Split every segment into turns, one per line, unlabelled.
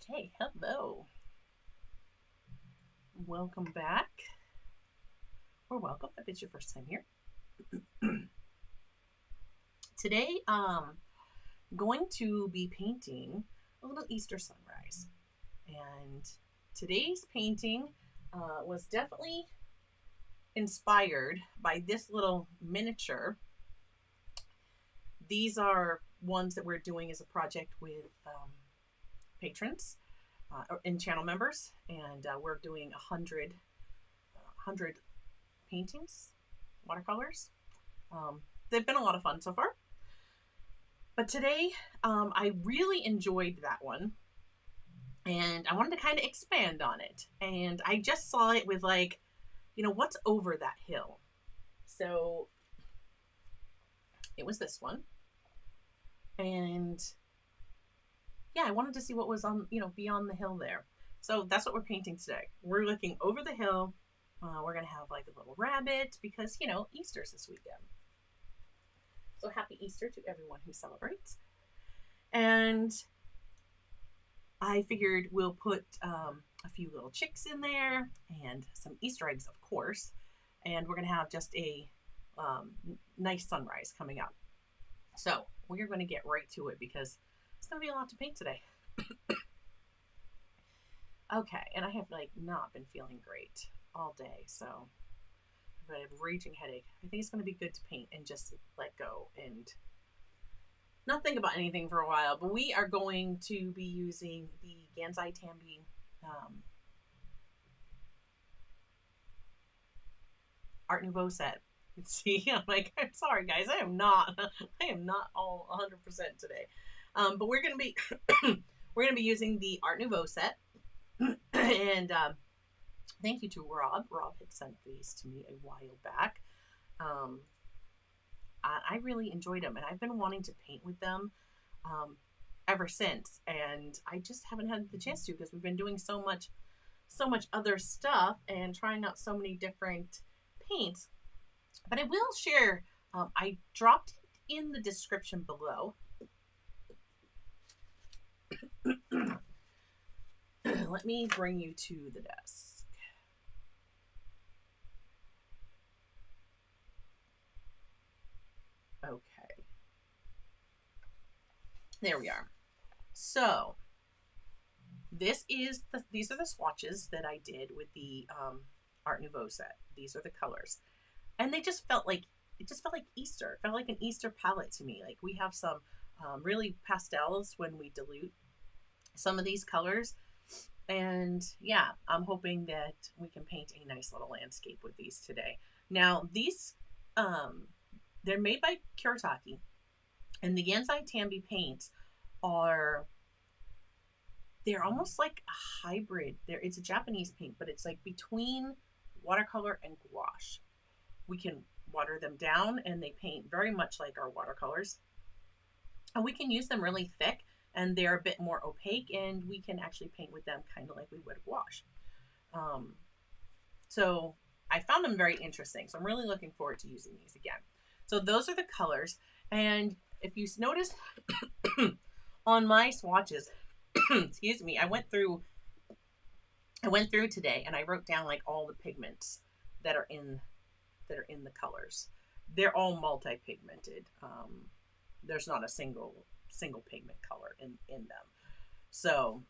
Okay, hello. Welcome back. Or welcome if it's your first time here. Today, going to be painting a little Easter sunrise. And today's painting was definitely inspired by this little miniature. These are ones that we're doing as a project with patrons and channel members, and we're doing 100 paintings, watercolors. They've been a lot of fun so far. But today, I really enjoyed that one, and I wanted to kind of expand on it. And I just saw it with like, what's over that hill? So it was this one. And yeah, I wanted to see what was on, beyond the hill there. So that's what we're painting today. We're looking over the hill. We're going to have like a little rabbit because, Easter's this weekend. So happy Easter to everyone who celebrates. And I figured we'll put a few little chicks in there and some Easter eggs, of course. And we're going to have just a nice sunrise coming up. So we're going to get right to it because it's going to be a lot to paint today. Okay, and I have not been feeling great all day, so I've got a raging headache. I think it's going to be good to paint and just let go and not think about anything for a while. But we are going to be using the Gansai Tambi Art Nouveau set. See, I'm sorry guys, I am not all 100% today. But we're gonna be using the Art Nouveau set, and thank you to Rob. Rob had sent these to me a while back. I really enjoyed them, and I've been wanting to paint with them ever since, and I just haven't had the chance to because we've been doing so much other stuff and trying out so many different paints. But I will share, I dropped it in the description below. Let me bring you to the desk. Okay. There we are. So these are the swatches that I did with the Art Nouveau set. These are the colors. And it just felt like Easter. It felt like an Easter palette to me. Like we have some really pastels when we dilute some of these colors. And yeah, I'm hoping that we can paint a nice little landscape with these today. Now these, they're made by Kuretake, and the Gansai Tambi paints they're almost like a hybrid. It's a Japanese paint, but it's like between watercolor and gouache. We can water them down and they paint very much like our watercolors. And we can use them really thick and they're a bit more opaque, and we can actually paint with them kind of like we would gouache. So I found them very interesting. So I'm really looking forward to using these again. So those are the colors. And if you notice on my swatches, excuse me, I went through today and I wrote down like all the pigments that are in the colors. They're all multi-pigmented. There's not a single pigment color in them. So,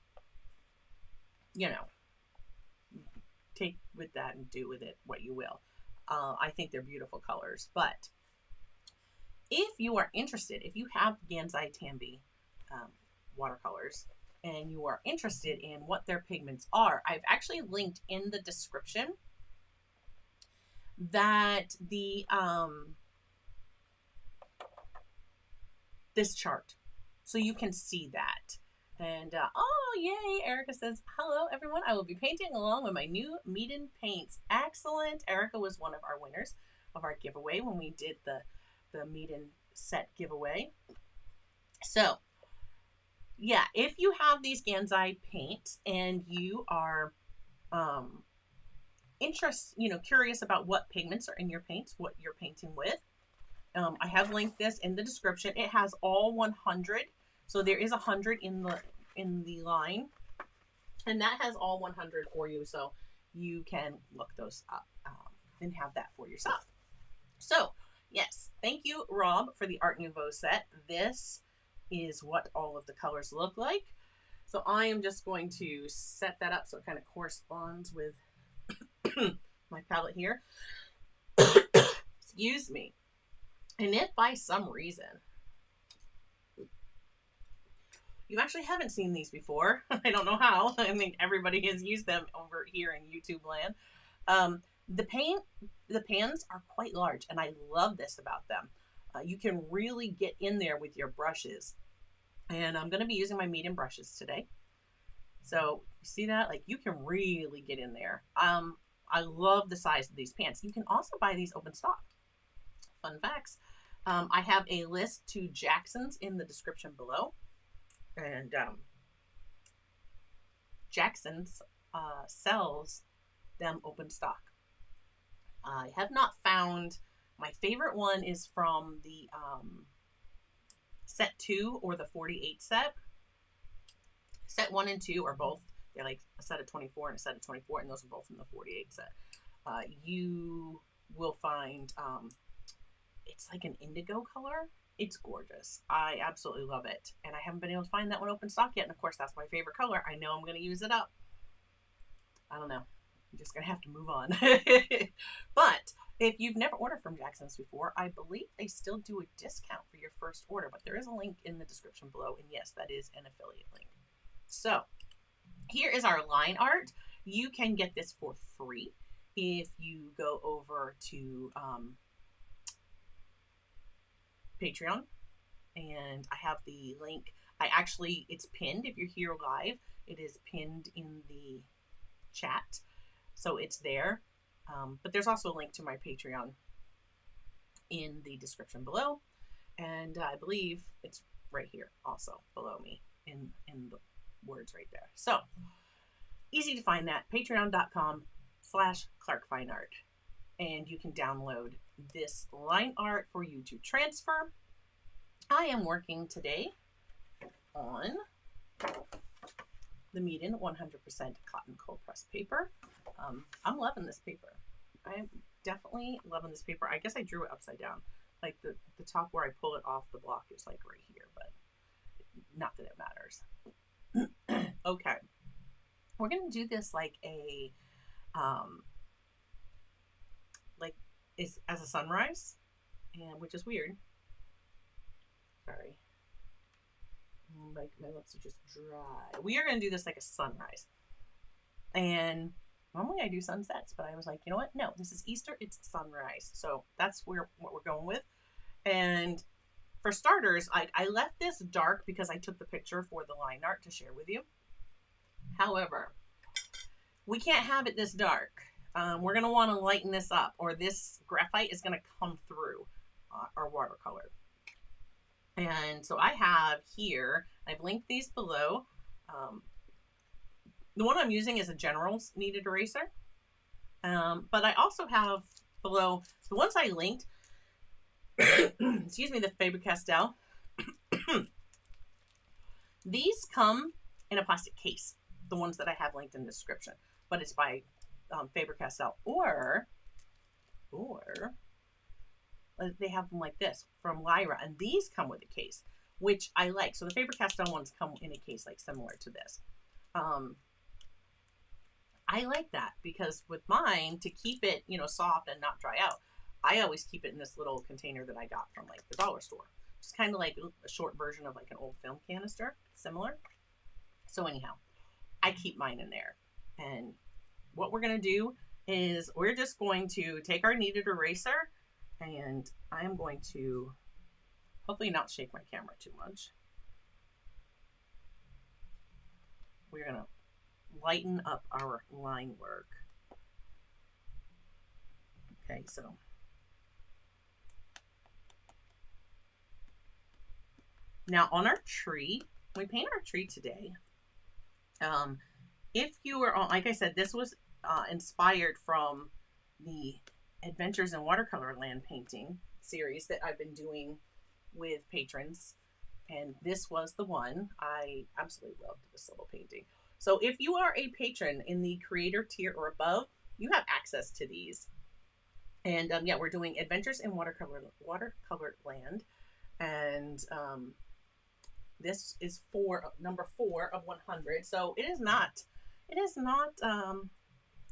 take with that and do with it what you will. I think they're beautiful colors. But if you are interested, if you have Gansai Tambi watercolors and you are interested in what their pigments are, I've actually linked in the description that this chart, so you can see that. And oh yay, Erica says hello everyone, I will be painting along with my new Meeden paints. Excellent. Erica was one of our winners of our giveaway when we did the Meeden set giveaway. So yeah, if you have these Gansai paints and you are curious about what pigments are in your paints, what you're painting with, I have linked this in the description. It has all 100, so there is 100 in the line. And that has all 100 for you, so you can look those up and have that for yourself. So, yes, thank you, Rob, for the Art Nouveau set. This is what all of the colors look like. So I am just going to set that up so it kind of corresponds with my palette here. Excuse me. And if by some reason you actually haven't seen these before, I don't know how. I mean, everybody has used them over here in YouTube land. The pans are quite large, and I love this about them. You can really get in there with your brushes. And I'm going to be using my medium brushes today. So you see that? Like, you can really get in there. I love the size of these pans. You can also buy these open stock. Fun facts. I have a list to Jackson's in the description below. And Jackson's sells them open stock. I have not found, my favorite one is from the set 2 or the 48 set. Set 1 and 2 are both, they're like a set of 24 and a set of 24, and those are both from the 48 set. You will find, it's like an indigo color. It's gorgeous. I absolutely love it. And I haven't been able to find that one open stock yet. And of course, that's my favorite color. I know I'm going to use it up. I don't know. I'm just going to have to move on. But if you've never ordered from Jackson's before, I believe they still do a discount for your first order. But there is a link in the description below. And yes, that is an affiliate link. So here is our line art. You can get this for free if you go over to Patreon, and I have the link. It's pinned. If you're here live, it is pinned in the chat, so it's there. But there's also a link to my Patreon in the description below, and I believe it's right here also below me in the words right there. So easy to find that, patreon.com/ClarkFineArt, and you can download this line art for you to transfer. I am working today on the Meeden 100% cotton cold pressed paper. I'm loving this paper. I'm definitely loving this paper. I guess I drew it upside down. Like the top where I pull it off the block is like right here, but not that it matters. Okay. We're going to do this like a, as a sunrise, and which is weird. Sorry. Like my lips are just dry. We are going to do this like a sunrise. And normally I do sunsets, but I was like, you know what? No, this is Easter. It's sunrise. So that's what we're going with. And for starters, I left this dark because I took the picture for the line art to share with you. However, we can't have it this dark. We're going to want to lighten this up, or this graphite is going to come through our watercolor. And so I have here, I've linked these below. The one I'm using is a General's kneaded eraser. But I also have below, the ones I linked, excuse me, the Faber-Castell. These come in a plastic case, the ones that I have linked in the description. But it's by Faber-Castell, or they have them like this from Lyra, and these come with a case, which I like. So the Faber-Castell ones come in a case like similar to this. I like that because with mine, to keep it, you know, soft and not dry out, I always keep it in this little container that I got from like the dollar store. It's kind of like a short version of like an old film canister, similar. So anyhow, I keep mine in there. And what we're going to do is we're just going to take our kneaded eraser, and I'm going to hopefully not shake my camera too much. We're going to lighten up our line work. Okay, so now on our tree, we paint our tree today. If you were on, like I said, this was inspired from the Adventures in Watercolor Land painting series that I've been doing with patrons, and this was the one. I absolutely loved this little painting. So if you are a patron in the creator tier or above, you have access to these. And yeah, we're doing Adventures in Watercolor Land, and this is number 4 of 100. So it is not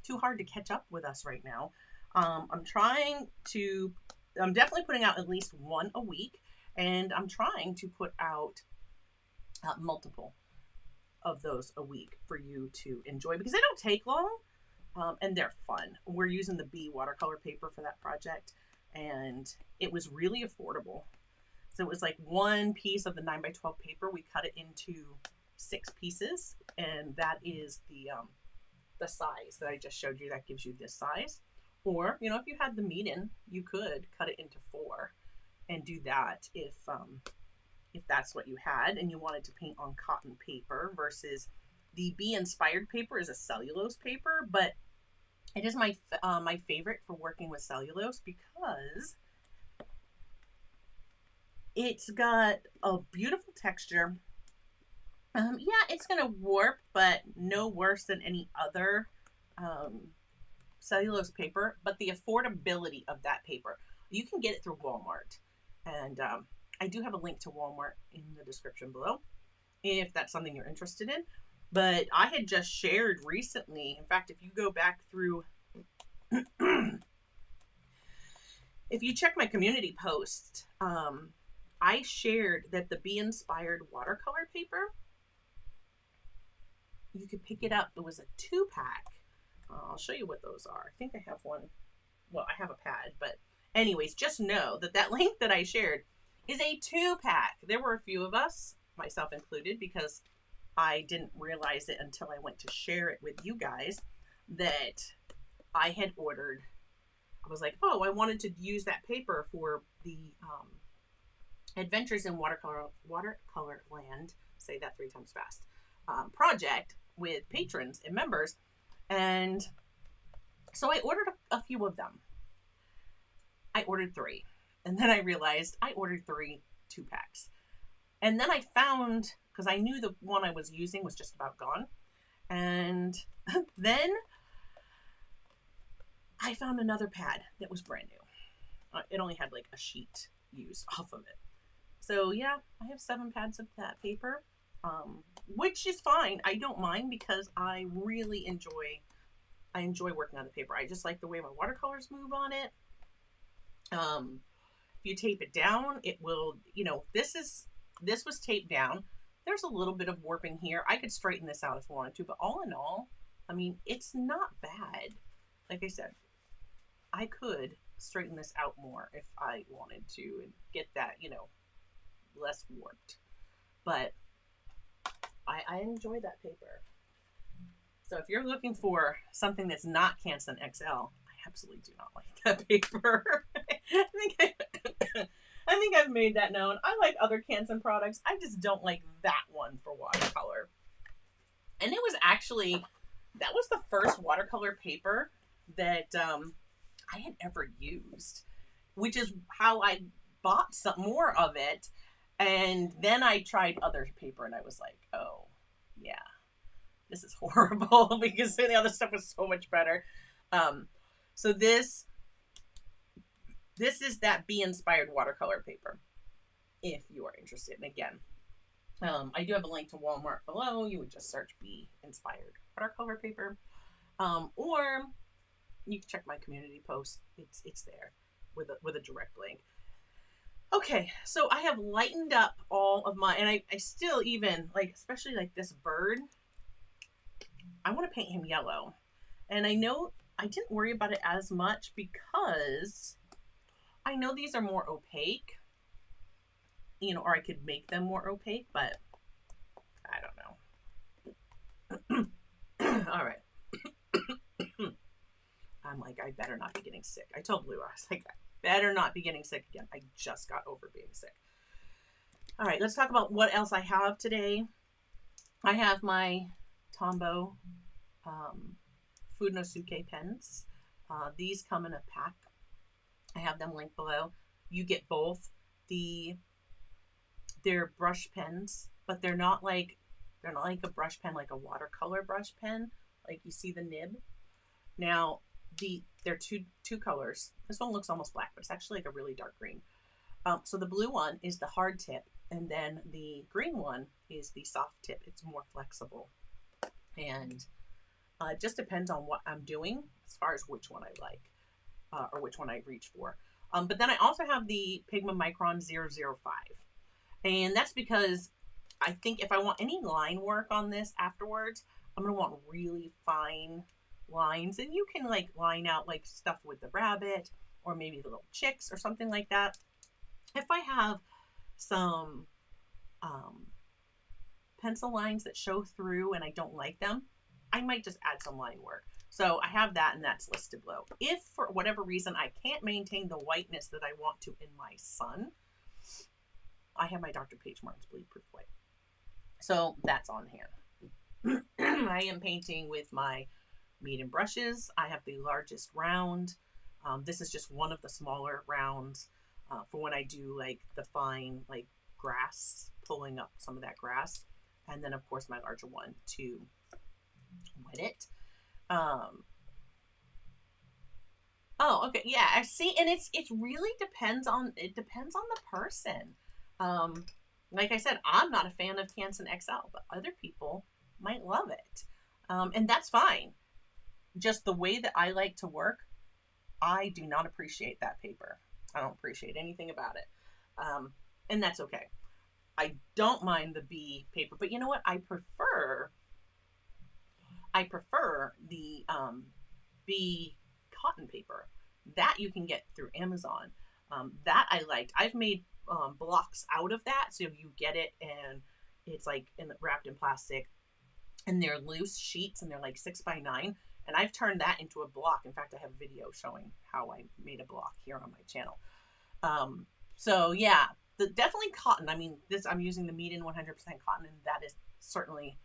too hard to catch up with us right now. I'm definitely putting out at least one a week, and I'm trying to put out multiple of those a week for you to enjoy, because they don't take long, and they're fun. We're using the B watercolor paper for that project, and it was really affordable. So it was like one piece of the 9x12 paper. We cut it into 6 pieces, and that is the size that I just showed you. That gives you this size. Or, you know, if you had the median, you could cut it into 4 and do that if that's what you had and you wanted to paint on cotton paper, versus the Bee Inspired paper is a cellulose paper, but it is my favorite for working with cellulose because it's got a beautiful texture. Yeah, it's gonna warp, but no worse than any other cellulose paper. But the affordability of that paper, you can get it through Walmart, and I do have a link to Walmart in the description below if that's something you're interested in. But I had just shared recently, in fact, if you go back through if you check my community post, I shared that the Bee Inspired watercolor paper, you could pick it up. It was a 2-pack. I'll show you what those are. I think I have one. Well, I have a pad, but anyways, just know that that link that I shared is a 2-pack. There were a few of us, myself included, because I didn't realize it until I went to share it with you guys, that I had ordered. I was like, oh, I wanted to use that paper for the Adventures in Watercolor Land, say that 3 times fast, project with patrons and members. And so I ordered a few of them. I ordered 3. And then I realized I ordered 3 2-packs. And then I found, because I knew the one I was using was just about gone. And then I found another pad that was brand new. It only had like a sheet used off of it. So yeah, I have 7 pads of that paper, which is fine. I don't mind because I really enjoy working on the paper. I just like the way my watercolors move on it. If you tape it down, it will, you know, this was taped down. There's a little bit of warping here. I could straighten this out if I wanted to, but all in all, I mean, it's not bad. Like I said, I could straighten this out more if I wanted to and get that, you know, less warped. But I enjoy that paper. So if you're looking for something that's not Canson XL, I absolutely do not like that paper. I think I've made that known. I like other Canson products. I just don't like that one for watercolor. And it was actually, that was the first watercolor paper that I had ever used, which is how I bought some more of it. And then I tried other paper and I was like, oh, yeah, this is horrible because the other stuff was so much better. So this is that Bee Inspired watercolor paper, if you are interested. And again, I do have a link to Walmart below. You would just search Bee Inspired watercolor paper, or you can check my community post. It's there with a direct link. Okay, so I have lightened up all of my, and I still even, like, especially like this bird, I want to paint him yellow. And I know I didn't worry about it as much because I know these are more opaque, you know, or I could make them more opaque, but I don't know. All right. I'm like, I better not be getting sick. I told Blue, I was like, I better not be getting sick again. I just got over being sick. All right, let's talk about what else I have today. I have my Tombow Funosuke pens. These come in a pack. I have them linked below. You get both. They're brush pens, but they're not like They're not like a brush pen, like a watercolor brush pen, like you see the nib. Now, they're two colors. This one looks almost black, but it's actually like a really dark green. So the blue one is the hard tip, and then the green one is the soft tip. It's more flexible, and it just depends on what I'm doing as far as which one I like, or which one I reach for. But then I also have the Pigma Micron 005, and that's because I think if I want any line work on this afterwards, I'm gonna want really fine lines, and you can like line out like stuff with the rabbit or maybe the little chicks or something like that. If I have some pencil lines that show through and I don't like them, I might just add some line work. So I have that, and that's listed below. If for whatever reason I can't maintain the whiteness that I want to in my sun, I have my Dr. Page Martin's Bleed Proof White. So that's on here. I am painting with my medium brushes. I have the largest round. This is just one of the smaller rounds for when I do like the fine like grass, pulling up some of that grass. And then of course my larger one to wet it. Oh, okay. Yeah, I see. And it really depends on the person. Like I said, I'm not a fan of Canson XL, but other people might love it. And that's fine. Just the way that I like to work, I do not appreciate that paper. I don't appreciate anything about it. And that's okay. I don't mind the B paper, but you know what? I prefer the B cotton paper that you can get through Amazon. That I liked. I've made blocks out of that, so you get it and it's like wrapped in plastic, and they're loose sheets, and they're like 6x9, and I've turned that into a block. In fact, I have a video showing how I made a block here on my channel. So yeah, definitely cotton. I mean, I'm using the Meeden 100% cotton, and that is certainly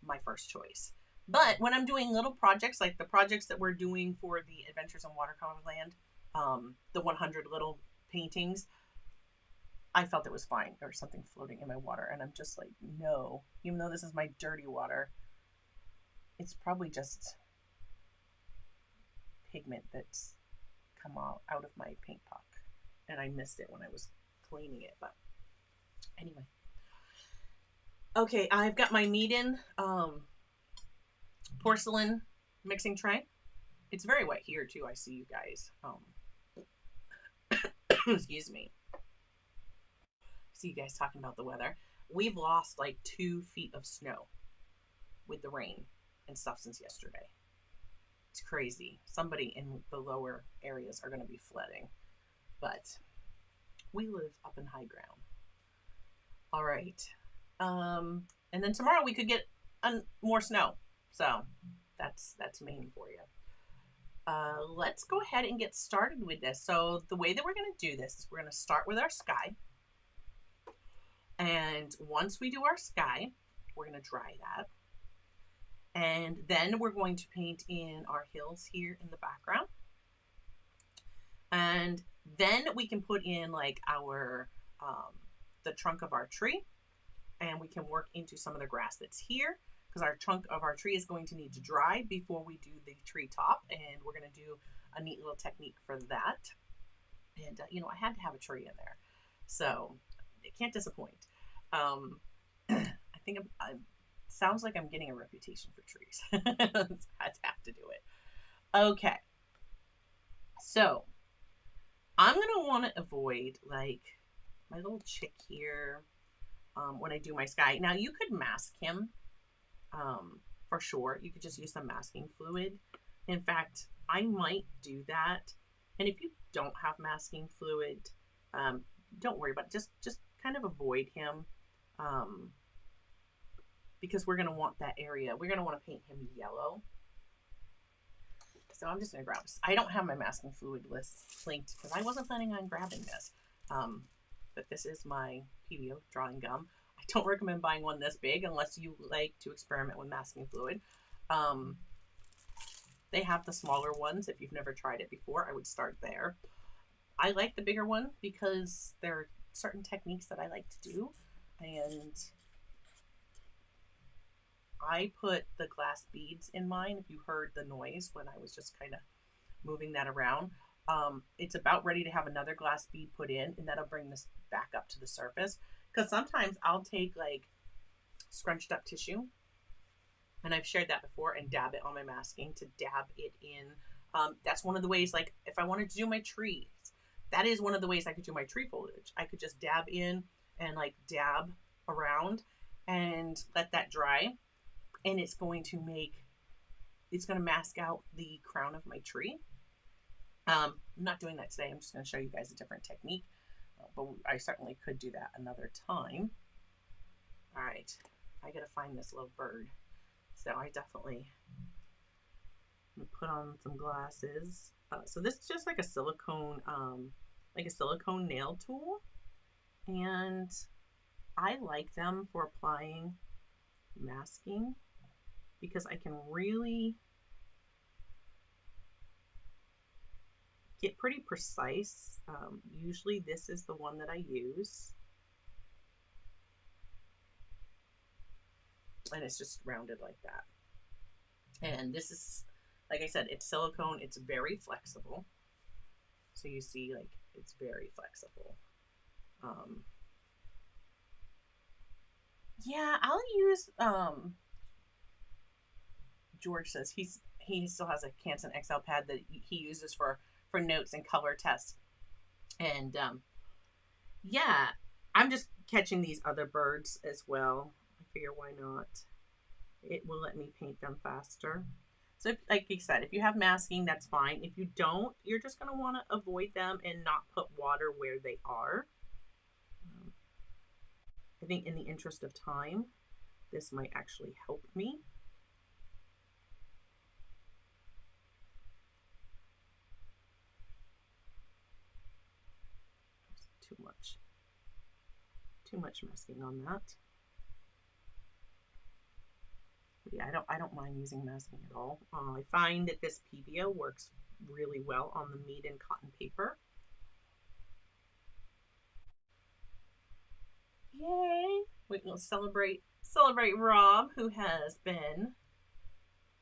my first choice. But when I'm doing little projects, like the projects that we're doing for the Adventures in Watercolor Land, the 100 little paintings, I felt it was fine. There was something floating in my water, and I'm just like, no. Even though this is my dirty water, it's probably just pigment that's come out of my paint pot, and I missed it when I was cleaning it. But anyway, okay, I've got my Meeden porcelain mixing tray. It's very wet here too. I see you guys. Excuse me. See you guys talking about the weather. We've lost like 2 feet of snow with the rain and stuff since yesterday. It's crazy. Somebody in the lower areas are going to be flooding, but we live up in high ground. All right. And then tomorrow we could get more snow. So that's Maine for you. Let's go ahead and get started with this. So the way that we're going to do this is we're going to start with our sky. And once we do our sky, we're going to dry that. And then we're going to paint in our hills here in the background. And then we can put in like our, the trunk of our tree. And we can work into some of the grass that's here, because our trunk of our tree is going to need to dry before we do the tree top. And we're going to do a neat little technique for that. And, you know, I had to have a tree in there, so it can't disappoint. I think sounds like I'm getting a reputation for trees. I have to do it. Okay. So I'm going to want to avoid like my little chick here when I do my sky. Now you could mask him for sure. You could just use some masking fluid. In fact, I might do that. And if you don't have masking fluid, don't worry about it. Just kind of avoid him. Because we're going to want that area. We're going to want to paint him yellow. So I'm just going to grab this. I don't have my masking fluid list linked because I wasn't planning on grabbing this. But this is my PBO drawing gum. I don't recommend buying one this big unless you like to experiment with masking fluid. They have the smaller ones. If you've never tried it before, I would start there. I like the bigger one because there are certain techniques that I like to do. And I put the glass beads in mine. If you heard the noise when I was just kind of moving that around, it's about ready to have another glass bead put in, and that'll bring this back up to the surface. Because sometimes I'll take like scrunched up tissue, and I've shared that before, and dab it on my masking to dab it in. That's one of the ways, like if I wanted to do my trees, that is one of the ways I could do my tree foliage. I could just dab in and like dab around and let that dry. And it's going to mask out the crown of my tree. I'm not doing that today. I'm just going to show you guys a different technique, but I certainly could do that another time. All right, I got to find this little bird. So I definitely put on some glasses. So this is just like a silicone nail tool, and I like them for applying masking because I can really get pretty precise. Usually this is the one that I use, and it's just rounded like that. And this is, like I said, it's silicone. It's very flexible. So you see, like, it's very flexible. Yeah, I'll use, George says he still has a Canson XL pad that he uses for notes and color tests. And, yeah, I'm just catching these other birds as well. I figure why not? It will let me paint them faster. So if, like you said, if you have masking, that's fine. If you don't, you're just going to want to avoid them and not put water where they are. I think in the interest of time, this might actually help me. Too much masking on that. But yeah, I don't mind using masking at all. I find that this PBO works really well on the mead and cotton paper. Yay! We'll celebrate Rob, who has been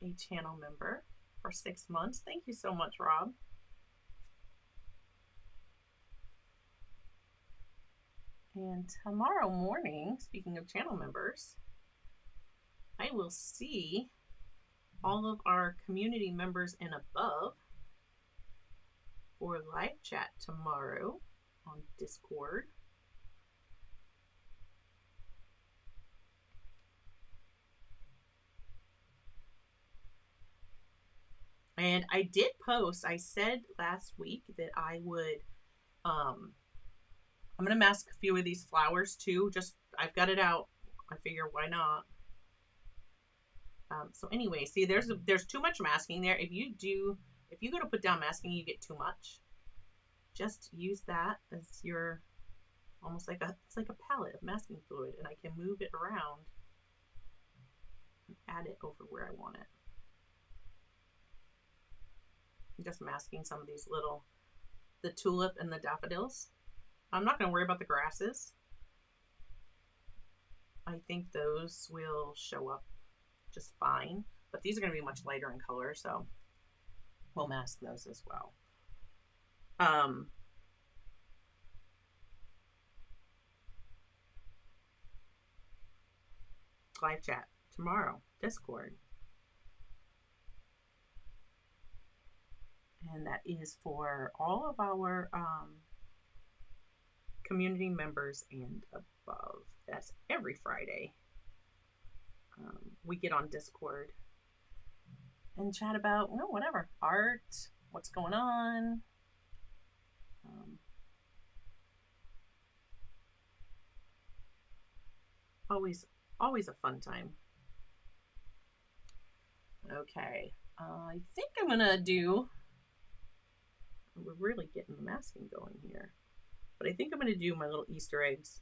a channel member for 6 months. Thank you so much, Rob. And tomorrow morning, speaking of channel members, I will see all of our community members and above for live chat tomorrow on Discord. And I did post, I said last week that I would, I'm going to mask a few of these flowers too. Just, I've got it out. I figure why not? So anyway, see, there's too much masking there. If you go to put down masking, you get too much. Just use that as your, almost like it's like a palette of masking fluid, and I can move it around and add it over where I want it. I'm just masking some of these the tulip and the daffodils. I'm not going to worry about the grasses. I think those will show up just fine, but these are going to be much lighter in color, so we'll mask those as well. Live chat tomorrow, Discord. And that is for all of our community members and above. That's every Friday. We get on Discord and chat about, whatever, art, what's going on. Always a fun time. Okay, I think I'm gonna do, we're really getting the masking going here, but I think I'm gonna do my little Easter eggs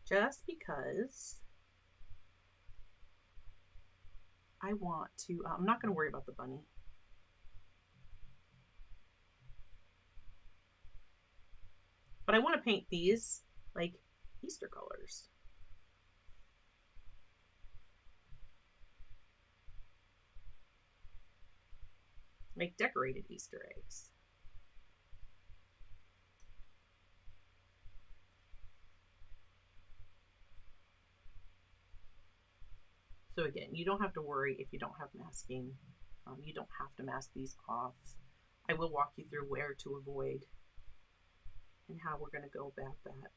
just because I want to, I'm not gonna worry about the bunny. But I want to paint these like Easter colors. Make decorated Easter eggs. So again, you don't have to worry if you don't have masking. You don't have to mask these cloths. I will walk you through where to avoid and how we're going to go about that.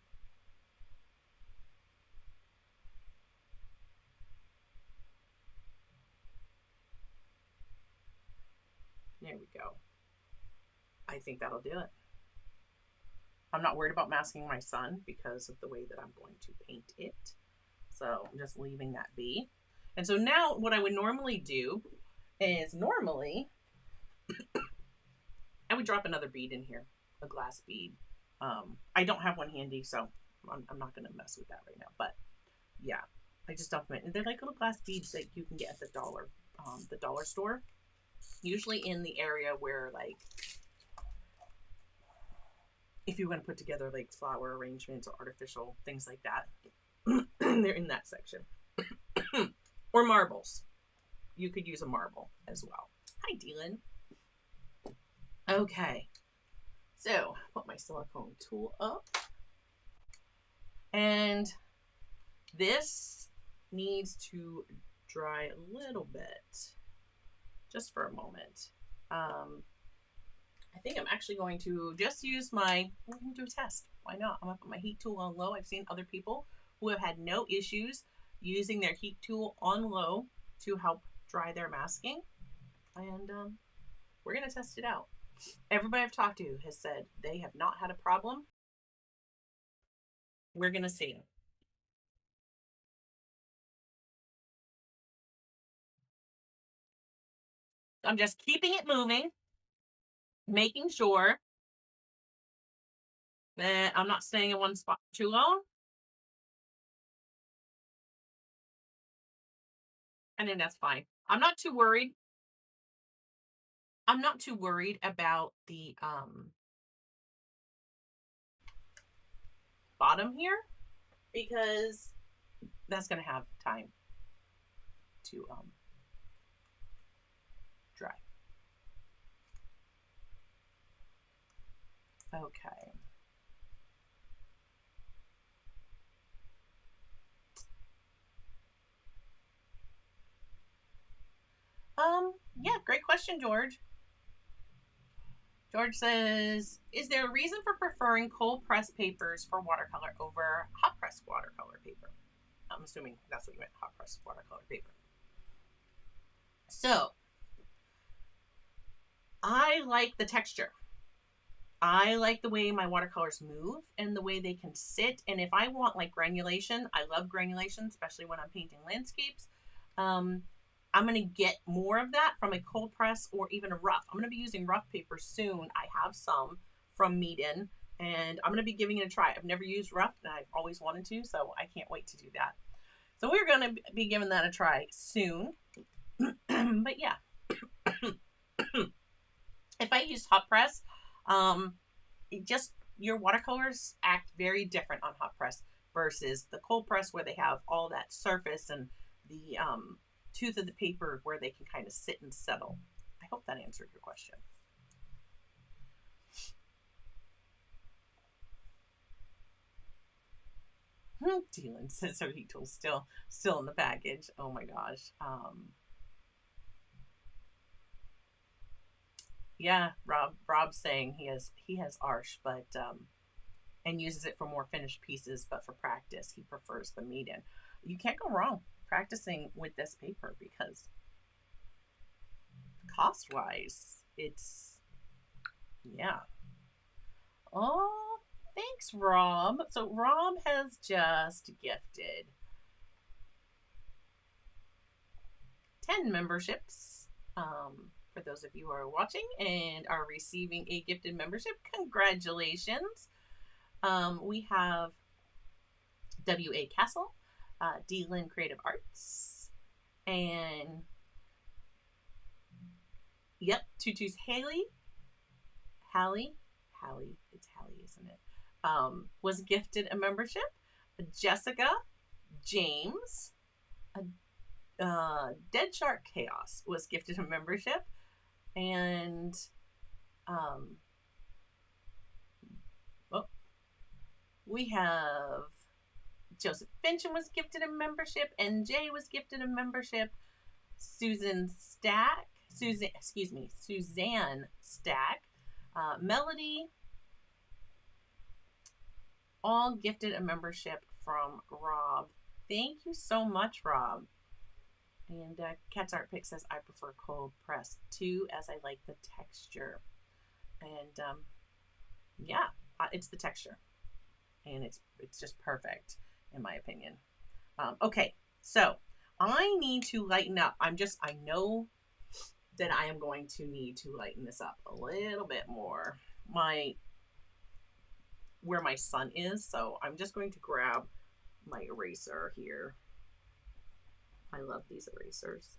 There we go. I think that'll do it. I'm not worried about masking my son because of the way that I'm going to paint it. So I'm just leaving that be. And so now what I would normally do is I would drop another bead in here, a glass bead. I don't have one handy, so I'm not going to mess with that right now. But yeah, I just dump them in. They're like little glass beads that you can get at the dollar store. Usually in the area where, like, if you want to put together like flower arrangements or artificial things like that, they're in that section. Or marbles. You could use a marble as well. Hi, Dylan. Okay. So, put my silicone tool up. And this needs to dry a little bit. Just for a moment. I think I'm actually going to just use we're going to do a test. Why not? I'm going to put my heat tool on low. I've seen other people who have had no issues using their heat tool on low to help dry their masking. And we're going to test it out. Everybody I've talked to has said they have not had a problem. We're going to see. I'm just keeping it moving, making sure that I'm not staying in one spot too long. And then that's fine. I'm not too worried. I'm not too worried about the bottom here because that's going to have time to dry. Okay. Yeah, great question, George. George says, is there a reason for preferring cold press papers for watercolor over hot press watercolor paper? I'm assuming that's what you meant, hot press watercolor paper. So, I like the texture. I like the way my watercolors move and the way they can sit. And if I want like granulation, I love granulation, especially when I'm painting landscapes. I'm going to get more of that from a cold press or even a rough. I'm going to be using rough paper soon. I have some from Meeden and I'm going to be giving it a try. I've never used rough and I've always wanted to, so I can't wait to do that. So we're going to be giving that a try soon. But yeah, if I used hot press, your watercolors act very different on hot press versus the cold press where they have all that surface and the tooth of the paper where they can kind of sit and settle. I hope that answered your question. Dylan says her heat tool's still in the package. Oh my gosh. Yeah, Rob's saying he has Arch, but and uses it for more finished pieces, but for practice he prefers the Meeden. You can't go wrong practicing with this paper because cost wise it's, yeah. Oh, thanks, Rob. So Rob has just gifted 10 memberships for those of you who are watching and are receiving a gifted membership. Congratulations. We have W.A. Castle, D-Lynn Creative Arts, and yep, Tutu's Hallie, it's Hallie, isn't it? Was gifted a membership. Jessica, James, Dead Shark Chaos was gifted a membership. And oh, we have Joseph Fincham was gifted a membership. NJ was gifted a membership. Suzanne Stack, Suzanne Stack, Melody, all gifted a membership from Rob. Thank you so much, Rob. And Cat's Art Pick says, I prefer cold press too, as I like the texture. And yeah, it's the texture. And it's just perfect, in my opinion. Okay, so I need to lighten up. I know that I am going to need to lighten this up a little bit more. Where my sun is, so I'm just going to grab my eraser here. I love these erasers.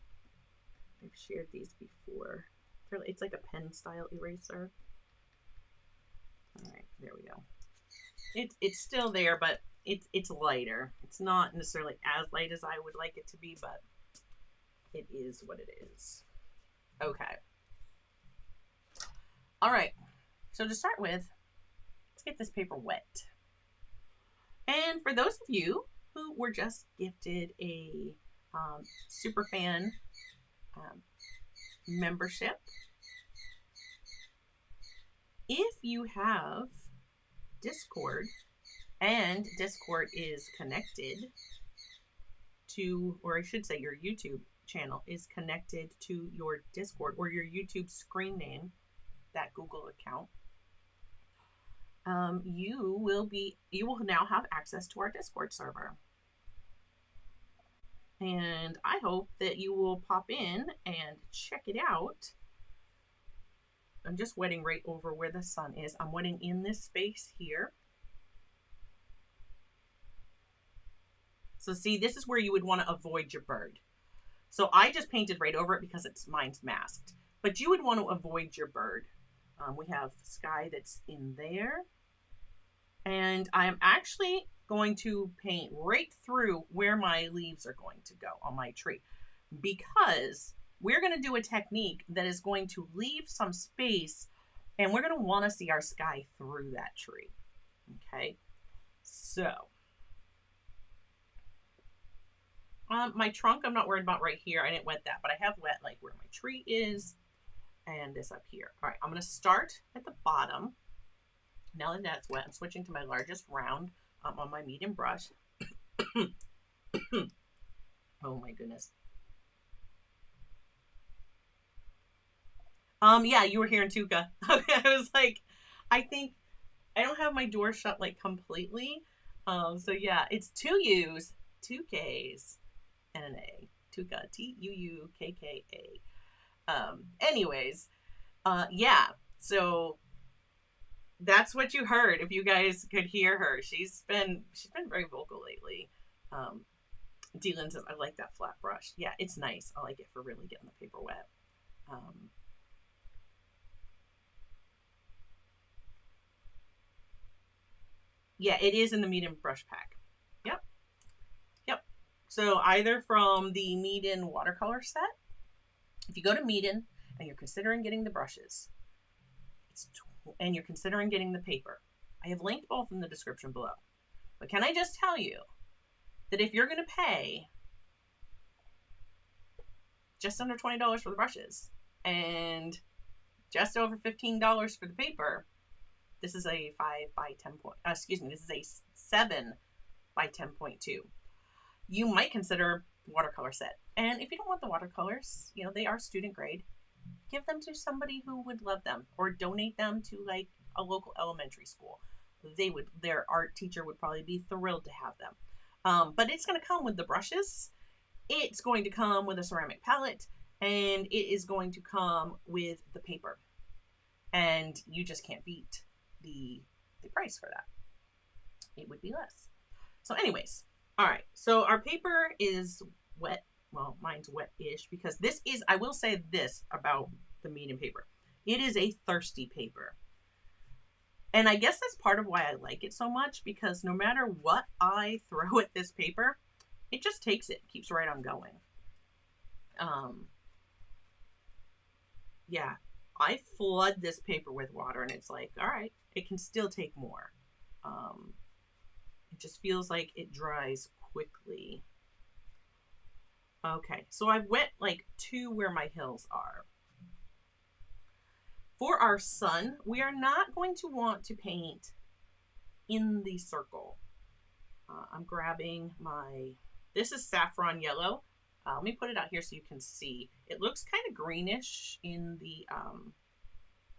I've shared these before. It's like a pen style eraser. All right, there we go. It's still there, but it's lighter. It's not necessarily as light as I would like it to be, but it is what it is. Okay. All right. So to start with, let's get this paper wet. And for those of you who were just gifted a Superfan membership, if you have Discord and Discord is connected to, or I should say your YouTube channel is connected to your Discord or your YouTube screen name, that Google account, you will now have access to our Discord server. And I hope that you will pop in and check it out. I'm just wetting right over where the sun is. I'm wetting in this space here. So see, this is where you would want to avoid your bird. So I just painted right over it because mine's masked. But you would want to avoid your bird. We have sky that's in there. And I'm actually going to paint right through where my leaves are going to go on my tree, because we're going to do a technique that is going to leave some space, and we're going to want to see our sky through that tree. Okay, so my trunk I'm not worried about right here. I didn't wet that, but I have wet like where my tree is and this up here. All right, I'm going to start at the bottom. Now that that's wet, I'm switching to my largest round on my medium brush. Oh my goodness. Yeah, you were hearing Tuka. Okay, I was like, I think I don't have my door shut like completely. So yeah, it's 2 U's, 2 K's, and an A. Tuka, Tuukka. Anyways, yeah, so that's what you heard. If you guys could hear her, she's been very vocal lately. Dylan says, I like that flat brush. Yeah, it's nice. I like it for really getting the paper wet. Yeah, it is in the medium brush pack. Yep. So either from the Meeden watercolor set, if you go to Meeden and you're considering getting the brushes, and you're considering getting the paper, I have linked both in the description below. But can I just tell you that if you're going to pay just under $20 for the brushes and just over $15 for the paper, this is a 7 by 10.2. You might consider watercolor set. And if you don't want the watercolors, they are student grade, give them to somebody who would love them, or donate them to like a local elementary school. Their art teacher would probably be thrilled to have them. But it's going to come with the brushes. It's going to come with a ceramic palette, and it is going to come with the paper. And you just can't beat the price for that. It would be less. So anyways, all right. So our paper is wet. Well, mine's wet-ish because this is, I will say this about the Meeden paper. It is a thirsty paper. And I guess that's part of why I like it so much, because no matter what I throw at this paper, it just takes it, keeps right on going. Yeah, I flood this paper with water and it's like, all right, it can still take more. It just feels like it dries quickly. Okay, so I've went like to where my hills are. For our sun, we are not going to want to paint in the circle. I'm grabbing this is saffron yellow. Let me put it out here so you can see. It looks kind of greenish in the, I'm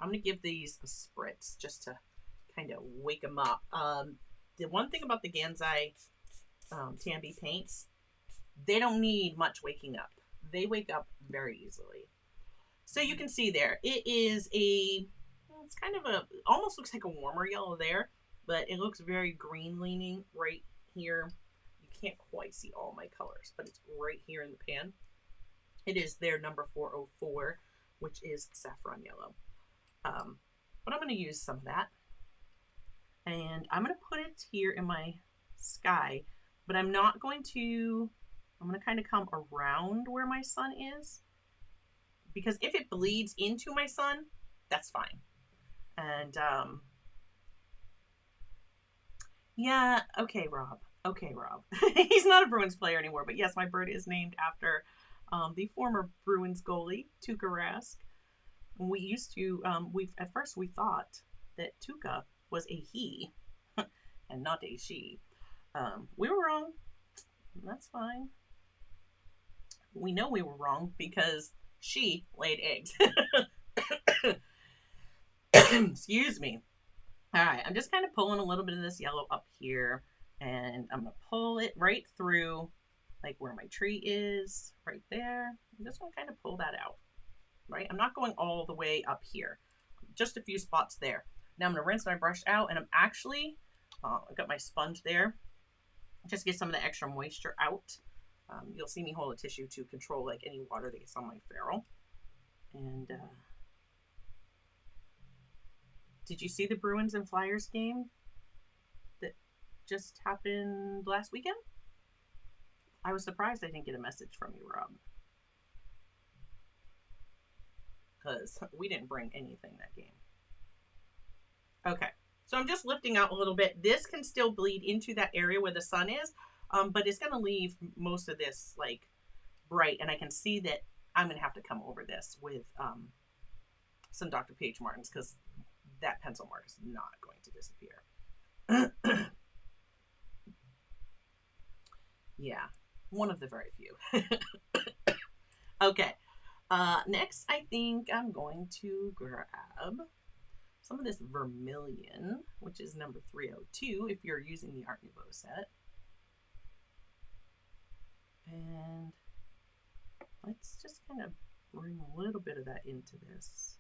going to give these a spritz just to kind of wake them up. The one thing about the Gansai Tambi paints, they don't need much waking up. They wake up very easily. So you can see there, it's kind of almost looks like a warmer yellow there, but it looks very green leaning right here. You can't quite see all my colors, but it's right here in the pan. It is their number 404, which is saffron yellow. But I'm going to use some of that. And I'm going to put it here in my sky, but I'm going to kind of come around where my sun is, because if it bleeds into my sun, that's fine. And yeah, okay, Rob. Okay, Rob. He's not a Bruins player anymore, but yes, my bird is named after the former Bruins goalie, Tuukka Rask. We used to, at first we thought that Tuukka was a he and not a she. We were wrong. That's fine. We know we were wrong because she laid eggs. Excuse me. All right, I'm just kind of pulling a little bit of this yellow up here, and I'm going to pull it right through, like where my tree is, right there. I'm just going to kind of pull that out, right? I'm not going all the way up here, just a few spots there. Now I'm going to rinse my brush out, and I'm actually, I've got my sponge there, just get some of the extra moisture out. You'll see me hold a tissue to control like any water that gets on my ferrule. And did you see the Bruins and Flyers game that just happened last weekend? I was surprised I didn't get a message from you, Rob. Because we didn't bring anything that game. Okay, so I'm just lifting out a little bit. This can still bleed into that area where the sun is, but it's going to leave most of this like bright, and I can see that I'm going to have to come over this with some Dr. P.H. Martin's, because that pencil mark is not going to disappear. Yeah, one of the very few. Okay, next I think I'm going to grab some of this vermilion, which is number 302 if you're using the Art Nouveau set. And let's just kind of bring a little bit of that into this.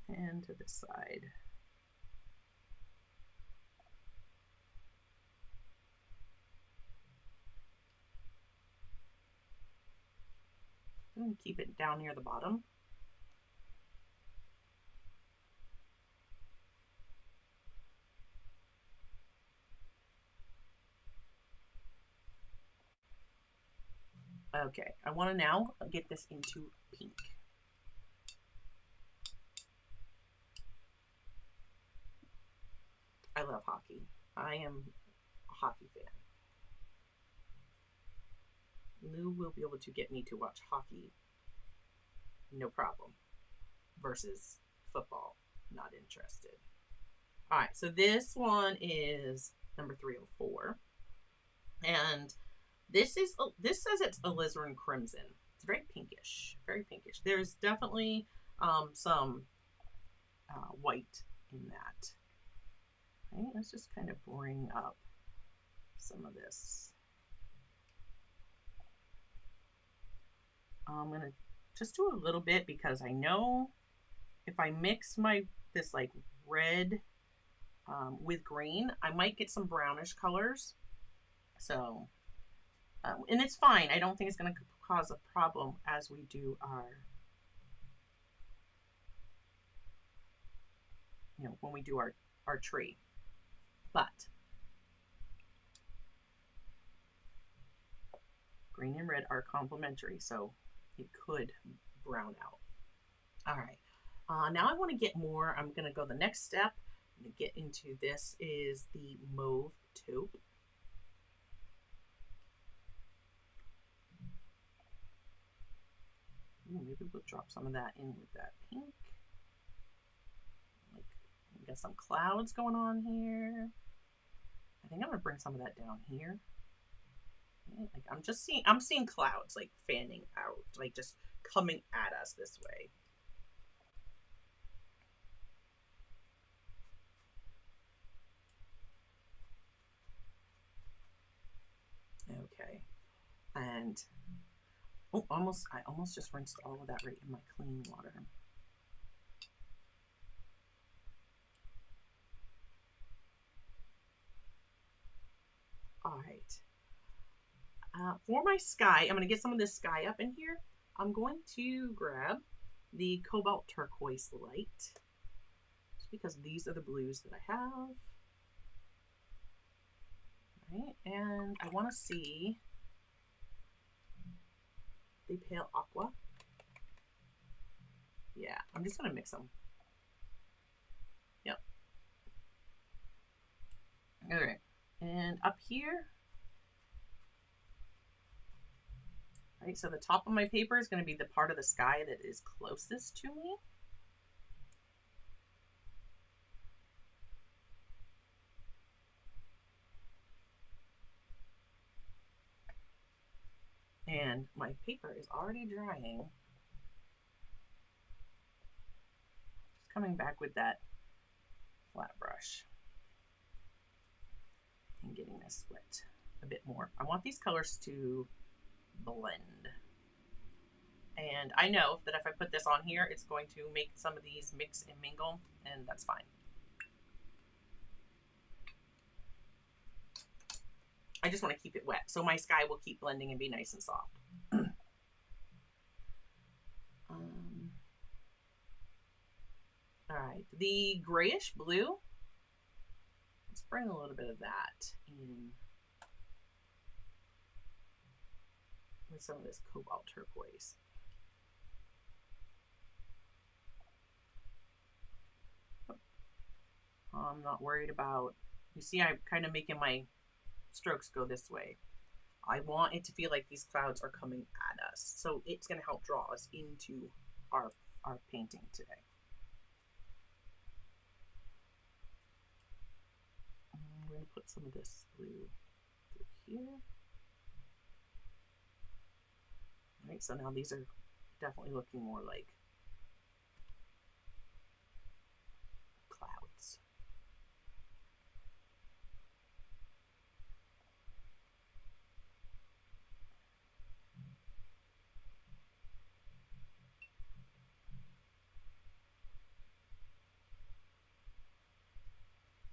And to this side. I'm going to keep it down near the bottom. Okay, I want to now get this into pink. I love hockey. I am a hockey fan. Lou will be able to get me to watch hockey, no problem, versus football, not interested. All right, so this one is number 304, and this says it's alizarin crimson. It's very pinkish, very pinkish. There's definitely some white in that. Okay, let's just kind of bring up some of this. I'm gonna just do a little bit, because I know if I mix this like red with green, I might get some brownish colors. So, and it's fine. I don't think it's gonna cause a problem as we do our, when we do our tree. But Green and red are complementary, so it could brown out. All right. Now I want to get more. I'm going to go the next step. I'm going to get into this is the mauve taupe. Ooh, maybe we'll drop some of that in with that pink. Like, we got some clouds going on here. I think I'm gonna bring some of that down here. Like I'm seeing clouds like fanning out, like just coming at us this way. Okay, and oh, I almost just rinsed all of that right in my clean water. All right. For my sky, I'm going to get some of this sky up in here. I'm going to grab the cobalt turquoise light, just because these are the blues that I have. All right, and I want to see the pale aqua. Yeah, I'm just going to mix them. Yep. All right, and up here, right, so the top of my paper is going to be the part of the sky that is closest to me. And my paper is already drying. Just coming back with that flat brush and getting this wet a bit more. I want these colors to blend. And I know that if I put this on here, it's going to make some of these mix and mingle, and that's fine. I just want to keep it wet, so my sky will keep blending and be nice and soft. All right, the grayish blue, let's bring a little bit of that in with some of this cobalt turquoise. I'm not worried about, you see I'm kind of making my strokes go this way. I want it to feel like these clouds are coming at us. So it's going to help draw us into our painting today. I'm going to put some of this blue through here. All right, so now these are definitely looking more like clouds.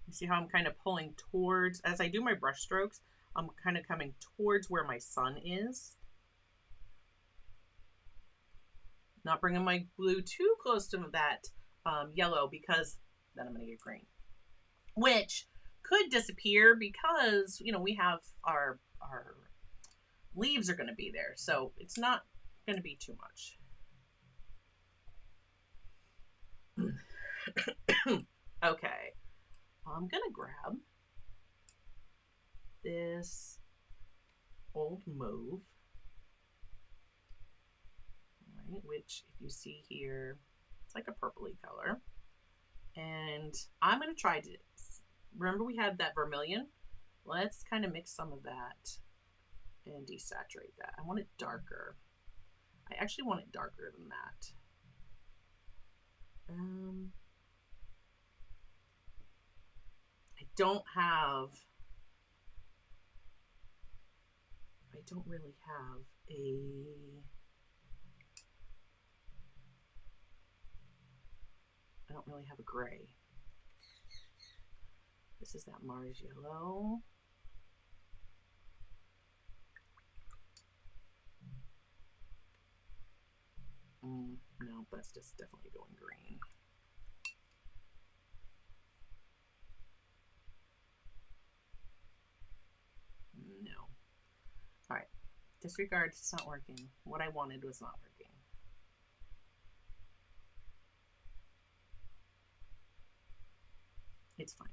You see how I'm kind of pulling towards, as I do my brush strokes, I'm kind of coming towards where my sun is. Not bringing my blue too close to that yellow, because then I'm going to get green, which could disappear because, you know, we have our leaves are going to be there. So it's not going to be too much. Okay. I'm going to grab this old mauve, right, which if you see here, it's like a purpley color. And I'm going to try to, remember we had that vermilion? Let's kind of mix some of that and desaturate that. I want it darker. I actually want it darker than that. I don't really have I don't really have a gray. This is that Mars yellow. No, that's just definitely going green. No. All right. Disregard, it's not working. What I wanted was not working. It's fine.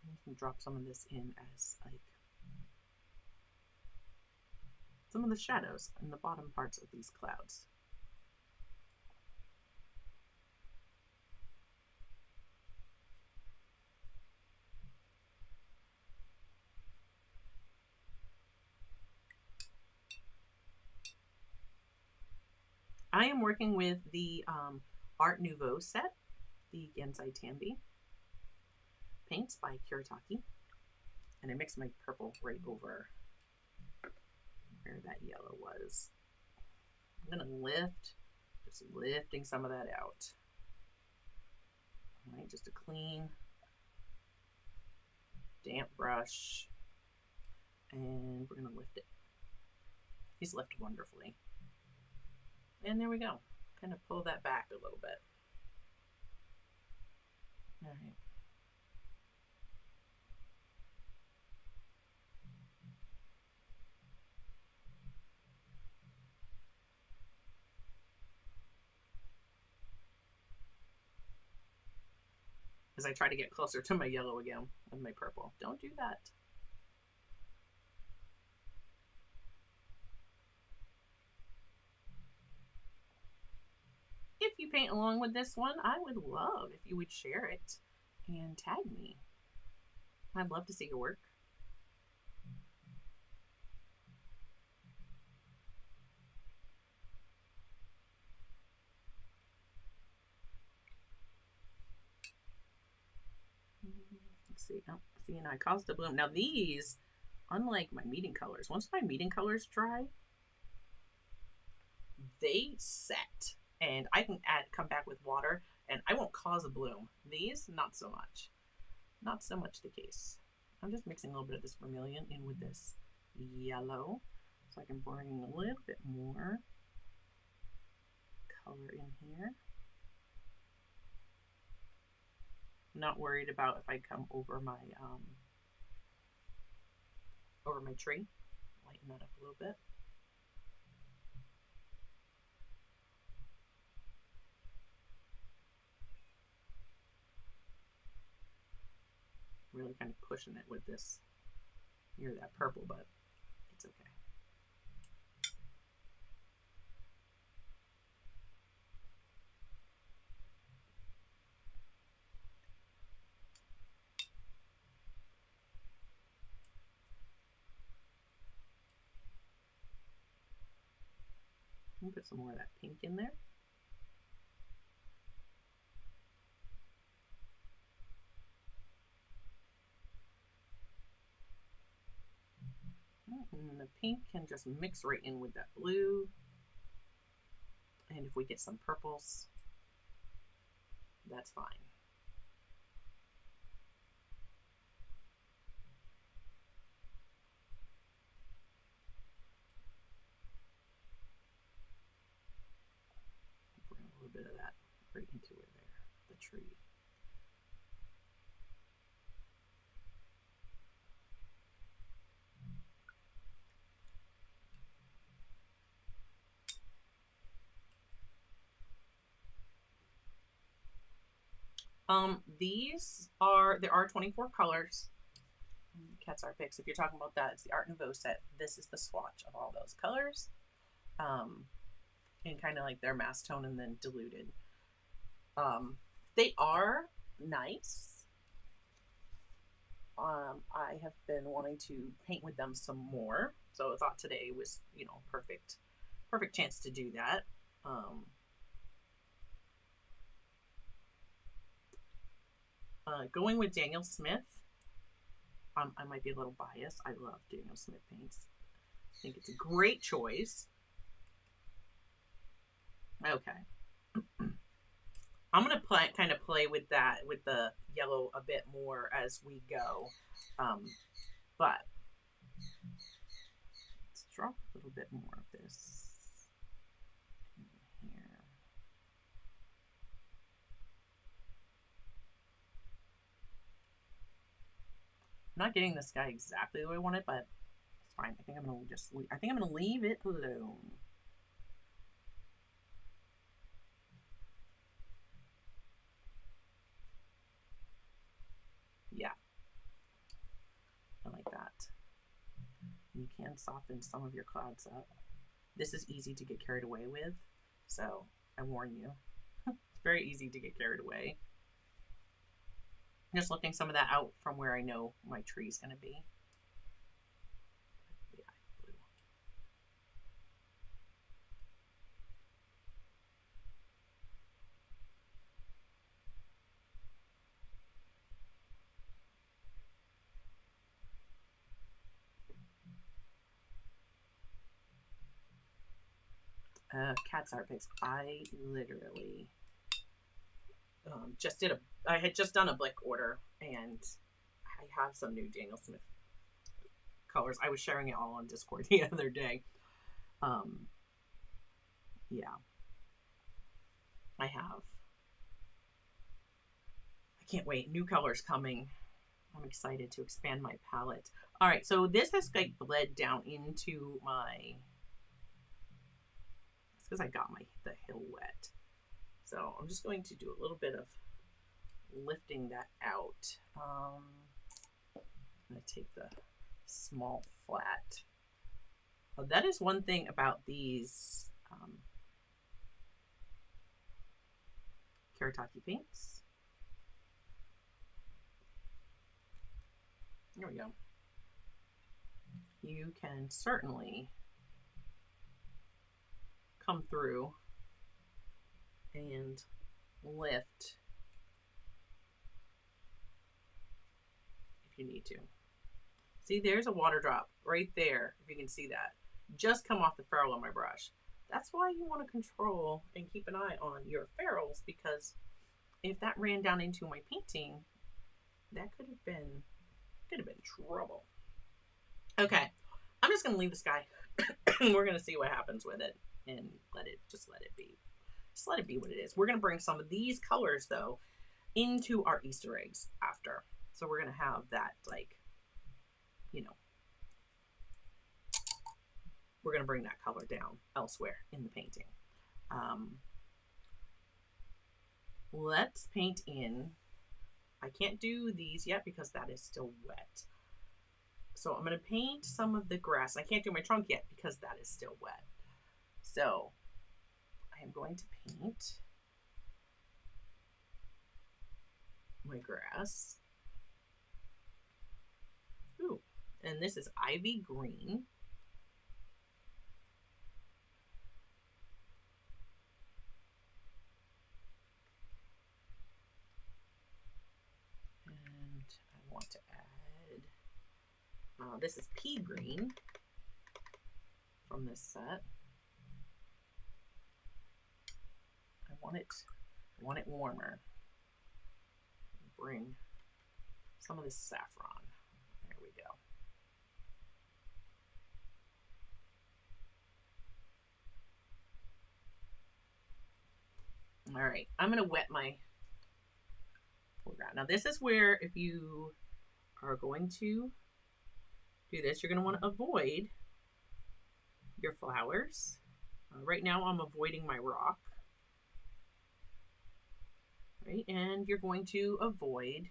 I can drop some of this in as like some of the shadows in the bottom parts of these clouds. I am working with the Art Nouveau set, the Gansai Tambi paints by Kuretake. And I mixed my purple right over where that yellow was. I'm gonna just lifting some of that out. All right, just a clean, damp brush. And we're gonna lift it. He's lifted wonderfully. And there we go. Kind of pull that back a little bit. All right. As I try to get closer to my yellow again with my purple. Don't do that. If you paint along with this one, I would love if you would share it and tag me. I'd love to see your work. Let's see. Oh, see, and I caused a bloom. Now these, unlike my meeting colors, once my meeting colors dry, they set, and I can come back with water, and I won't cause a bloom. These, not so much. Not so much the case. I'm just mixing a little bit of this vermilion in with this yellow, so I can bring a little bit more color in here. Not worried about if I come over my tree. Lighten that up a little bit. Really kind of pushing it with this near that purple, but it's okay. Put some more of that pink in there. And the pink can just mix right in with that blue. And if we get some purples, that's fine. Bring a little bit of that right into it there, the tree. There are 24 colors. Cat's Art Picks, if you're talking about that, it's the Art Nouveau set. This is the swatch of all those colors. And kind of like their mass tone and then diluted. They are nice. I have been wanting to paint with them some more. So I thought today was, perfect chance to do that. Going with Daniel Smith. I might be a little biased. I love Daniel Smith paints. I think it's a great choice. Okay. I'm going to kind of play with that, with the yellow a bit more as we go. But let's drop a little bit more of this in here. not getting this guy exactly the way I want it, but it's fine. I think I'm gonna just leave it alone. Yeah, I like that. You can soften some of your clouds up. This is easy to get carried away with, so I warn you. It's very easy to get carried away. I'm just looking some of that out from where I know my tree is going to be. Yeah, blue. Cats art picks. I literally I had just done a Blick order, and I have some new Daniel Smith colors. I was sharing it all on Discord the other day. Yeah, I have. I can't wait. New colors coming. I'm excited to expand my palette. All right, so this has like bled down into my. It's because I got the hill wet. So I'm just going to do a little bit of lifting that out. I'm going to take the small flat. That is one thing about these Karataki paints. There we go. You can certainly come through and lift if you need to. See, there's a water drop right there, if you can see that. Just come off the ferrule on my brush. That's why you want to control and keep an eye on your ferrules, because if that ran down into my painting, that could have been trouble. Okay, I'm just gonna leave this guy. We're gonna see what happens with it and let it be. Just let it be what it is. We're gonna bring some of these colors though into our Easter eggs after. So we're gonna have that, like, you know, we're gonna bring that color down elsewhere in the painting. Let's paint in. I can't do these yet because that is still wet. So I'm going to paint some of the grass. I can't do my trunk yet because that is still wet. So I am going to paint my grass. Ooh, and this is ivy green. And I want to add, this is pea green from this set. I want it warmer. Bring some of this saffron. There we go. All right, I'm gonna wet my foreground. Now this is where, if you are going to do this, you're gonna want to avoid your flowers. Right now I'm avoiding my rock. Right, and you're going to avoid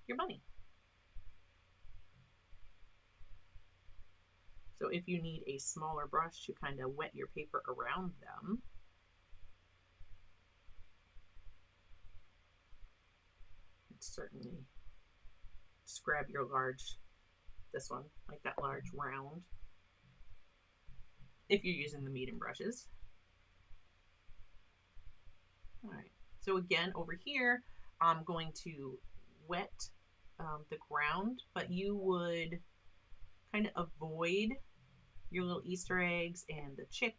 your bunny. So if you need a smaller brush to kind of wet your paper around them, certainly just grab your large, this one, like that large round, if you're using the medium brushes. All right, so again, over here, I'm going to wet the ground, but you would kind of avoid your little Easter eggs and the chick.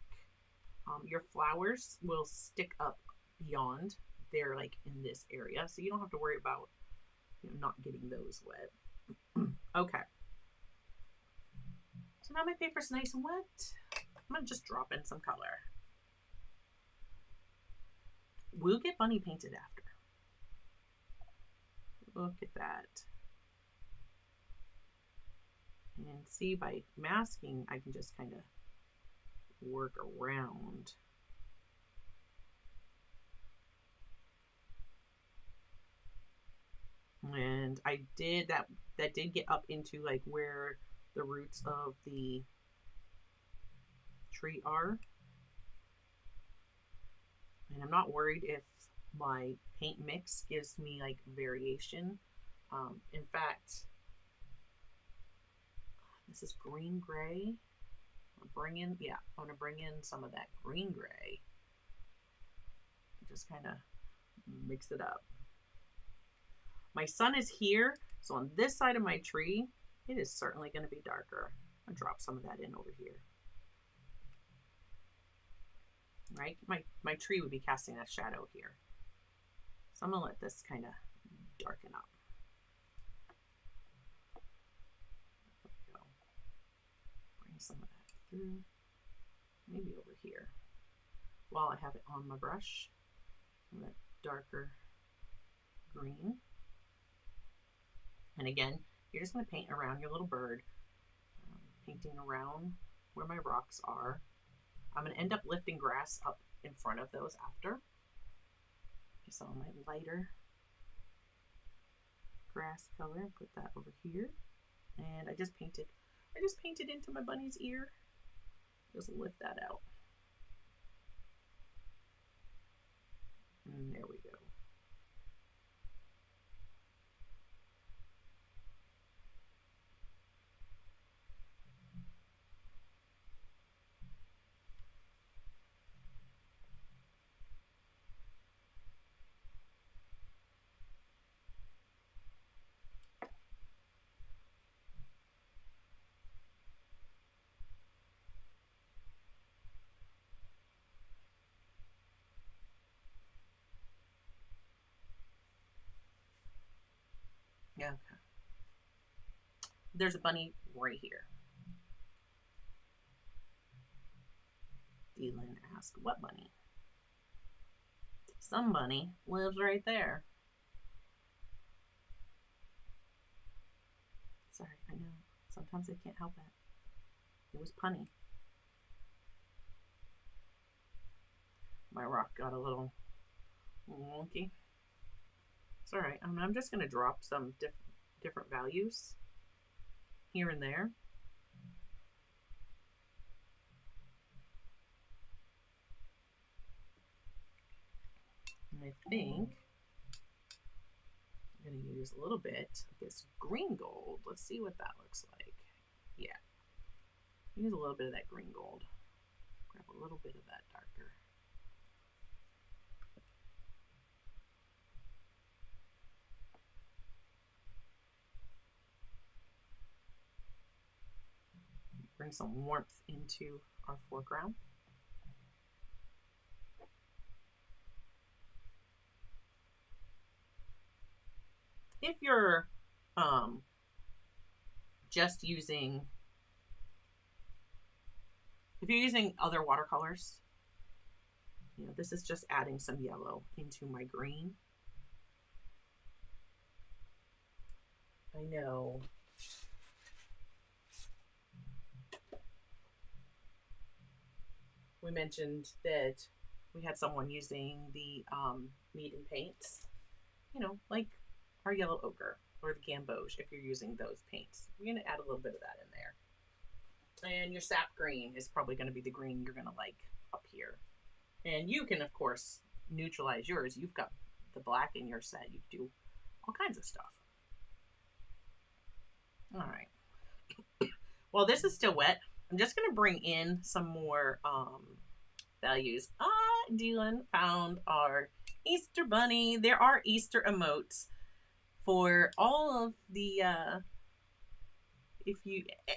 Your flowers will stick up beyond. They're like in this area, so you don't have to worry about, you know, not getting those wet. Okay. So now my paper's nice and wet. I'm gonna just drop in some color. We'll get bunny painted after. Look at that. And see, by masking, I can just kind of work around. And I did that did get up into like where the roots of the tree are. And I'm not worried if my paint mix gives me like variation. In fact, this is green gray. I'm gonna bring in some of that green gray. Just kind of mix it up. My sun is here, so on this side of my tree, it is certainly going to be darker. I'll drop some of that in over here. Right? My tree would be casting a shadow here. So I'm going to let this kind of darken up. There we go. Bring some of that through. Maybe over here. While I have it on my brush, that darker green. And again, you're just going to paint around your little bird, painting around where my rocks are. I'm going to end up lifting grass up in front of those after. Just on my lighter grass color, put that over here. And I just painted into my bunny's ear. Just lift that out. And there we go. Yeah, okay. There's a bunny right here. Dylan asked, what bunny? Some bunny lives right there. Sorry, I know. Sometimes I can't help it. It was punny. My rock got a little wonky. It's all right. I'm just going to drop some different values here and there. And I think I'm going to use a little bit of this green gold. Let's see what that looks like. Yeah. Use a little bit of that green gold. Grab a little bit of that darker. Bring some warmth into our foreground. If you're just using, if you're using other watercolors, you know, this is just adding some yellow into my green. I know. We mentioned that we had someone using the Mead paints, you know, like our yellow ochre or the gamboge. If you're using those paints, we're going to add a little bit of that in there. And your sap green is probably going to be the green you're going to like up here. And you can, of course, neutralize yours. You've got the black in your set. You can do all kinds of stuff. All right. While this is still wet, I'm just going to bring in some more values. Dylan found our Easter bunny. There are Easter emotes for all of the,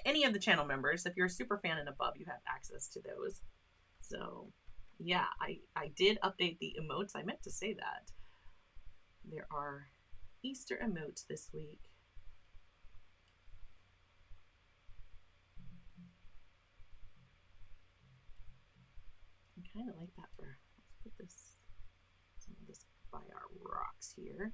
any of the channel members. If you're a super fan and above, you have access to those. So yeah, I did update the emotes. I meant to say that. There are Easter emotes this week. I kind of like that for, let's put some of this by our rocks here.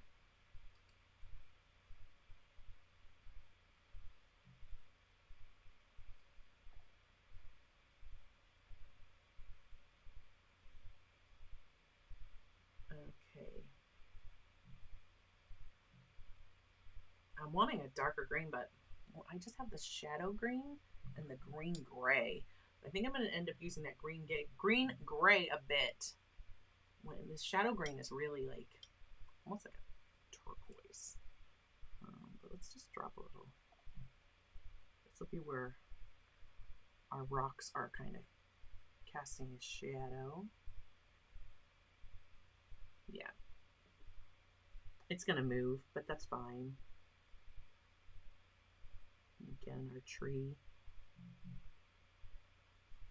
I'm wanting a darker green, but I just have the shadow green and the green gray. I think I'm going to end up using that green gray a bit. When this shadow green is really like almost like a turquoise. But let's just drop a little. This will be where our rocks are kind of casting a shadow. Yeah. It's going to move, but that's fine. Again, our tree.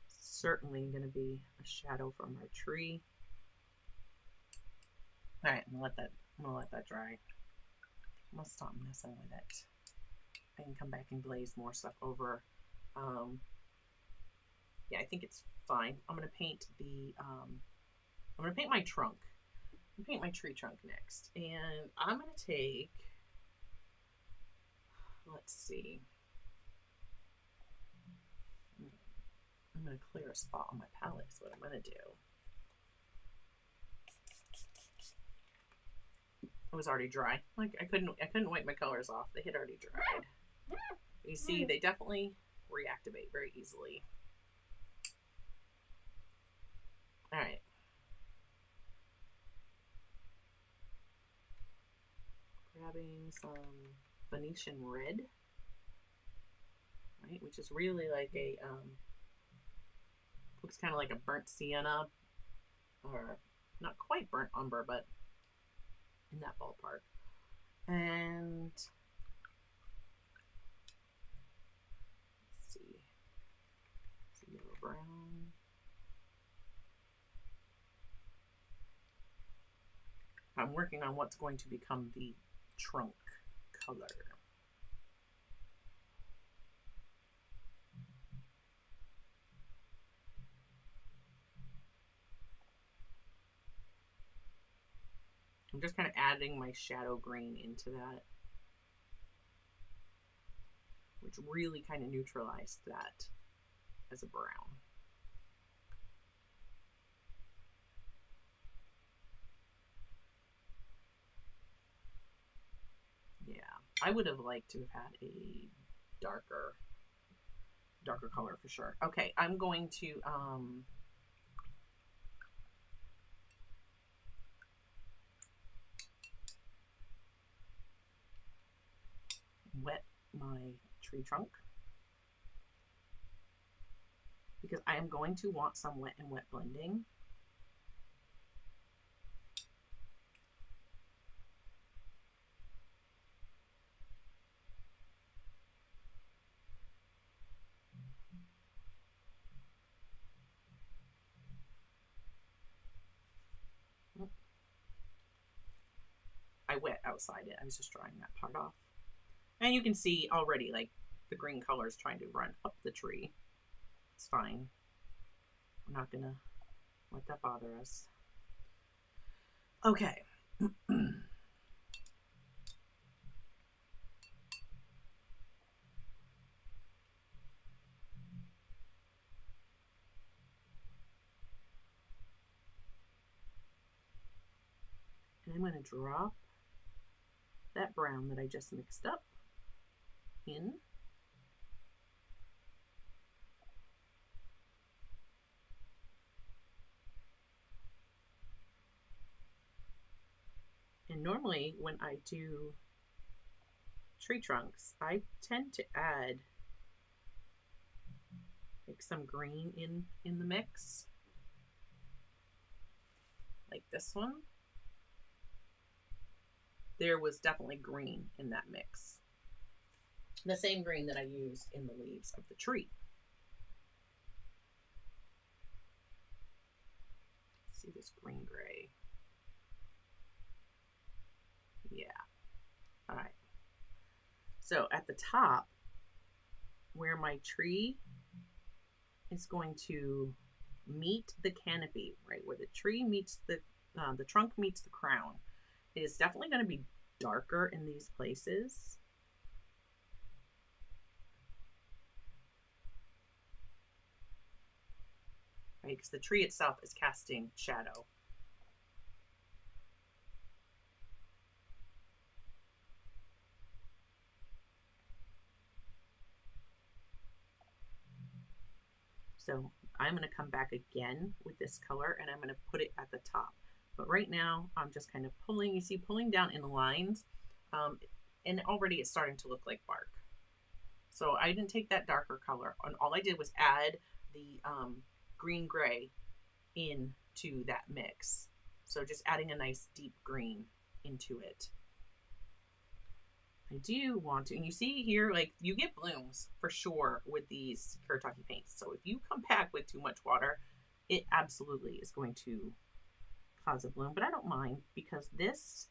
Certainly going to be a shadow from our tree. All right, I'm gonna let that dry. I'm gonna stop messing with it. I can come back and glaze more stuff over. Yeah, I think it's fine. I'm gonna paint the I'm gonna paint my trunk. I'm gonna paint my tree trunk next, and I'm gonna take. Let's see. I'm gonna clear a spot on my palette. Is what I'm gonna do. It was already dry. Like I couldn't wipe my colors off. They had already dried. You see, they definitely reactivate very easily. All right. Grabbing some Venetian red, right, which is really like a looks kind of like a burnt sienna, or not quite burnt umber, but in that ballpark. And let's see, yellow brown. I'm working on what's going to become the trunk color. I'm just kind of adding my shadow green into that, which really kind of neutralized that as a brown. Yeah, I would have liked to have had a darker color for sure. Okay, I'm going to wet my tree trunk, because I am going to want some wet and wet blending. I wet outside it. I was just drying that part off. And you can see already, like, the green color is trying to run up the tree. It's fine. We're not gonna let that bother us. Okay. And I'm going to drop that brown that I just mixed up in. And normally when I do tree trunks, I tend to add like some green in the mix, like this one. There was definitely green in that mix, the same green that I used in the leaves of the tree. See this green gray. Yeah. All right. So at the top, where my tree is going to meet the canopy, right where the tree meets the trunk meets the crown, it is definitely going to be darker in these places. Right, because the tree itself is casting shadow. So I'm going to come back again with this color and I'm going to put it at the top. But right now I'm just kind of pulling, you see, pulling down in lines, and already it's starting to look like bark. So I didn't take that darker color, and all I did was add the green gray into that mix. So just adding a nice deep green into it. I do want to, and you see here, like, you get blooms for sure with these Kuretake paints. So if you come back with too much water, it absolutely is going to cause a bloom, but I don't mind because this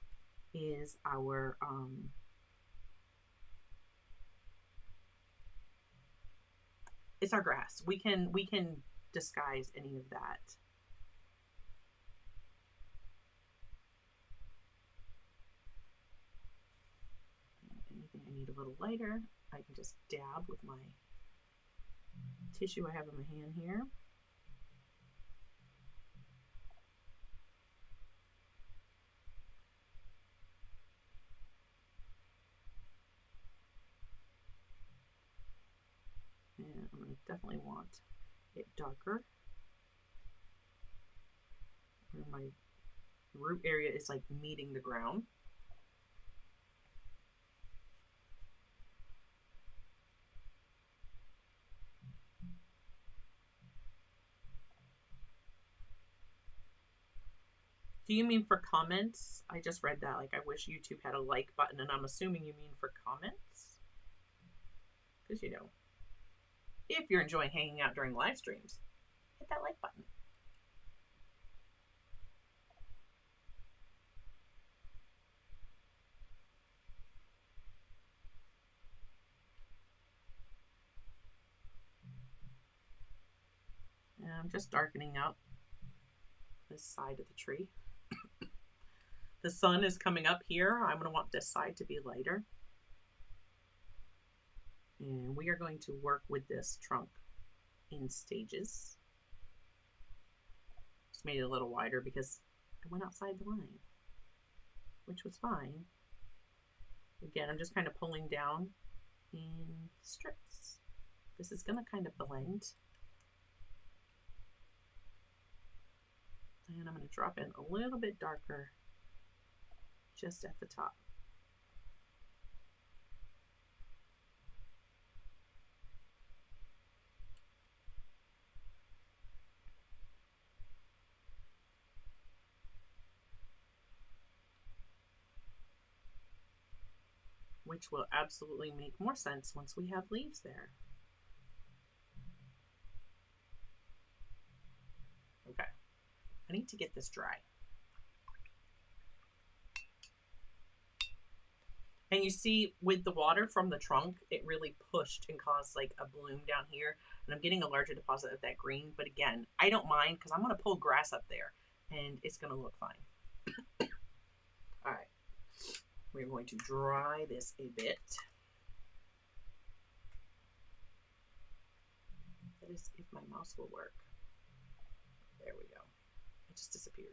is our it's our grass. We can disguise any of that. Anything I need a little lighter, I can just dab with my tissue I have in my hand here. And I'm going to definitely want it darker, where my root area is like meeting the ground. Do you mean for comments? I just read that, like, I wish YouTube had a like button, and I'm assuming you mean for comments? Because, you know, if you're enjoying hanging out during live streams, hit that like button. And I'm just darkening out this side of the tree. The sun is coming up here. I'm going to want this side to be lighter. And we are going to work with this trunk in stages. Just made it a little wider because I went outside the line, which was fine. Again, I'm just kind of pulling down in strips. This is going to kind of blend. And I'm going to drop in a little bit darker just at the top. Which will absolutely make more sense once we have leaves there. Okay, I need to get this dry. And you see, with the water from the trunk, it really pushed and caused like a bloom down here. And I'm getting a larger deposit of that green. But again, I don't mind because I'm going to pull grass up there and it's going to look fine. All right. We're going to dry this a bit. That is if my mouse will work. There we go. It just disappeared.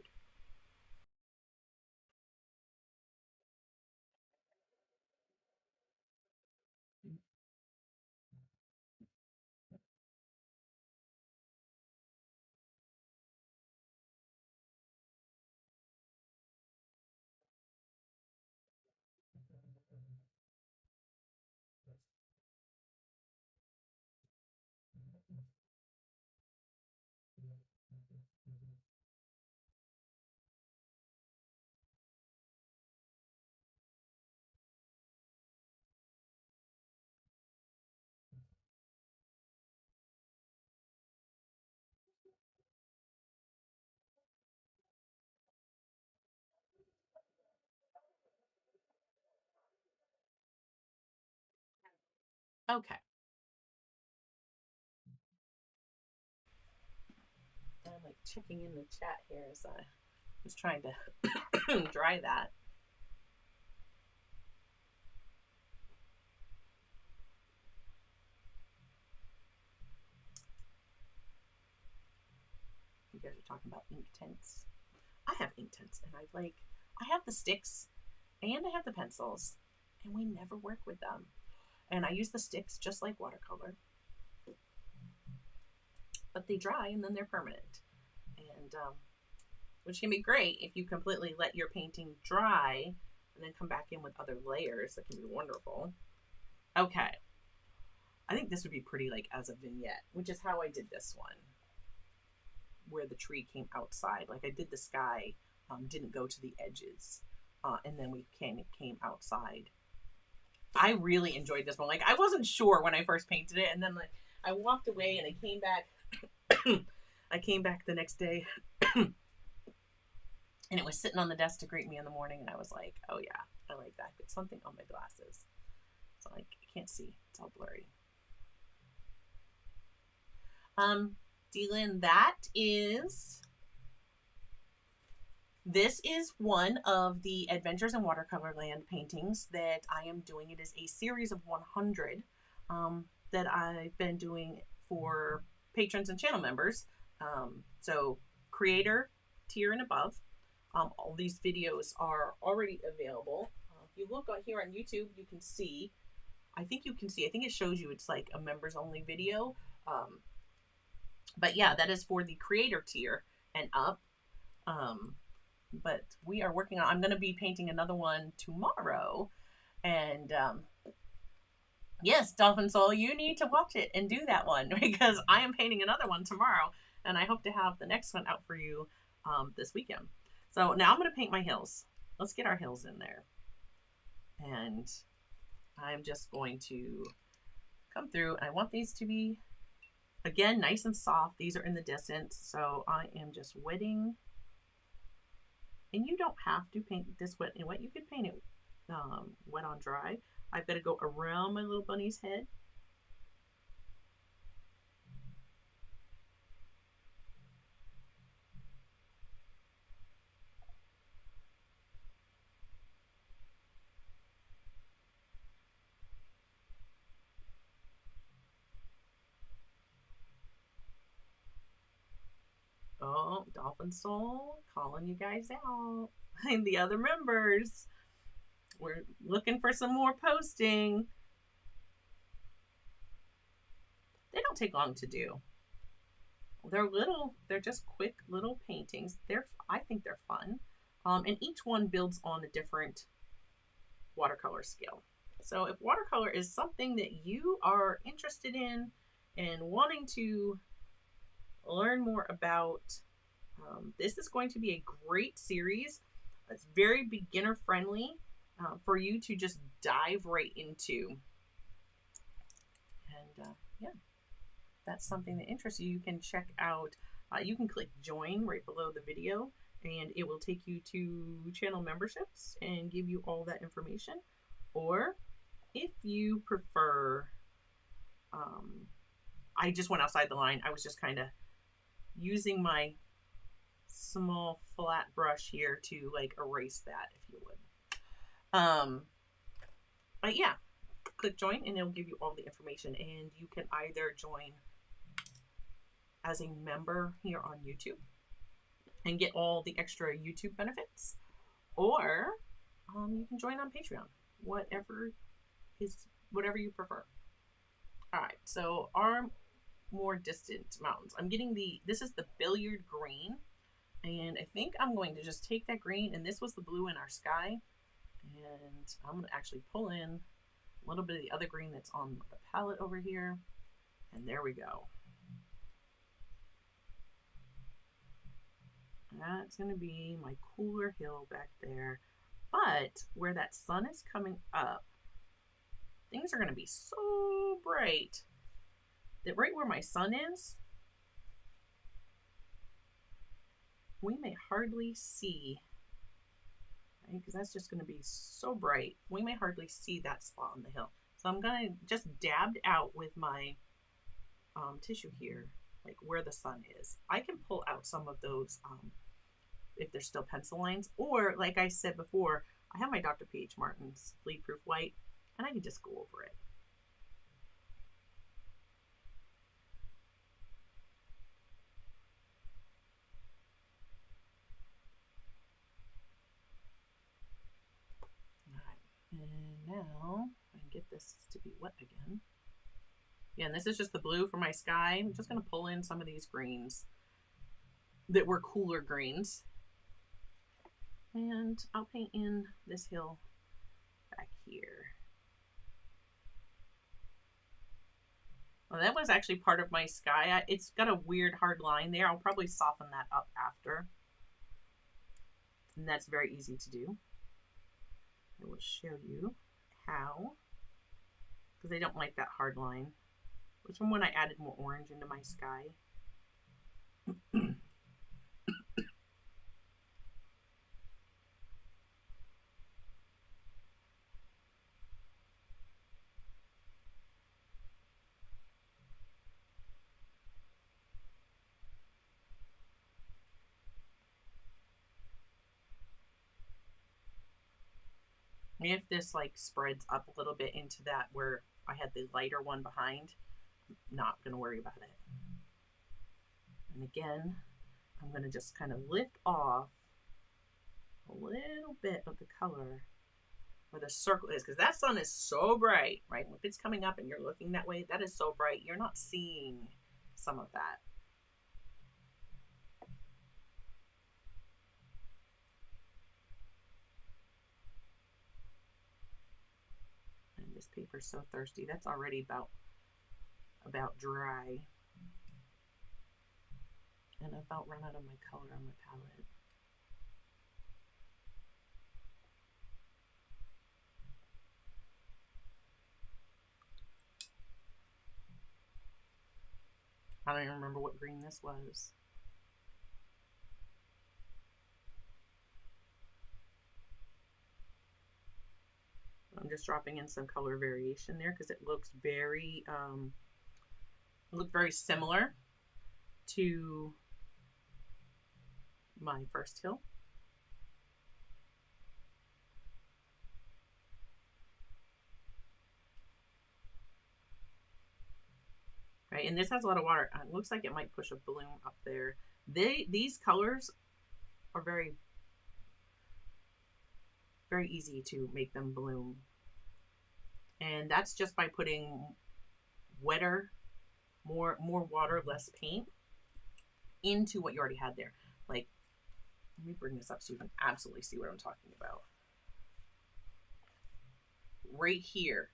Okay. I'm like checking in the chat here as I was trying to dry that. You guys are talking about ink tints. I have ink tints, and I have the sticks and I have the pencils, and we never work with them. And I use the sticks just like watercolor. but they dry and then they're permanent. And which can be great if you completely let your painting dry and then come back in with other layers. That can be wonderful. Okay. I think this would be pretty like as a vignette, which is how I did this one, where the tree came outside. Like I did the sky, didn't go to the edges, and then we came outside. I really enjoyed this one. Like I wasn't sure when I first painted it, and then like I walked away and I came back. I came back the next day, and it was sitting on the desk to greet me in the morning, and I was like, "Oh yeah, I like that." Put something on my glasses, so like I can't see; it's all blurry. Dylan, this is one of the Adventures in Watercolor Land paintings that I am doing. It is a series of 100 that I've been doing for patrons and channel members. So creator tier and above. All these videos are already available. If you look here on YouTube, you can see. I think it shows you it's like a members only video. But yeah, that is for the creator tier and up. But we are working on, I'm going to be painting another one tomorrow. And yes, Dolphin Soul, you need to watch it and do that one because I am painting another one tomorrow. And I hope to have the next one out for you this weekend. So now I'm going to paint my hills. Let's get our hills in there. And I'm just going to come through. I want these to be, again, nice and soft. These are in the distance. So I am just wetting. And you don't have to paint this wet and wet. You could paint it wet on dry. I've got to go around my little bunny's head. Oh, Dolphin Soul, calling you guys out. And the other members. We're looking for some more posting. They don't take long to do. They're just quick little paintings. I think they're fun. And each one builds on a different watercolor skill. So if watercolor is something that you are interested in and wanting to learn more about, this is going to be a great series. It's very beginner friendly for you to just dive right into. And yeah, that's something that interests you. You can check out, you can click join right below the video and it will take you to channel memberships and give you all that information. Or if you prefer, I just went outside the line. I was just kind of using my small flat brush here to like erase that, if you would. But yeah, click join and it'll give you all the information, and you can either join as a member here on YouTube and get all the extra YouTube benefits, or you can join on Patreon, whatever you prefer. All right, so our more distant mountains. I'm getting this is the billiard green, and I think I'm going to just take that green, and this was the blue in our sky, and I'm going to actually pull in a little bit of the other green that's on the palette over here, and there we go. That's going to be my cooler hill back there, but where that sun is coming up, things are going to be so bright that right where my sun is, we may hardly see, right? Because that's just going to be so bright. We may hardly see that spot on the hill. So I'm going to just dab out with my tissue here, like where the sun is. I can pull out some of those if they're still pencil lines, or like I said before, I have my Dr. P.H. Martin's Bleed Proof White, and I can just go over it. And now I can get this to be wet again. Again, this is just the blue for my sky. I'm just going to pull in some of these greens that were cooler greens. And I'll paint in this hill back here. Well, that was actually part of my sky. It's got a weird hard line there. I'll probably soften that up after. And that's very easy to do. I will show you how, because I don't like that hard line. It was from when I added more orange into my sky. If this like spreads up a little bit into that where I had the lighter one behind, not going to worry about it. And again, I'm going to just kind of lift off a little bit of the color where the circle is, because that sun is so bright, right? If it's coming up and you're looking that way, that is so bright, you're not seeing some of that. And this paper's so thirsty. That's already about dry. And I've about run out of my color on my palette. I don't even remember what green this was. I'm just dropping in some color variation there because it looks very, similar to my first hill. Right, and this has a lot of water. It looks like it might push a bloom up there. These colors are very, very easy to make them bloom. And that's just by putting wetter, more water, less paint into what you already had there. Like, let me bring this up so you can absolutely see what I'm talking about. Right here,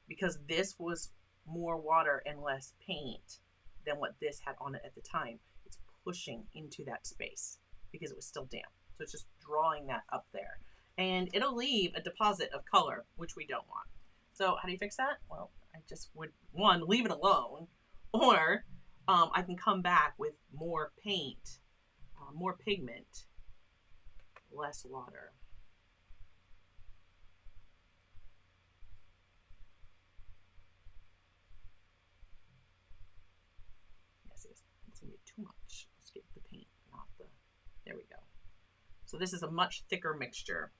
because this was more water and less paint than what this had on it at the time, it's pushing into that space because it was still damp. So it's just drawing that up there. And it'll leave a deposit of color, which we don't want. So how do you fix that? Well, I just would, one, leave it alone, or I can come back with more paint, more pigment, less water. Yes, it's gonna be too much. Let's get the paint, not the, there we go. So this is a much thicker mixture.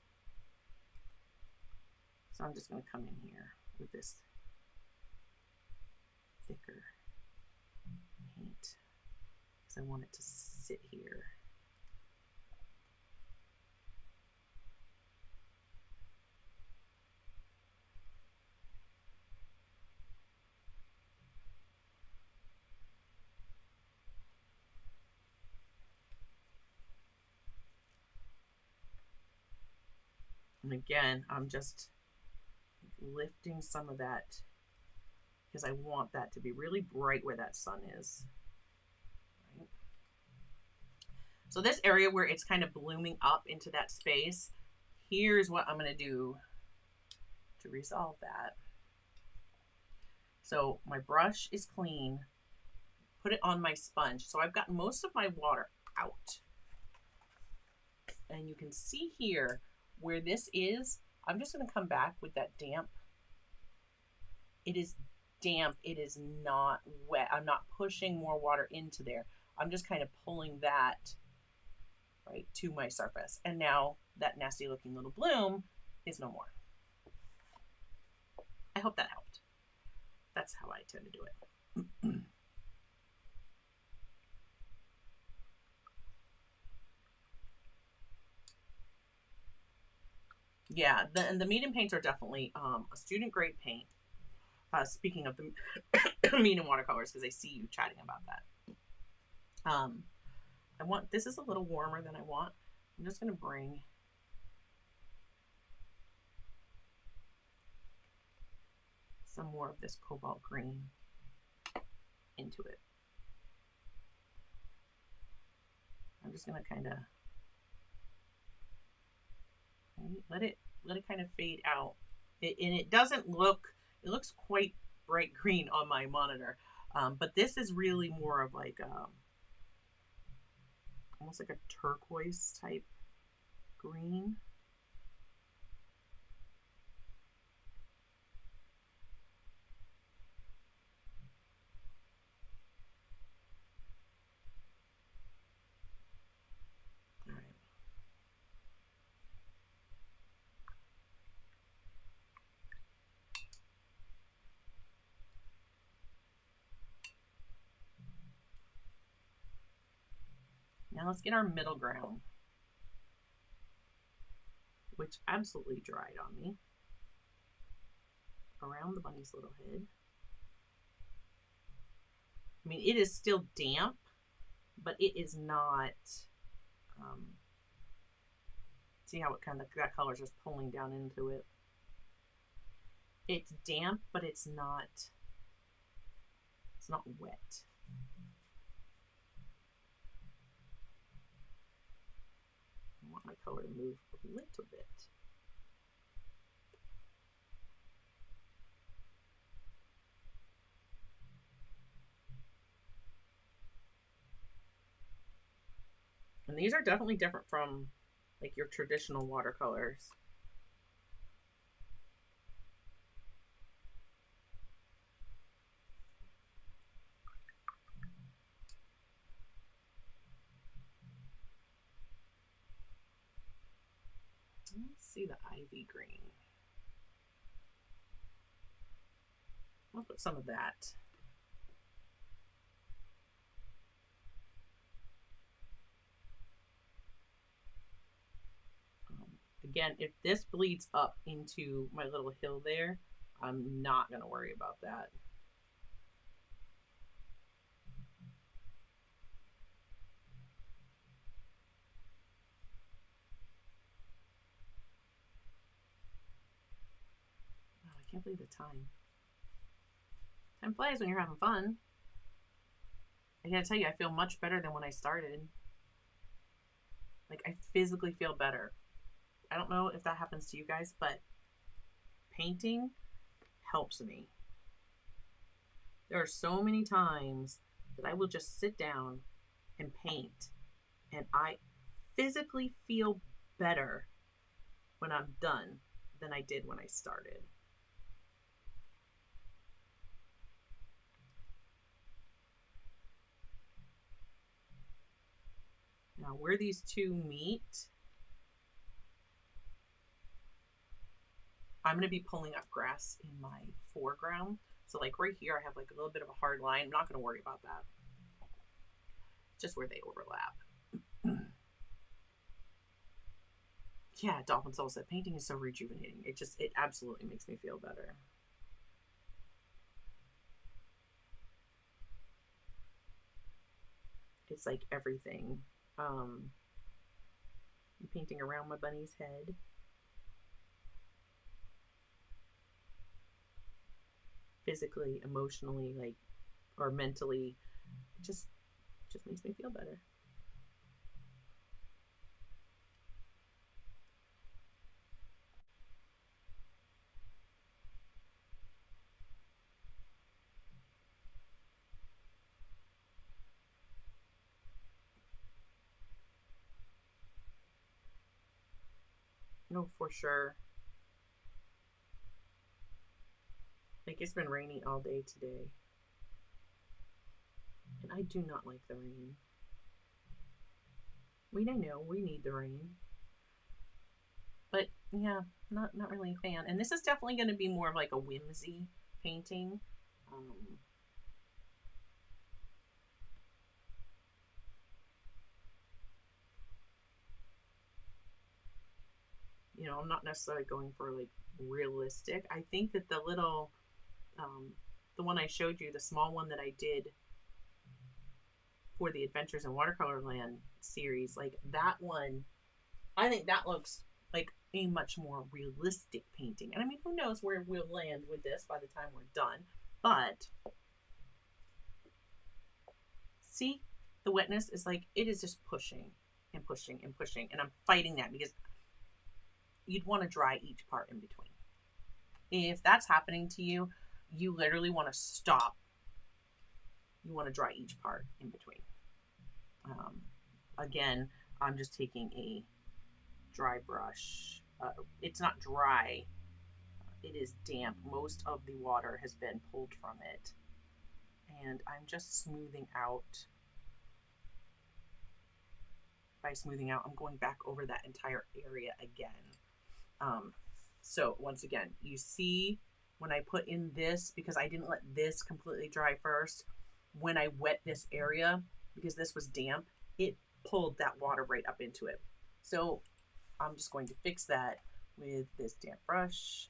So I'm just going to come in here with this thicker paint because I want it to sit here. And again, I'm just lifting some of that because I want that to be really bright where that sun is. Right? So this area where it's kind of blooming up into that space, here's what I'm going to do to resolve that. So my brush is clean. Put it on my sponge. So I've got most of my water out. And you can see here where this is, I'm just going to come back with that damp. It is damp. It is not wet. I'm not pushing more water into there. I'm just kind of pulling that right to my surface. And now that nasty looking little bloom is no more. I hope that helped. That's how I tend to do it. Yeah, the medium paints are definitely a student grade paint. Speaking of the medium watercolors, because I see you chatting about that. I want, this is a little warmer than I want. I'm just going to bring some more of this cobalt green into it. I'm just going to kind of let it kind of fade out. And it doesn't look, it looks quite bright green on my monitor. But this is really more of like almost like a turquoise type green. All right. Now let's get our middle ground, which absolutely dried on me, around the bunny's little head. I mean, it is still damp, but it is not, see how it kind of, that color is just pulling down into it. It's damp, but it's not wet. I want my color to move a little bit. And these are definitely different from like your traditional watercolors. Let's see the ivy green. I'll put some of that. Again, if this bleeds up into my little hill there, I'm not going to worry about that. Oh, I can't believe the time. Time flies when you're having fun. I gotta tell you, I feel much better than when I started. Like, I physically feel better. I don't know if that happens to you guys, but painting helps me. There are so many times that I will just sit down and paint, and I physically feel better when I'm done than I did when I started. Now, where these two meet, I'm going to be pulling up grass in my foreground. So like right here, I have like a little bit of a hard line. I'm not going to worry about that. Just where they overlap. Yeah, Dolphin Soul said, painting is so rejuvenating. It absolutely makes me feel better. It's like everything. I'm painting around my bunny's head. Physically, emotionally, like, or mentally, just makes me feel better. No, for sure. Like, it's been raining all day today. And I do not like the rain. I know we need the rain. But yeah, not really a fan. And this is definitely going to be more of like a whimsy painting. You know, I'm not necessarily going for like realistic. I think that the little the one I showed you, the small one that I did for the Adventures in Watercolor Land series, like that one, I think that looks like a much more realistic painting. And I mean, who knows where we'll land with this by the time we're done. But see, the wetness is like, it is just pushing and pushing and pushing. And I'm fighting that because you'd want to dry each part in between. If that's happening to you, you literally want to stop. You want to dry each part in between. Again, I'm just taking a dry brush. It's not dry. It is damp. Most of the water has been pulled from it. And I'm just smoothing out. By smoothing out, I'm going back over that entire area again. So once again, you see when I put in this, because I didn't let this completely dry first, when I wet this area, because this was damp, it pulled that water right up into it. So I'm just going to fix that with this damp brush,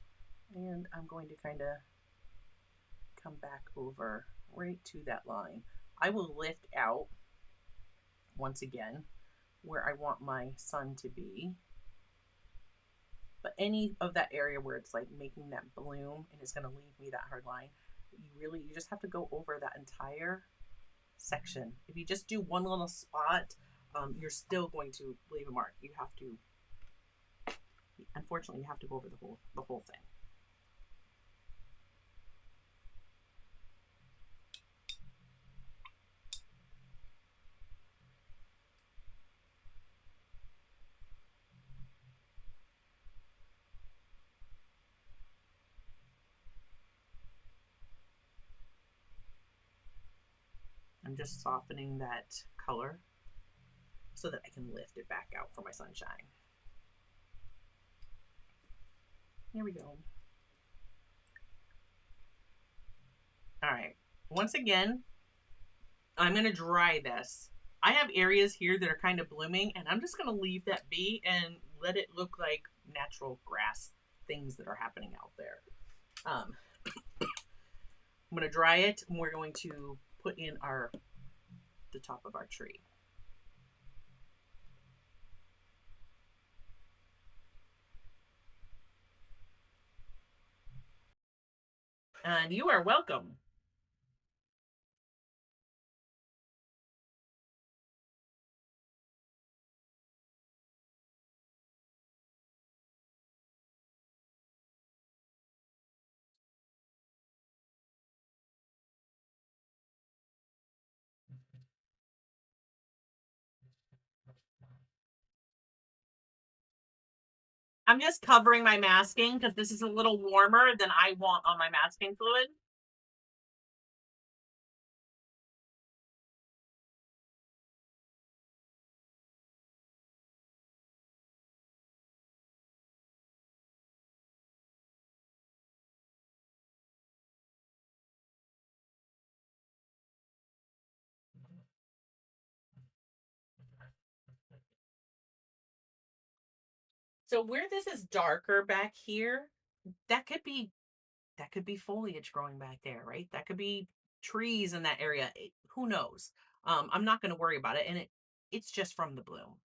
and I'm going to kind of come back over right to that line. I will lift out once again where I want my sun to be, but any of that area where it's like making that bloom and it's going to leave me that hard line, you just have to go over that entire section. If you just do one little spot, you're still going to leave a mark. You have to, unfortunately, you have to go over the whole thing. I'm just softening that color so that I can lift it back out for my sunshine. Here we go. All right, once again, I'm gonna dry this. I have areas here that are kind of blooming, and I'm just gonna leave that be and let it look like natural grass things that are happening out there. I'm gonna dry it, and we're going to put in the top of our tree. And you are welcome. I'm just covering my masking because this is a little warmer than I want on my masking fluid. So where this is darker back here, that could be foliage growing back there, right? That could be trees in that area. Who knows? I'm not going to worry about it, and it's just from the bloom.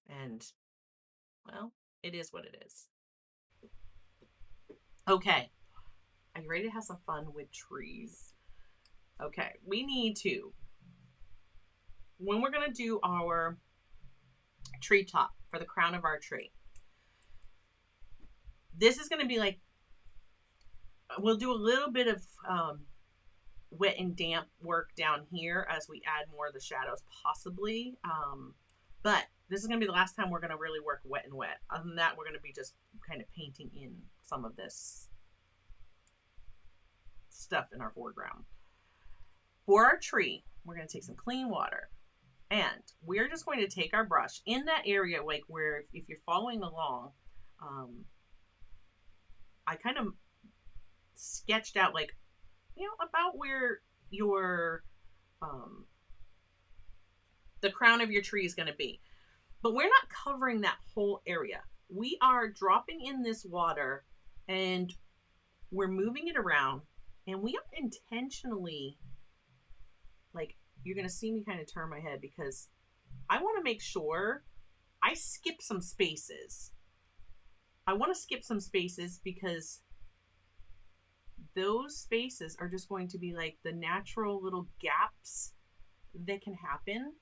And well, it is what it is. Okay, are you ready to have some fun with trees? Okay, we need to, when we're going to do our tree top for the crown of our tree, this is going to be like, we'll do a little bit of wet and damp work down here as we add more of the shadows possibly. But this is going to be the last time we're going to really work wet and wet. Other than that, we're going to be just kind of painting in some of this stuff in our foreground. For our tree, we're going to take some clean water, and we're just going to take our brush in that area, like where if you're following along, I kind of sketched out like, about where your the crown of your tree is going to be. But we're not covering that whole area. We are dropping in this water and we're moving it around And we are intentionally, like, you're going to see me kind of turn my head because I want to make sure I skip some spaces. I want to skip some spaces because those spaces are just going to be like the natural little gaps that can happen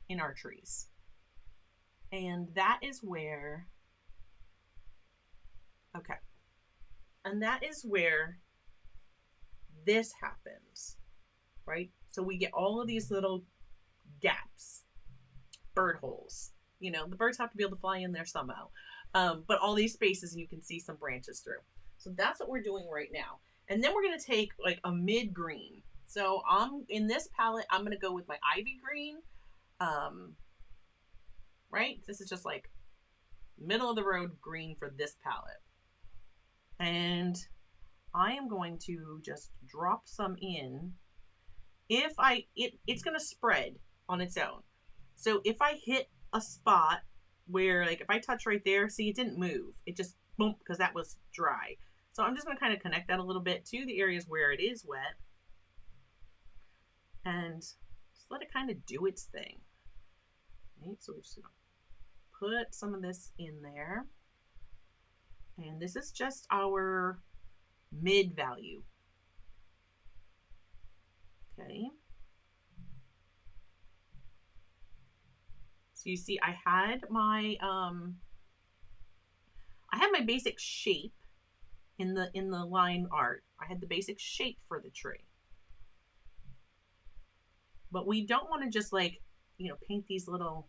in our trees. And that is where, okay, and that is where this happens, right? So we get all of these little gaps, bird holes. You know, the birds have to be able to fly in there somehow. But all these spaces, you can see some branches through. So that's what we're doing right now. And then we're going to take like a mid green. So in this palette, I'm going to go with my ivy green. Right? This is just like middle of the road green for this palette. And I am going to just drop some in. It's going to spread on its own. So if I hit a spot where, like, if I touch right there, see, it didn't move. It just, boom, because that was dry. So I'm just going to kind of connect that a little bit to the areas where it is wet. And just let it kind of do its thing. Right? So we're just going to put some of this in there. And this is just our mid value. Okay. So you see, I had my basic shape in the line art. I had the basic shape for the tree. But we don't want to just, like, you know, paint these little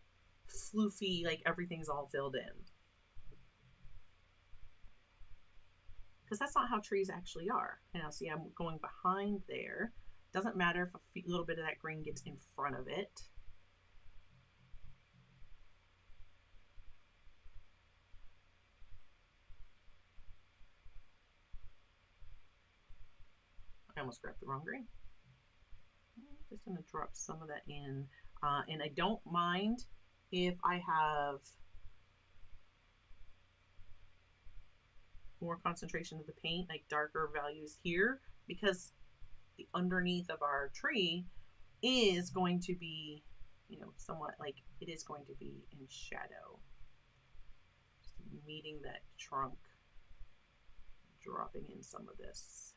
floofy, like everything's all filled in. Because that's not how trees actually are. And now see, I'm going behind there. Doesn't matter if a little bit of that green gets in front of it. I almost grabbed the wrong green. I'm just going to drop some of that in. And I don't mind if I have more concentration of the paint, like darker values here, because the underneath of our tree is going to be, you know, somewhat like it is going to be in shadow. Just meeting that trunk, dropping in some of this.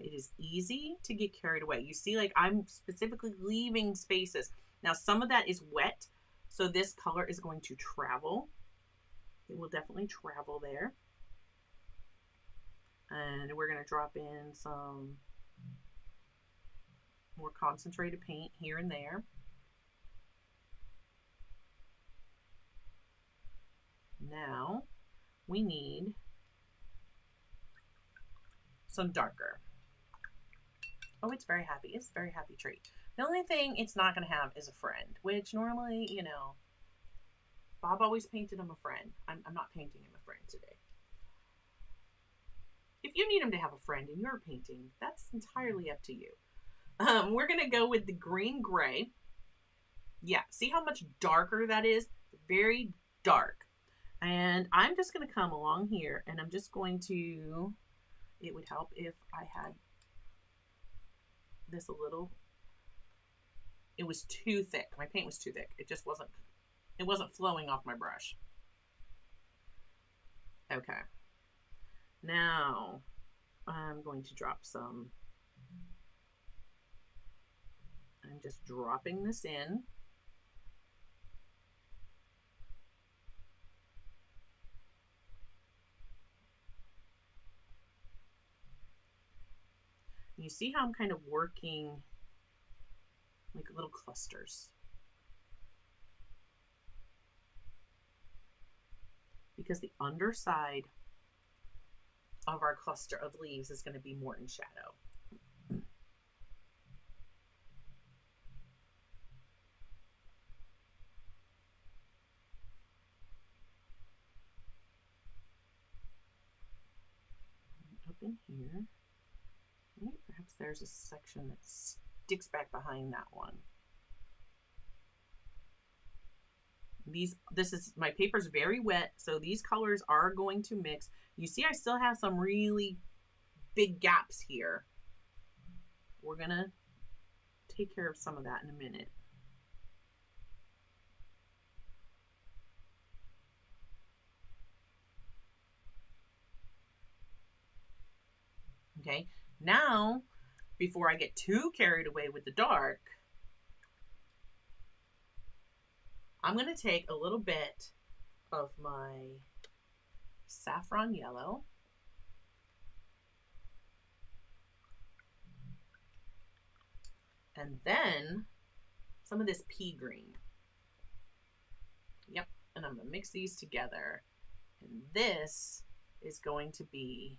It is easy to get carried away. You see, like, I'm specifically leaving spaces. Now, some of that is wet, so this color is going to travel. It will definitely travel there. And we're going to drop in some more concentrated paint here and there. Now, we need some darker. Oh, it's very happy. It's a very happy tree. The only thing it's not going to have is a friend, which normally, you know, Bob always painted him a friend. I'm not painting him a friend today. If you need him to have a friend in your painting, that's entirely up to you. We're going to go with the green gray. Yeah, see how much darker that is? Very dark. And I'm just going to come along here and I'm just going to, it would help if I had this a little, it was too thick. My paint was too thick. It just wasn't, it wasn't flowing off my brush. Okay. Now I'm going to drop some, I'm just dropping this in. You see how I'm kind of working like little clusters. Because the underside of our cluster of leaves is going to be more in shadow. Up in here. Perhaps there's a section that sticks back behind that one. My paper's very wet, so these colors are going to mix. You see I still have some really big gaps here. We're gonna take care of some of that in a minute. Okay, now before I get too carried away with the dark, I'm going to take a little bit of my saffron yellow and then some of this pea green. Yep, and I'm going to mix these together. And this is going to be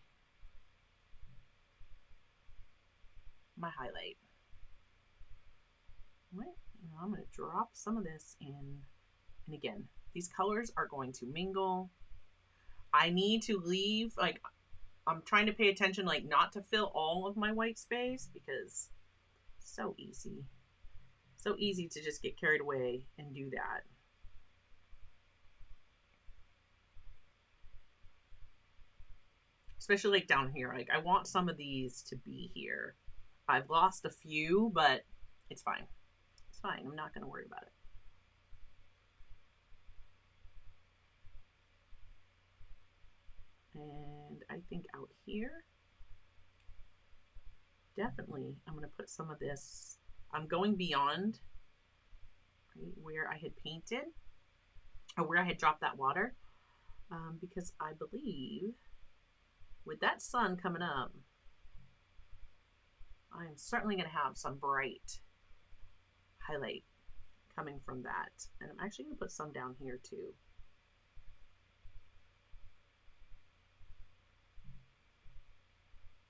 my highlight. Right, I'm going to drop some of this in. And again, these colors are going to mingle. I need to leave, like, I'm trying to pay attention, like, not to fill all of my white space because it's so easy. So easy to just get carried away and do that. Especially like down here. Like, I want some of these to be here. I've lost a few, but it's fine. It's fine. I'm not going to worry about it. And I think out here, definitely I'm going to put some of this. I'm going beyond right where I had painted or where I had dropped that water because I believe with that sun coming up, I'm certainly going to have some bright highlight coming from that. And I'm actually going to put some down here too.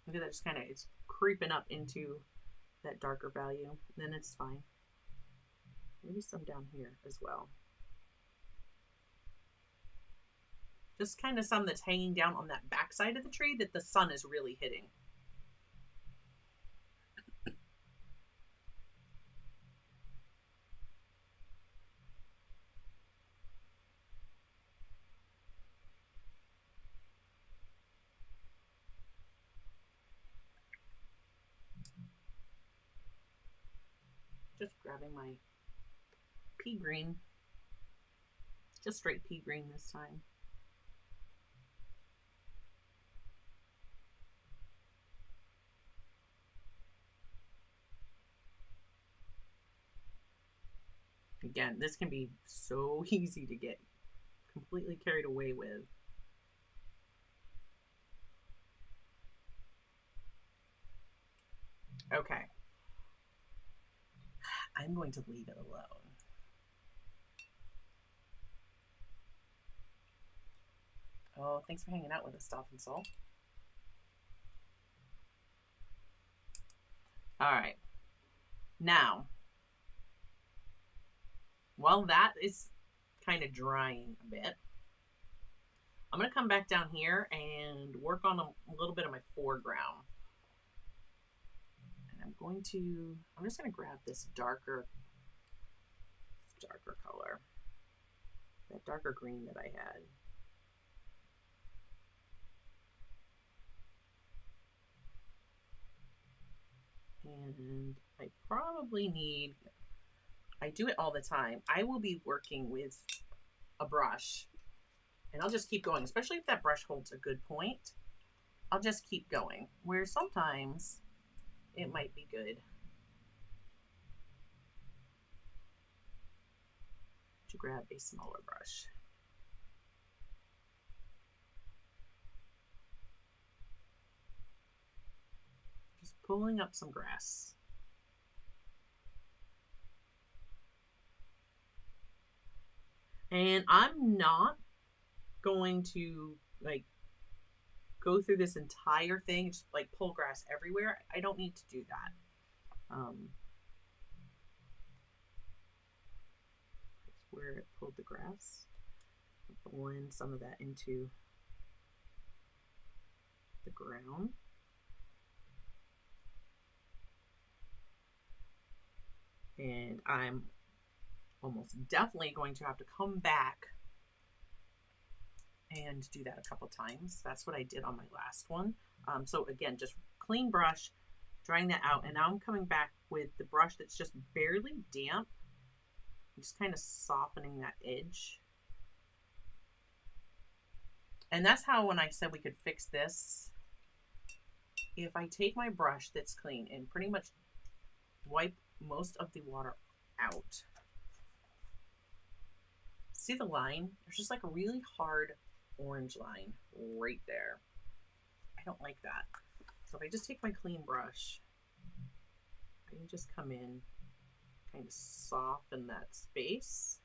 Look at that, just kind of, it's creeping up into that darker value. Then it's fine. Maybe some down here as well. Just kind of some that's hanging down on that back side of the tree that the sun is really hitting. Just grabbing my pea green, just straight pea green this time. Again, this can be so easy to get completely carried away with. Okay. I'm going to leave it alone. Oh, thanks for hanging out with us, Dolphin and Soul. All right. Now, while that is kind of drying a bit, I'm going to come back down here and work on a little bit of my foreground. And I'm just going to grab this darker color, that darker green that I had. And I probably need, I do it all the time. I will be working with a brush and I'll just keep going, especially if that brush holds a good point. I'll just keep going, where sometimes it might be good to grab a smaller brush. Just pulling up some grass. And I'm not going to like go through this entire thing, just like pull grass everywhere. I don't need to do that. That's where it pulled the grass. I'll blend some of that into the ground. And I'm almost definitely going to have to come back and do that a couple times. That's what I did on my last one. So again, just clean brush, drying that out. And now I'm coming back with the brush that's just barely damp. I'm just kind of softening that edge. And that's how, when I said we could fix this, if I take my brush that's clean and pretty much wipe most of the water out, see the line? There's just like a really hard orange line right there. I don't like that. So if I just take my clean brush, I can just come in, kind of soften that space.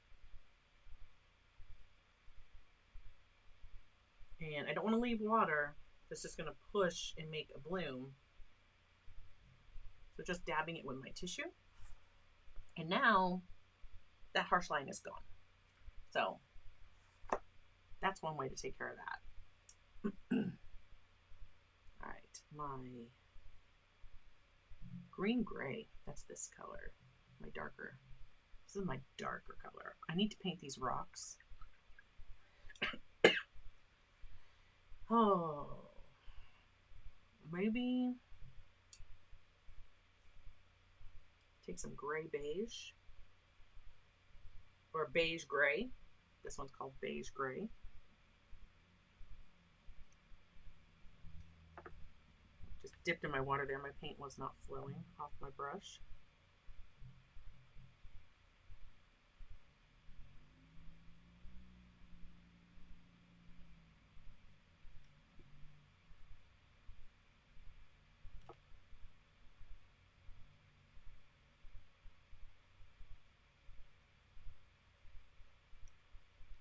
And I don't want to leave water that's just going to push and make a bloom. So just dabbing it with my tissue. And now that harsh line is gone. So that's one way to take care of that. All right, my green gray, that's this color, my darker. This is my darker color. I need to paint these rocks. Oh, maybe take some gray beige or beige gray. This one's called beige gray. Just dipped in my water there. My paint was not flowing off my brush.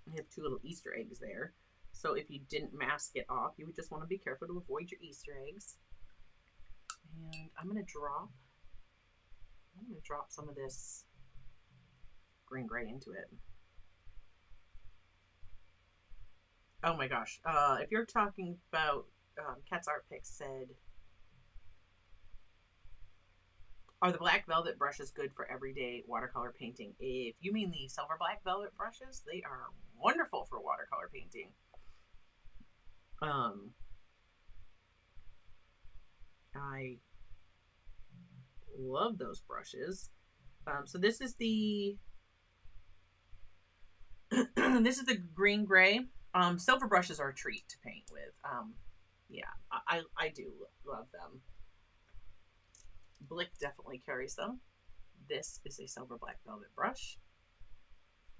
I have two little Easter eggs there. So if you didn't mask it off, you would just want to be careful to avoid your Easter eggs. And I'm going to drop some of this green gray into it. Oh my gosh. If you're talking about, Cat's Art Pick said, are the black velvet brushes good for everyday watercolor painting? If you mean the silver black velvet brushes, they are wonderful for watercolor painting. I love those brushes. So this is the this is the green gray. Silver brushes are a treat to paint with. Yeah, I do love them. Blick definitely carries them. This is a silver black velvet brush.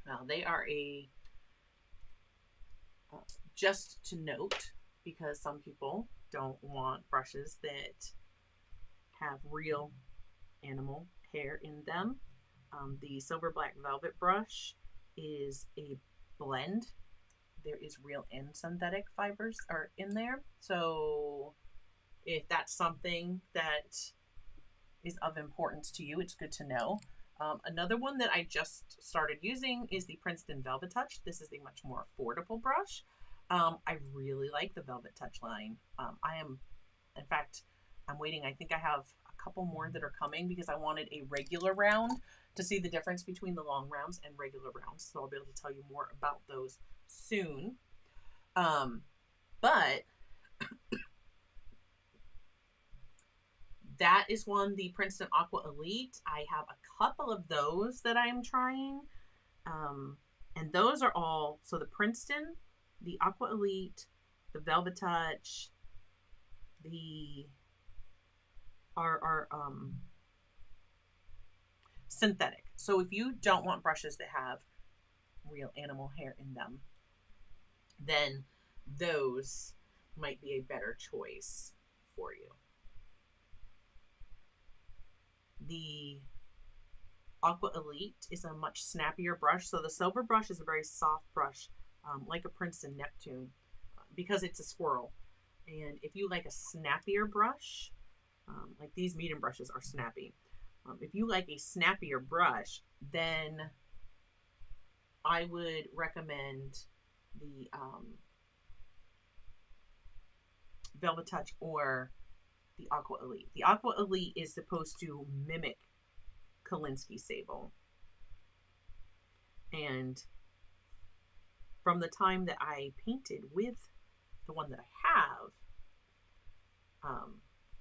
Now they are a just to note, because some people don't want brushes that have real animal hair in them. The silver black velvet brush is a blend. There is real and synthetic fibers are in there. So if that's something that is of importance to you, it's good to know. Another one that I just started using is the Princeton Velvet Touch. This is a much more affordable brush. I really like the Velvet Touch line. In fact, I'm waiting. I think I have a couple more that are coming because I wanted a regular round to see the difference between the long rounds and regular rounds. So I'll be able to tell you more about those soon. But that is one, the Princeton Aqua Elite. I have a couple of those that I'm trying. And those are all, so the Princeton, the Aqua Elite, the Velvet Touch, are synthetic. So if you don't want brushes that have real animal hair in them, then those might be a better choice for you. The Aqua Elite is a much snappier brush. So the silver brush is a very soft brush, like a Princeton Neptune, because it's a swirl. And if you like a snappier brush, like these medium brushes are snappy. If you like a snappier brush, then I would recommend the Velvet Touch or the Aqua Elite. The Aqua Elite is supposed to mimic Kolinsky Sable. And from the time that I painted with the one that I have,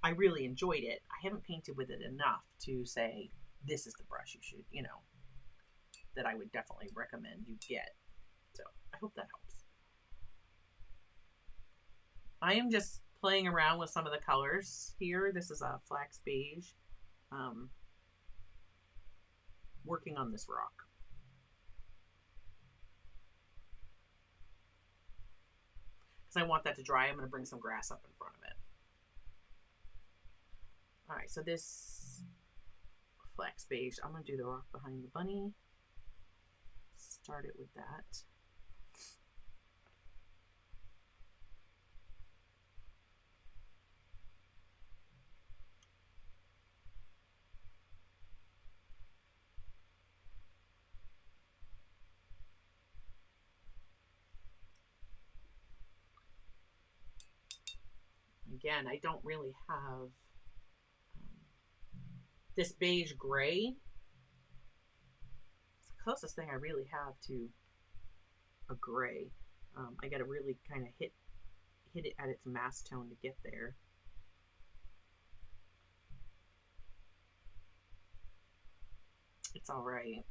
I really enjoyed it. I haven't painted with it enough to say, this is the brush you should, that I would definitely recommend you get. So I hope that helps. I am just playing around with some of the colors here. This is a flax beige. Working on this rock. Because I want that to dry, I'm going to bring some grass up in front of it. All right, so this flax beige, I'm going to do the rock behind the bunny. Start it with that. Again, I don't really have this beige gray. It's the closest thing I really have to a gray. I got to really kind of hit it at its mass tone to get there. It's all right.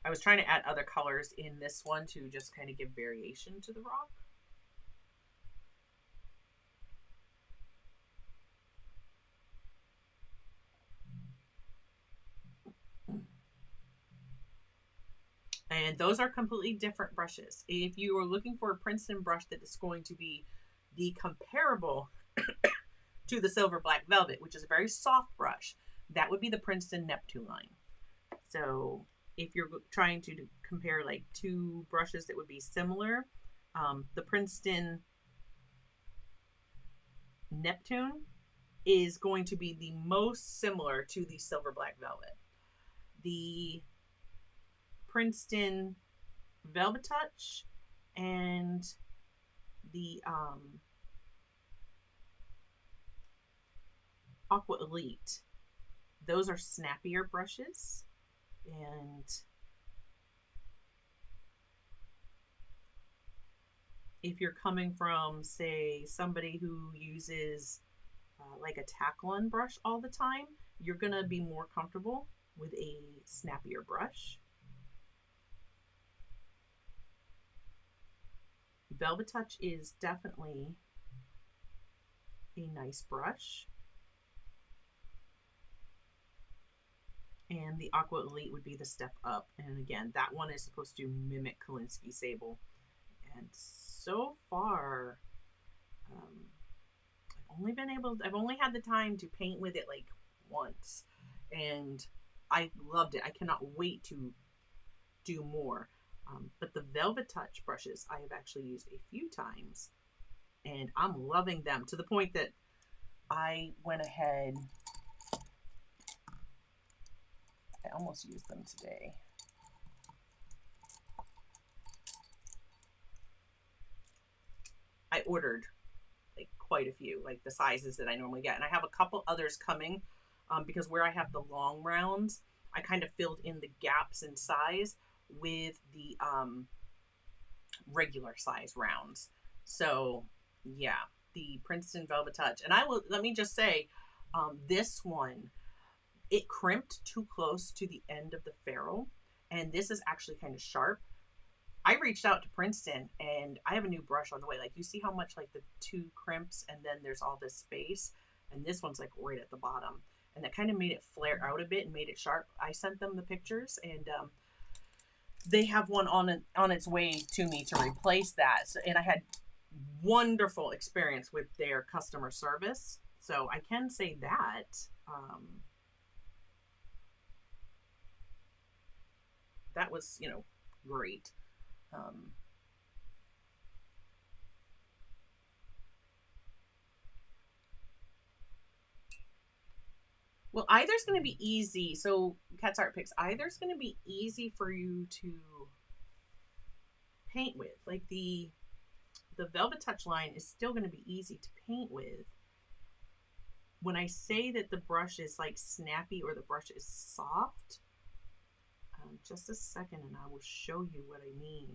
I was trying to add other colors in this one to just kind of give variation to the rock. And those are completely different brushes. If you are looking for a Princeton brush that is going to be the comparable to the Silver Black Velvet, which is a very soft brush, that would be the Princeton Neptune line. So if you're trying to compare like two brushes that would be similar, the Princeton Neptune is going to be the most similar to the Silver Black Velvet. The Princeton Velvet Touch and the Aqua Elite, those are snappier brushes, and if you're coming from, say, somebody who uses like a Taklon brush all the time, you're gonna be more comfortable with a snappier brush. Velvet Touch is definitely a nice brush. And the Aqua Elite would be the step up. And again, that one is supposed to mimic Kolinsky Sable. And so far, I've only had the time to paint with it like once. And I loved it. I cannot wait to do more. But the Velvet Touch brushes I have actually used a few times, and I'm loving them to the point that I went ahead, I almost used them today. I ordered like quite a few, like the sizes that I normally get, and I have a couple others coming because where I have the long rounds, I kind of filled in the gaps in size with the regular size rounds. So yeah, the Princeton Velvet Touch. And let me just say, this one, it crimped too close to the end of the ferrule, and this is actually kind of sharp. I reached out to Princeton, and I have a new brush on the way. Like, you see how much like the two crimps and then there's all this space, and this one's like right at the bottom, and that kind of made it flare out a bit and made it sharp. I sent them the pictures, and they have one on its way to me to replace that. So, and I had wonderful experience with their customer service, so I can say that that was, great. Well, either's going to be easy. So Cat's Art Picks, either's going to be easy for you to paint with. Like the Velvet Touch line is still going to be easy to paint with. When I say that the brush is like snappy or the brush is soft, on just a second and I will show you what I mean.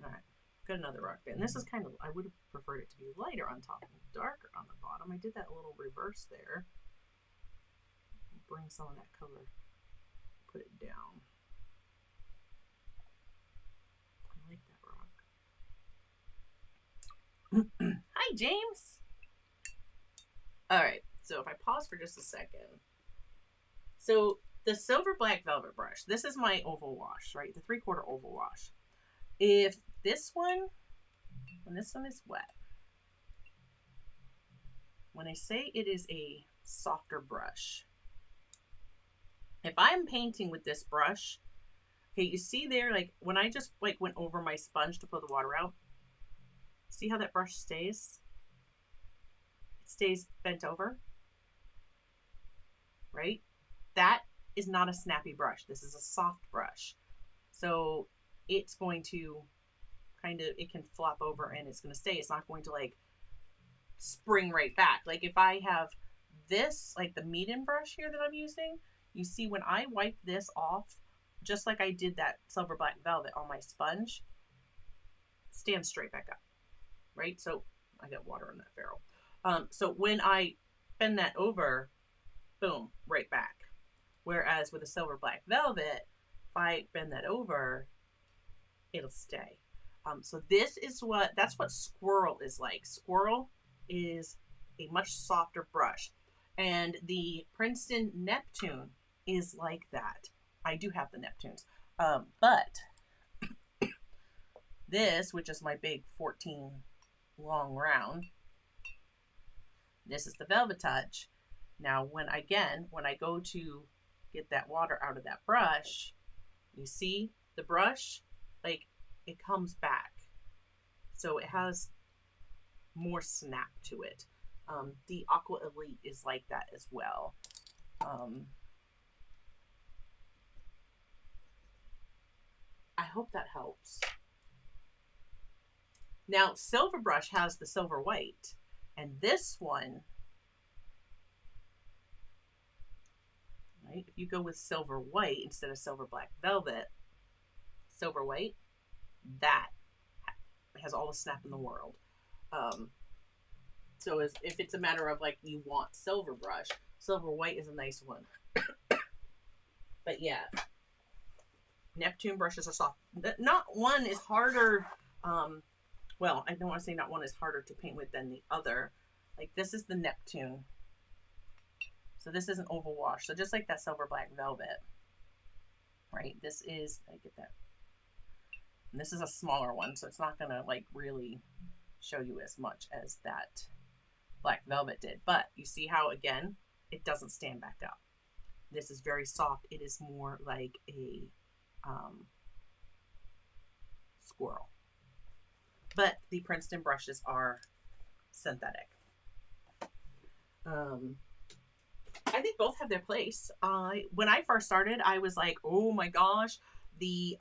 All right, got another rock there. And this is kind of, I would have preferred it to be lighter on top and darker on the bottom. I did that little reverse there. Bring some of that color, put it down. I like that rock. Hi, James. All right, so if I pause for just a second. So the silver black velvet brush, this is my oval wash, right? The 3/4 oval wash. If this one, when this one is wet, when I say it is a softer brush, if I'm painting with this brush, okay, you see there, like when I just like went over my sponge to pull the water out, see how that brush stays? It stays bent over, right? That is not a snappy brush. This is a soft brush. So it's going to kind of, it can flop over and it's going to stay. It's not going to like spring right back. Like if I have this, like the medium brush here that I'm using, you see when I wipe this off, just like I did that silver black velvet on my sponge, it stands straight back up, right? So I got water on that ferrule. So when I bend that over, boom, right back. Whereas with a silver black velvet, if I bend that over, it'll stay. So this is that's what Squirrel is like. Squirrel is a much softer brush. And the Princeton Neptune is like that. I do have the Neptunes. But this, which is my big 14 long round, this is the Velvet Touch. Now, when I go to get that water out of that brush, you see the brush, like it comes back. So it has more snap to it. The Aqua Elite is like that as well. I hope that helps. Now, Silver Brush has the silver white, and this one, right, if you go with silver white instead of silver black velvet, silver white, that has all the snap in the world. So if it's a matter of like you want silver brush, silver white is a nice one. But yeah, Neptune brushes are soft. Not one is harder. Well, I don't want to say not one is harder to paint with than the other. Like this is the Neptune. So this is an oval wash. So just like that silver black velvet, right? This is, I get that. And this is a smaller one, so it's not gonna like really show you as much as that black velvet did. But you see how, again, it doesn't stand back up. This is very soft. It is more like a squirrel. But the Princeton brushes are synthetic. I think both have their place. When I first started, I was like, oh my gosh, the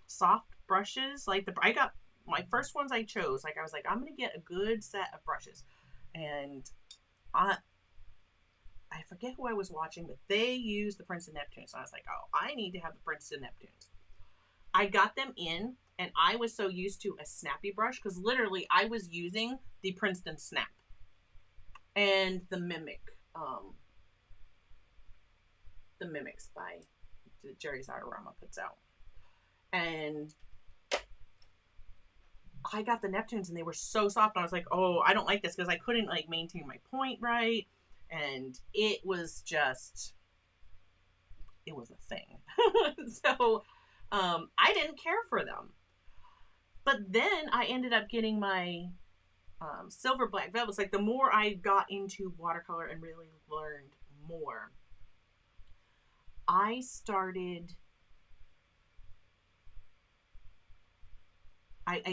soft brushes, like I got my first ones I chose, like I was like, I'm gonna get a good set of brushes, and I forget who I was watching, but they used the Princeton Neptunes, so I was like, oh, I need to have the Princeton Neptunes. I got them in, and I was so used to a snappy brush because literally I was using the Princeton Snap and the Mimics by Jerry's Artarama puts out. And I got the Neptunes and they were so soft. I was like, oh, I don't like this because I couldn't like maintain my point right. And it was just, it was a thing. So I didn't care for them. But then I ended up getting my silver black velvets. Like the more I got into watercolor and really learned more, I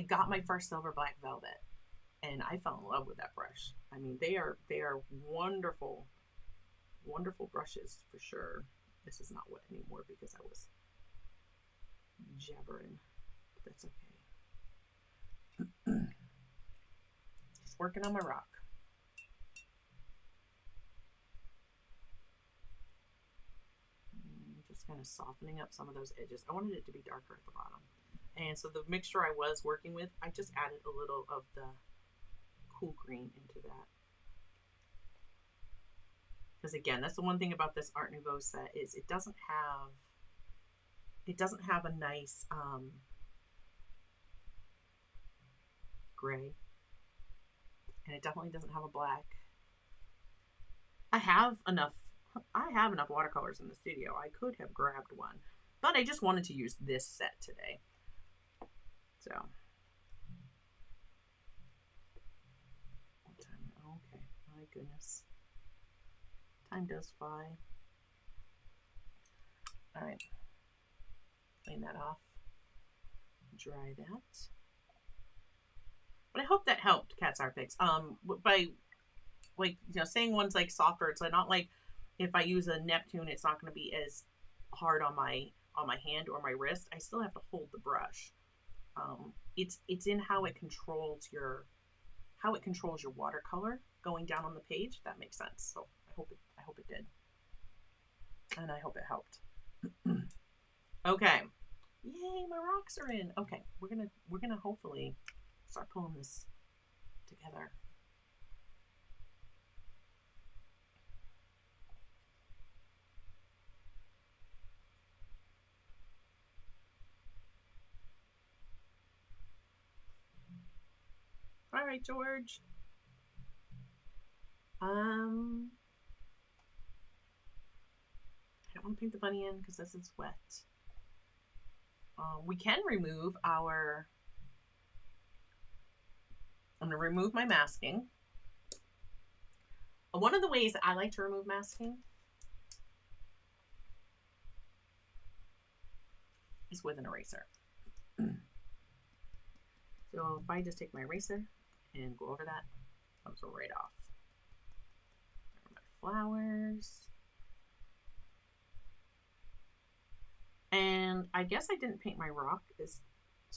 got my first silver black velvet and I fell in love with that brush. I mean, they are wonderful, wonderful brushes for sure. This is not wet anymore because I was jabbering. That's okay. Just working on my rock. Just kind of softening up some of those edges. I wanted it to be darker at the bottom. And so the mixture I was working with, I just added a little of the cool green into that. Because again, that's the one thing about this Art Nouveau set is it doesn't have a nice gray. And it definitely doesn't have a black. I have enough watercolors in the studio. I could have grabbed one, but I just wanted to use this set today. So, what time? Okay, my goodness, time does fly. All right, clean that off, dry that. But I hope that helped, Cat's Art Picks. By like saying one's like softer, it's like not like if I use a Neptune, it's not going to be as hard on my hand or my wrist. I still have to hold the brush. It's in how it controls your watercolor going down on the page. If that makes sense. So I hope it did, and I hope it helped. Okay, yay! My rocks are in. Okay, we're gonna hopefully start pulling this together. All right, George. I don't want to paint the bunny in because this is wet. We can remove our... I'm going to remove my masking. One of the ways that I like to remove masking is with an eraser. So if I just take my eraser and go over that, it comes right off. There are my flowers. And I guess I didn't paint my rock as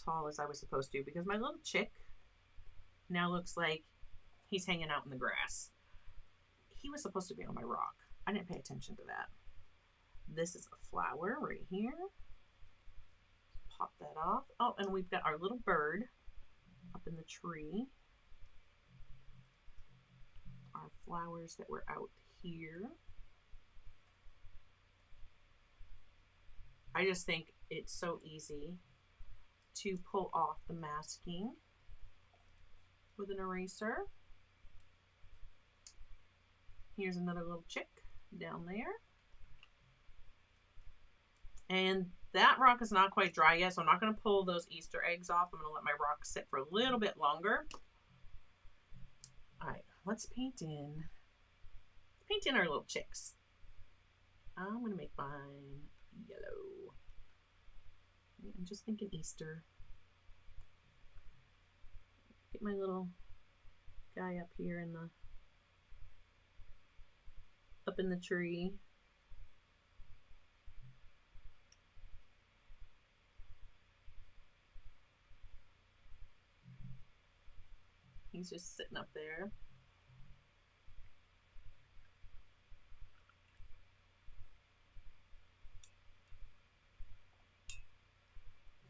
tall as I was supposed to because my little chick now looks like he's hanging out in the grass. He was supposed to be on my rock. I didn't pay attention to that. This is a flower right here. Pop that off. Oh, and we've got our little bird up in the tree. Our flowers that were out here. I just think it's so easy to pull off the masking with an eraser. Here's another little chick down there. And that rock is not quite dry yet, so I'm not going to pull those Easter eggs off. I'm going to let my rock sit for a little bit longer. All right, let's paint in our little chicks. I'm going to make mine yellow. I'm just thinking Easter. Get my little guy up here up in the tree. He's just sitting up there.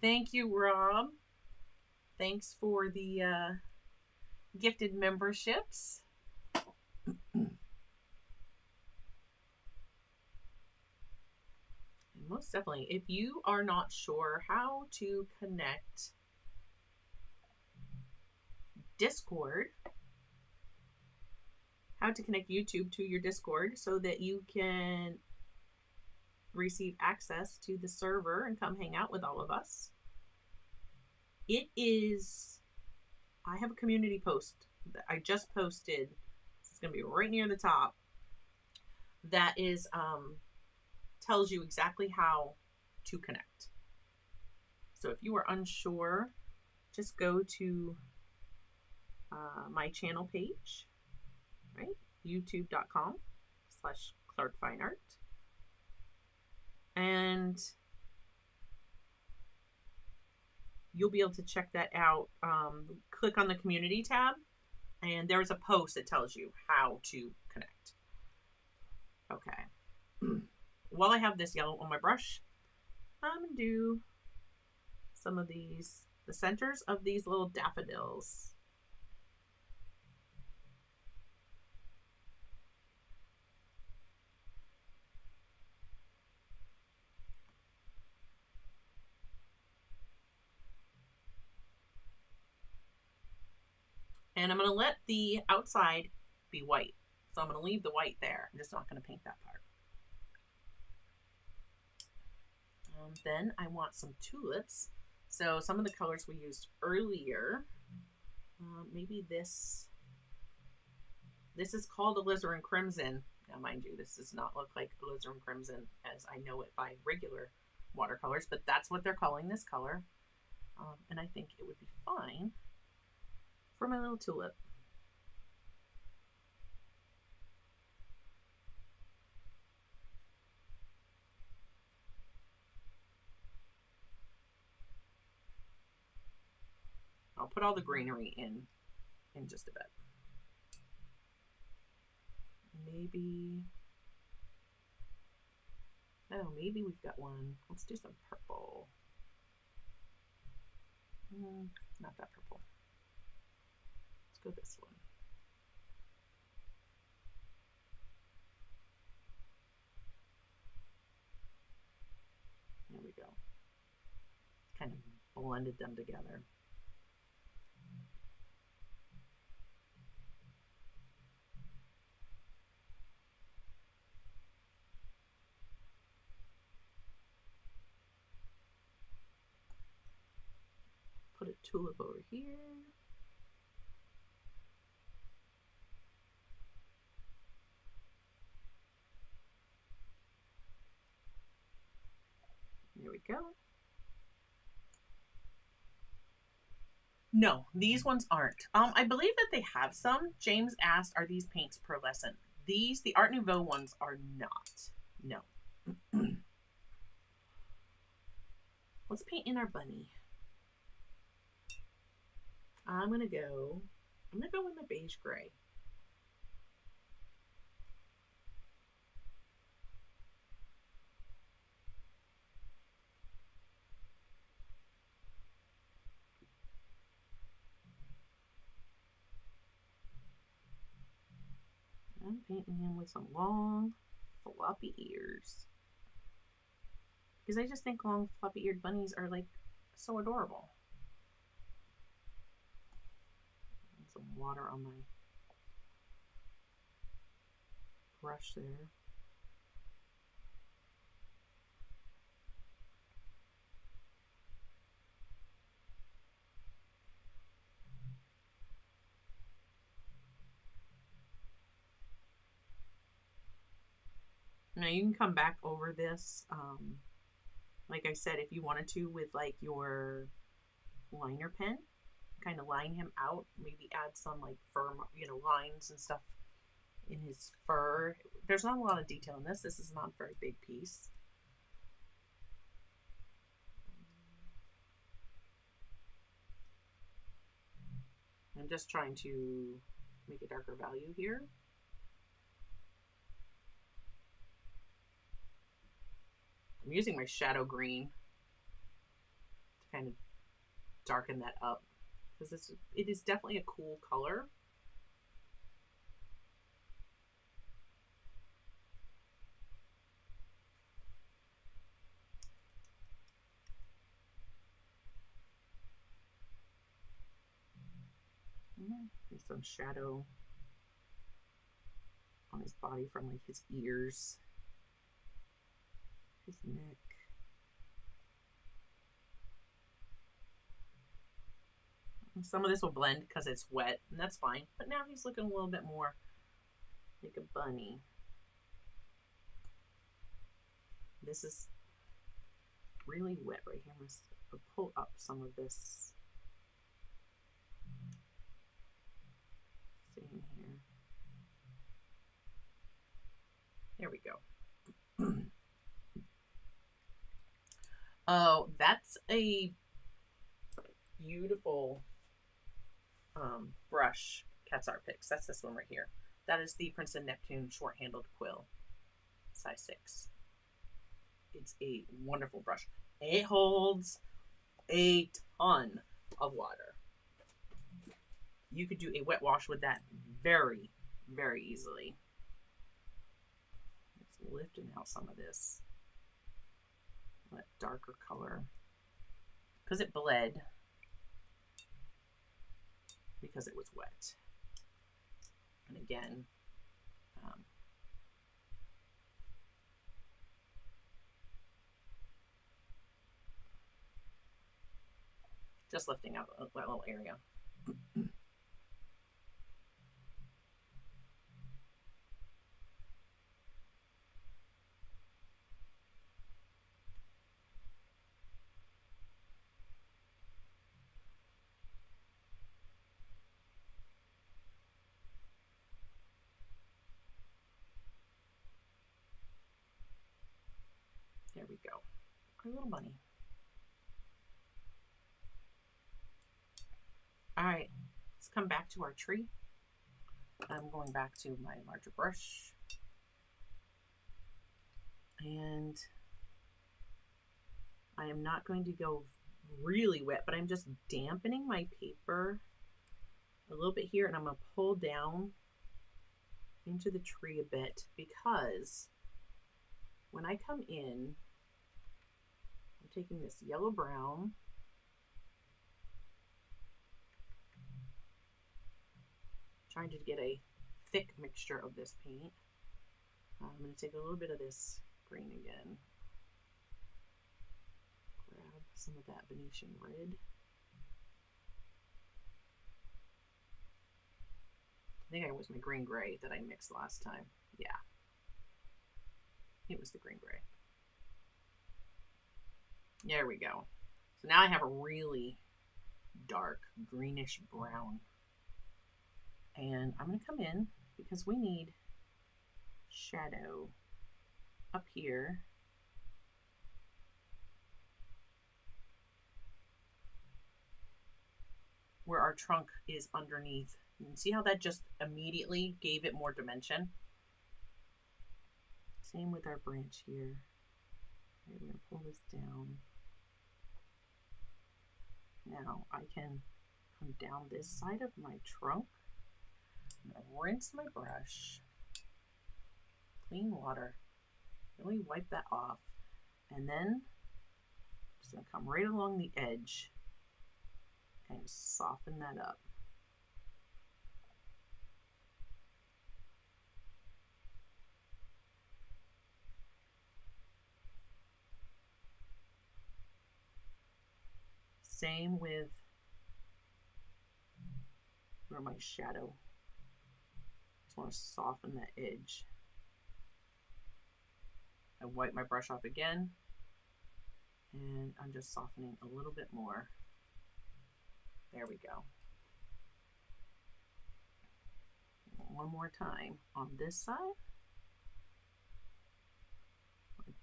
Thank you, Rob. Thanks for the gifted memberships. Most definitely, if you are not sure how to connect Discord, how to connect YouTube to your Discord so that you can receive access to the server and come hang out with all of us. I have a community post that I just posted. It's going to be right near the top. That is, tells you exactly how to connect. So if you are unsure, just go to my channel page, right? youtube.com/ClarkFineArt. And you'll be able to check that out. Click on the community tab And there's a post that tells you how to connect. Okay. While I have this yellow on my brush, I'm going to do some of these, the centers of these little daffodils. And I'm going to let the outside be white. So I'm going to leave the white there. I'm just not going to paint that part. Then I want some tulips. So some of the colors we used earlier, maybe this is called alizarin crimson. Now, mind you, this does not look like alizarin crimson as I know it by regular watercolors, but that's what they're calling this color. And I think it would be fine for my little tulip. I'll put all the greenery in just a bit. Maybe, oh, maybe we've got one. Let's do some purple. Not that purple. Let's go this one. There we go. Kind of blended them together. Put a tulip over here. There we go. No, these ones aren't. I believe that they have some. James asked, are these paints pearlescent? These, the Art Nouveau ones, are not. No. Let's paint in our bunny. I'm gonna go with my beige gray. I'm painting him with some long, floppy ears. Because I just think long, floppy-eared bunnies are like so adorable. And some water on my brush there. Now you can come back over this, like I said, if you wanted to with like your liner pen, kind of line him out, maybe add some like fur, lines and stuff in his fur. There's not a lot of detail in this. This is not a very big piece. I'm just trying to make a darker value here. I'm using my shadow green to kind of darken that up because it is definitely a cool color. There's some shadow on his body from like his ears, his neck. And some of this will blend because it's wet, and that's fine. But now he's looking a little bit more like a bunny. This is really wet right here. I'm going to pull up some of this. See in here. There we go. Oh, that's a beautiful brush. Cat's Art Picks. That's this one right here. That is the Princeton Neptune short-handled quill, size 6. It's a wonderful brush. It holds a ton of water. You could do a wet wash with that very, very easily. It's lifting out some of this, that darker color, because it bled, because it was wet. And again, just lifting out that little area. There we go. Our little bunny. All right, let's come back to our tree. I'm going back to my larger brush. And I am not going to go really wet, but I'm just dampening my paper a little bit here, and I'm going to pull down into the tree a bit, because when I come in, I'm taking this yellow brown, trying to get a thick mixture of this paint. I'm going to take a little bit of this green again, grab some of that Venetian red. I think it was my green gray that I mixed last time. Yeah, it was the green gray. There we go. So now I have a really dark greenish brown. And I'm going to come in because we need shadow up here. Where our trunk is underneath. And see how that just immediately gave it more dimension? Same with our branch here. Okay, we're going to pull this down. Now I can come down this side of my trunk. I'm going to rinse my brush. Clean water. Really wipe that off. And then I'm just going to come right along the edge. Kind of soften that up. Same with where my shadow. Just want to soften that edge. I wipe my brush off again, and I'm just softening a little bit more. There we go. One more time on this side.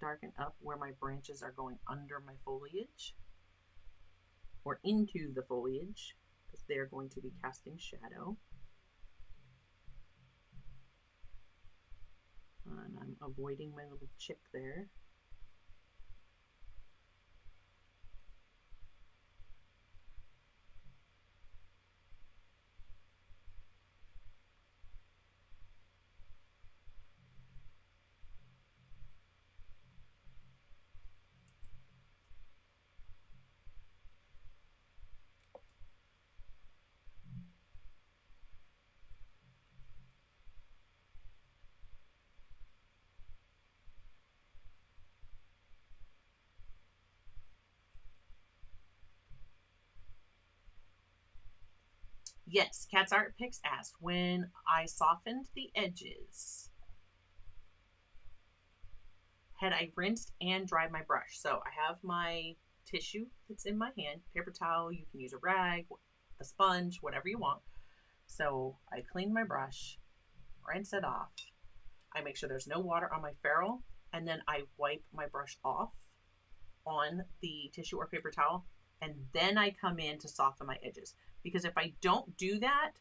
Darken up where my branches are going under my foliage, or into the foliage, because they're going to be casting shadow. And I'm avoiding my little chip there. Yes, Cat's Art Picks asked, when I softened the edges, had I rinsed and dried my brush? So I have my tissue that's in my hand, paper towel, you can use a rag, a sponge, whatever you want. So I clean my brush, rinse it off. I make sure there's no water on my ferrule, and then I wipe my brush off on the tissue or paper towel, and then I come in to soften my edges. Because if I don't do that,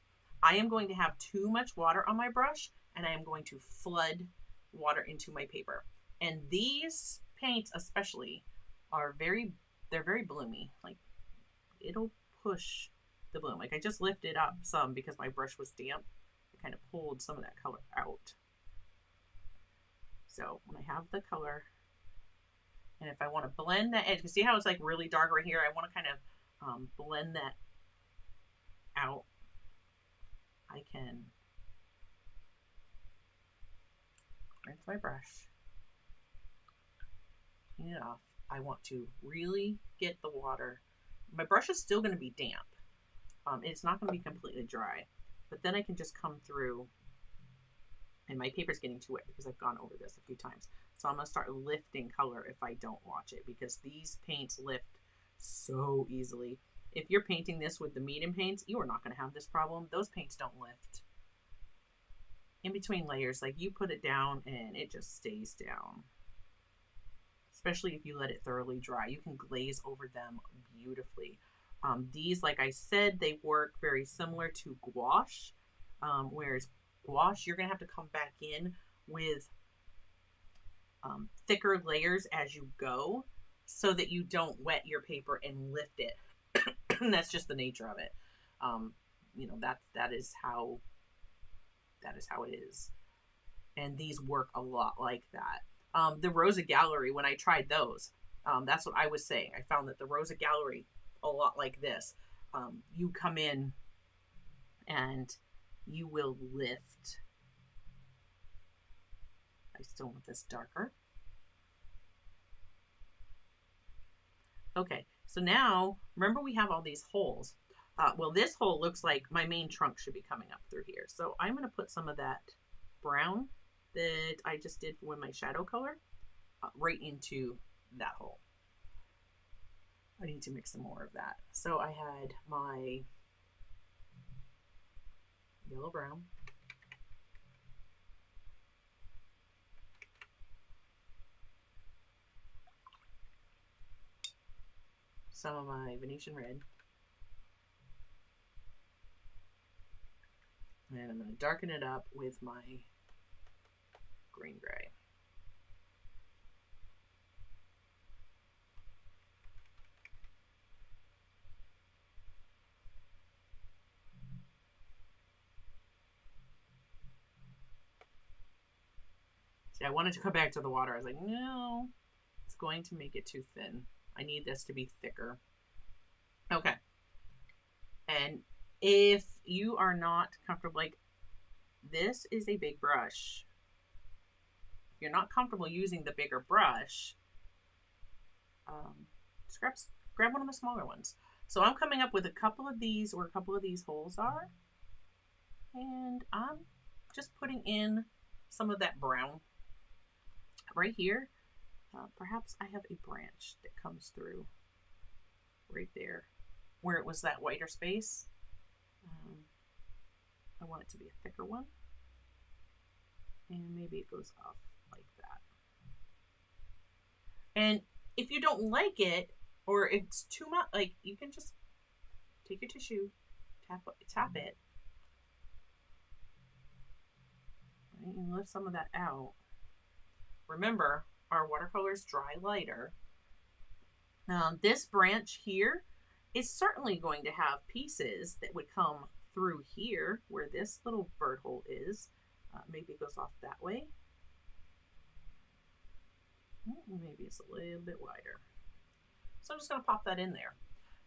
I am going to have too much water on my brush, and I am going to flood water into my paper. And these paints especially are they're very bloomy. Like, it'll push the bloom. Like, I just lifted up some because my brush was damp. I kind of pulled some of that color out. So when I have the color, and if I want to blend that edge, you see how it's like really dark right here? I want to kind of blend that out. I can rinse my brush, clean it off. I want to really get the water. My brush is still going to be damp. It's not going to be completely dry, but then I can just come through, and my paper's getting too wet because I've gone over this a few times. So I'm going to start lifting color if I don't watch it, because these paints lift so easily. If you're painting this with the medium paints, you are not going to have this problem. Those paints don't lift. In between layers, like, you put it down and it just stays down. Especially if you let it thoroughly dry. You can glaze over them beautifully. These, like I said, they work very similar to gouache. Whereas gouache, you're going to have to come back in with thicker layers as you go, so that you don't wet your paper and lift it. And that's just the nature of it. You know, that is how it is. And these work a lot like that. The Rosa Gallery, when I tried those, that's what I was saying. I found that the Rosa Gallery, a lot like this, you come in and you will lift. I still want this darker. Okay, so now, remember we have all these holes. Well, this hole looks like my main trunk should be coming up through here. So I'm going to put some of that brown that I just did with my shadow color right into that hole. I need to mix some more of that. So I had my yellow brown. Some of my Venetian red. And I'm going to darken it up with my green gray. See, I wanted to go back to the water. I was like, no, it's going to make it too thin. I need this to be thicker. Okay. And if you are not comfortable, like, this is a big brush. If you're not comfortable using the bigger brush, just grab one of the smaller ones. So I'm coming up with a couple of these, where a couple of these holes are. And I'm just putting in some of that brown right here. Perhaps I have a branch that comes through right there where it was that whiter space. I want it to be a thicker one, and maybe it goes off like that. And if you don't like it, or if it's too much, like, you can just take your tissue, tap it, right, and lift some of that out. Remember, our watercolors dry lighter. This branch here is certainly going to have pieces that would come through here where this little bird hole is. Maybe it goes off that way. Maybe it's a little bit wider. So I'm just going to pop that in there.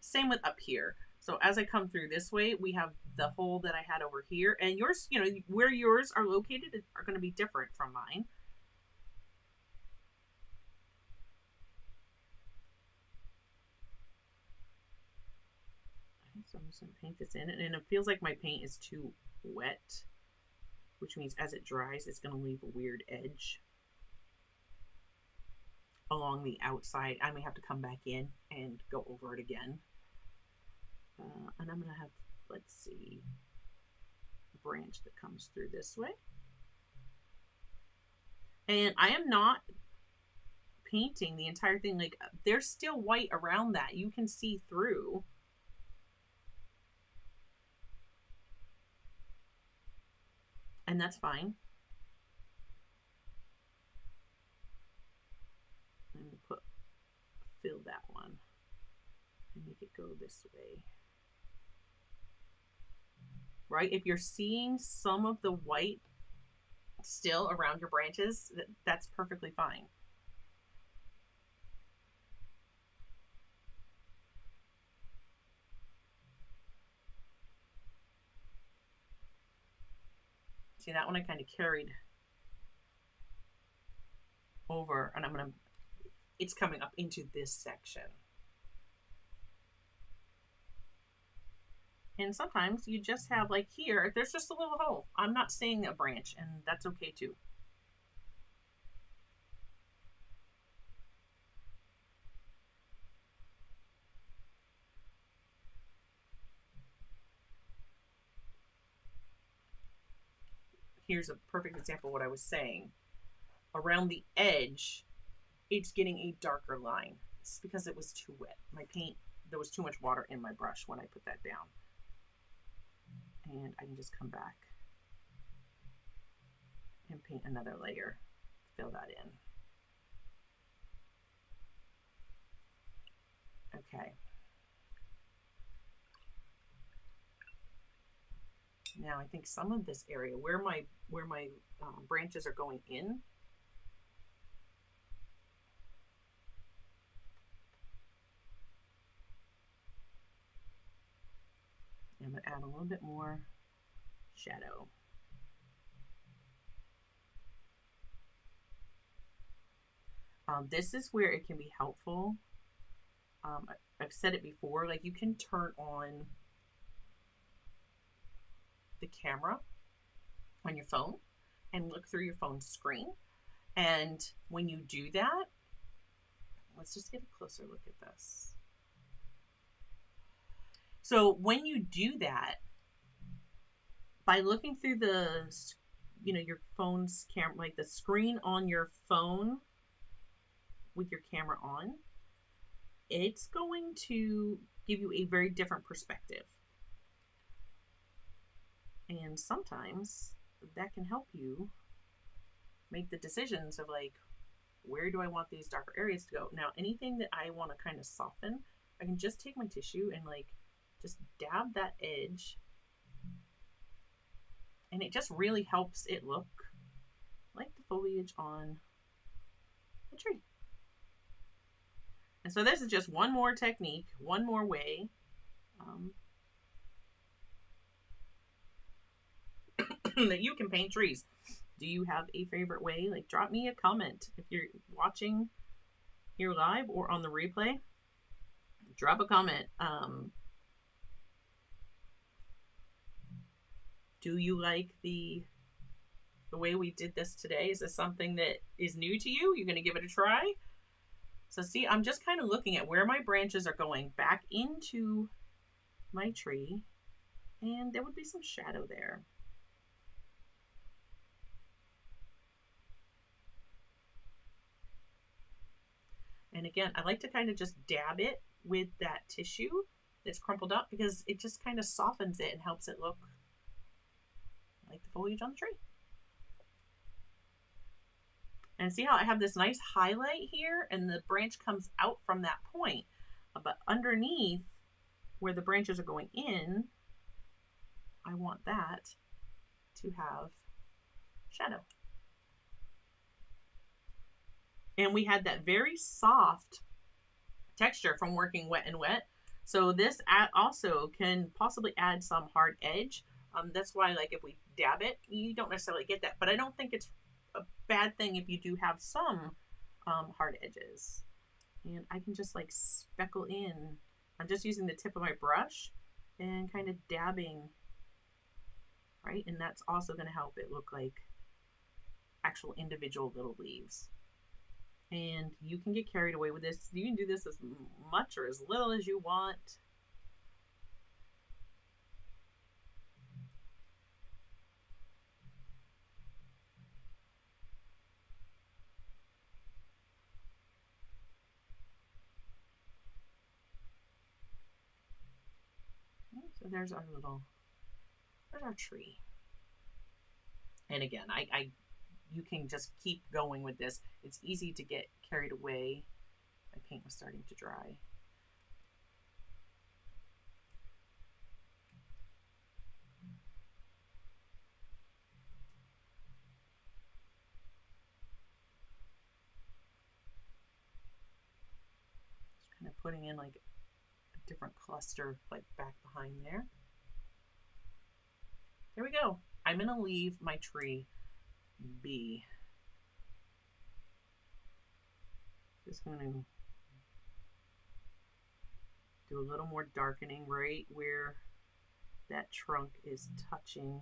Same with up here. So as I come through this way, we have the hole that I had over here. And yours, you know, where yours are located are going to be different from mine. So I'm just going to paint this in, and it feels like my paint is too wet, which means as it dries, it's going to leave a weird edge along the outside. I may have to come back in and go over it again. And I'm going to have, let's see, a branch that comes through this way. And I am not painting the entire thing. Like, there's still white around that. You can see through. and that's fine. I'm going to fill that one and make it go this way. Right? If you're seeing some of the white still around your branches, that's perfectly fine. See, that one I kind of carried over, and it's coming up into this section. And sometimes you just have, like here, there's just a little hole. I'm not seeing a branch, and that's okay too. Here's a perfect example of what I was saying. Around the edge, it's getting a darker line. It's because it was too wet. My paint, there was too much water in my brush when I put that down. And I can just come back and paint another layer, fill that in. Okay. Now I think some of this area where my branches are going in, I'm going to add a little bit more shadow. This is where it can be helpful. I've said it before, like you can turn on the camera on your phone and look through your phone screen. And when you do that, let's just get a closer look at this. So when you do that, by looking through the, your phone's camera, like the screen on your phone with your camera on, it's going to give you a very different perspective. And sometimes that can help you make the decisions of like, where do I want these darker areas to go? Now, anything that I want to kind of soften, I can just take my tissue and like just dab that edge. And it just really helps it look like the foliage on the tree. And so this is just one more technique, one more way. That you can paint trees. Do you have a favorite way? Like, drop me a comment if you're watching here live or on the replay. Drop a comment. Do you like the way we did this today? Is this something that is new to you? You're going to give it a try? So see, I'm just kind of looking at where my branches are going back into my tree, and there would be some shadow there. And again, I like to kind of just dab it with that tissue that's crumpled up because it just kind of softens it and helps it look like the foliage on the tree. And see how I have this nice highlight here and the branch comes out from that point. But underneath where the branches are going in, I want that to have shadow. And we had that very soft texture from working wet and wet. So this also can possibly add some hard edge. That's why, like, if we dab it, you don't necessarily get that. But I don't think it's a bad thing if you do have some hard edges. And I can just like speckle in. I'm just using the tip of my brush and kind of dabbing, right? And that's also going to help it look like actual individual little leaves. And you can get carried away with this. You can do this as much or as little as you want. So there's our tree. And again, you can just keep going with this. It's easy to get carried away. My paint was starting to dry. Just kind of putting in like a different cluster like back behind there. There we go. I'm going to leave my tree be. Just going to do a little more darkening right where that trunk is touching.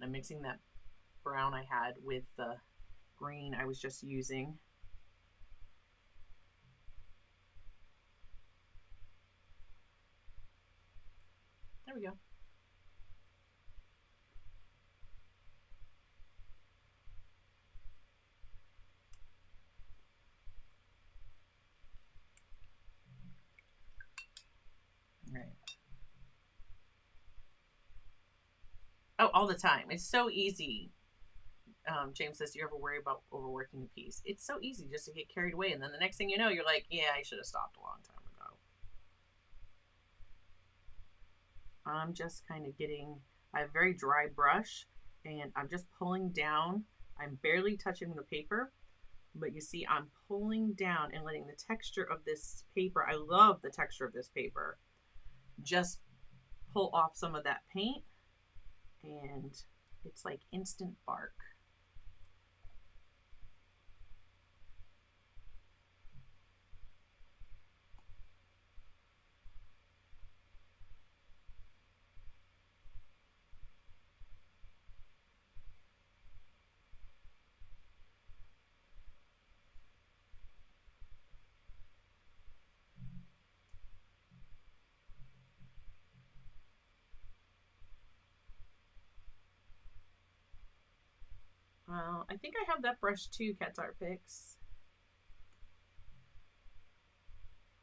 I'm mixing that brown I had with the green I was just using. There we go. All right. Oh, all the time. It's so easy. James says, do you ever worry about overworking a piece? It's so easy just to get carried away. And then the next thing you know, you're like, yeah, I should have stopped a long time ago. I'm just kind of getting, I have a very dry brush and I'm just pulling down. I'm barely touching the paper, but you see I'm pulling down and letting the texture of this paper, I love the texture of this paper, just pull off some of that paint, and it's like instant bark. I think I have that brush too, Cat's Art Picks.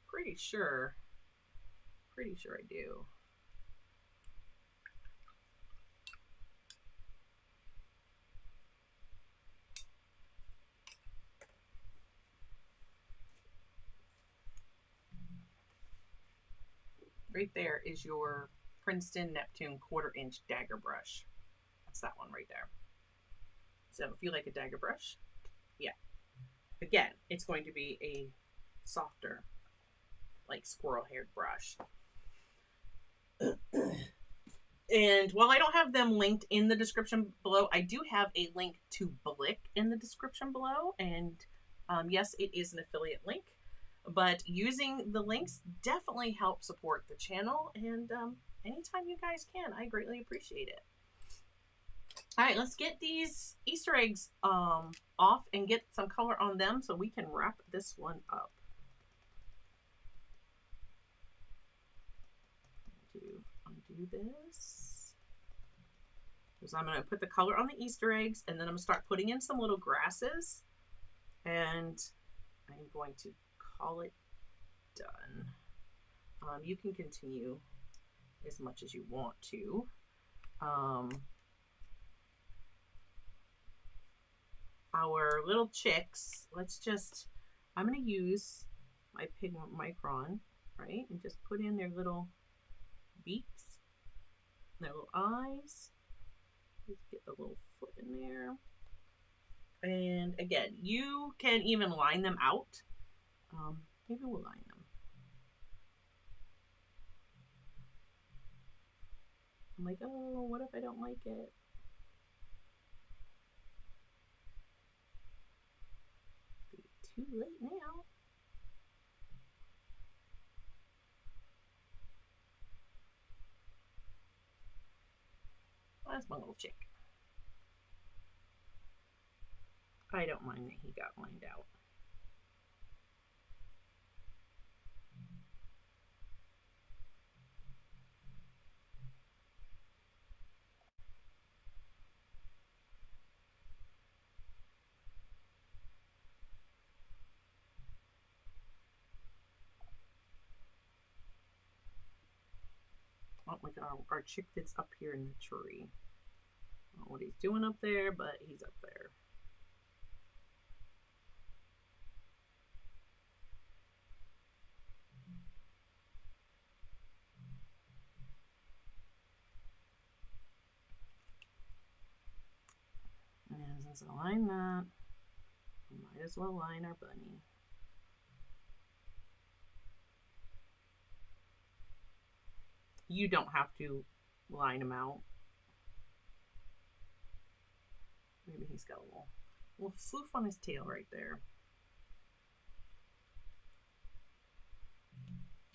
Pretty sure I do. Right there is your Princeton Neptune 1/4 inch dagger brush. That's that one right there. So if you like a dagger brush, yeah. Again, it's going to be a softer, like squirrel-haired brush. And while I don't have them linked in the description below, I do have a link to Blick in the description below. And yes, it is an affiliate link, but using the links definitely help support the channel. And anytime you guys can, I greatly appreciate it. All right, let's get these Easter eggs off and get some color on them so we can wrap this one up. Undo this. So I'm going to put the color on the Easter eggs, and then I'm going to start putting in some little grasses, and I'm going to call it done. You can continue as much as you want to. Our little chicks, I'm going to use my pigment micron, right, and just put in their little beaks, their little eyes. Just get the little foot in there. And again, you can even line them out. Maybe we'll line them. I'm like, oh, what if I don't like it? Too late now. Well, that's my little chick. I don't mind that he got lined out. Oh, like our chick that's up here in the tree. I don't know what he's doing up there, but he's up there. And since I line that, we might as well line our bunny. You don't have to line him out. Maybe he's got a little floof on his tail right there.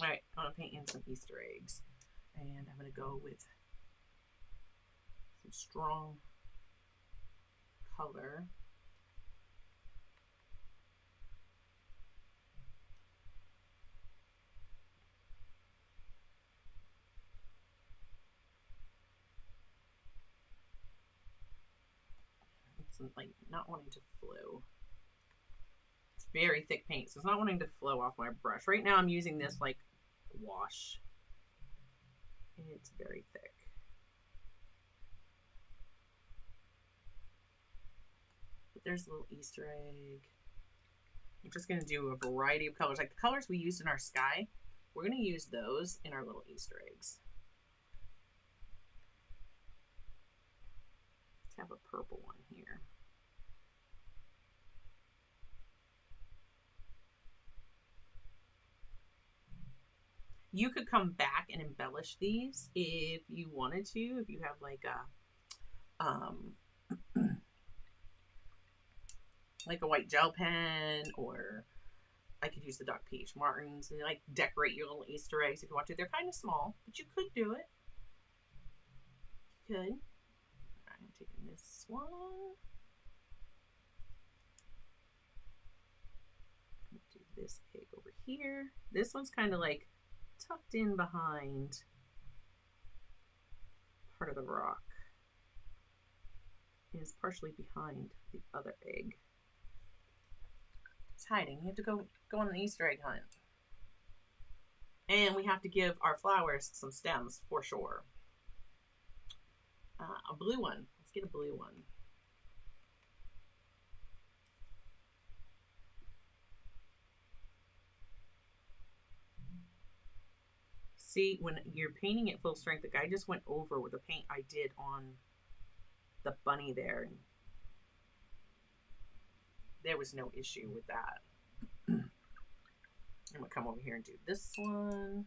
All right, I'm gonna paint in some Easter eggs, and I'm gonna go with some strong color. It's like not wanting to flow. It's very thick paint, so it's not wanting to flow off my brush. Right now I'm using this like gouache. It's very thick. But there's a little Easter egg. I'm just going to do a variety of colors. Like the colors we used in our sky, we're going to use those in our little Easter eggs. Let's have a purple one here. You could come back and embellish these if you wanted to, if you have like a white gel pen, or I could use the Doc Peach Martins and like decorate your little Easter eggs if you want to. They're kind of small, but you could do it. You could. I'm taking this one. Do this egg over here. This one's kind of like tucked in behind part of the rock. It is partially behind the other egg. It's hiding. You have to go on an Easter egg hunt. And we have to give our flowers some stems for sure. A blue one. Let's get a blue one. See, when you're painting at full strength, the guy just went over with the paint I did on the bunny there. There was no issue with that. I'm gonna come over here and do this one.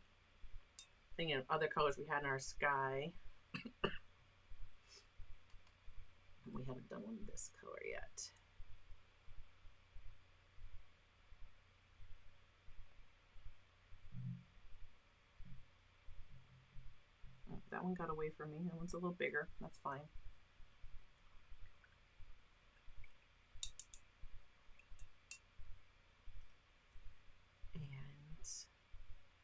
Thinking of other colors we had in our sky. We haven't done one this color yet. Oh, that one got away from me. That one's a little bigger. That's fine. And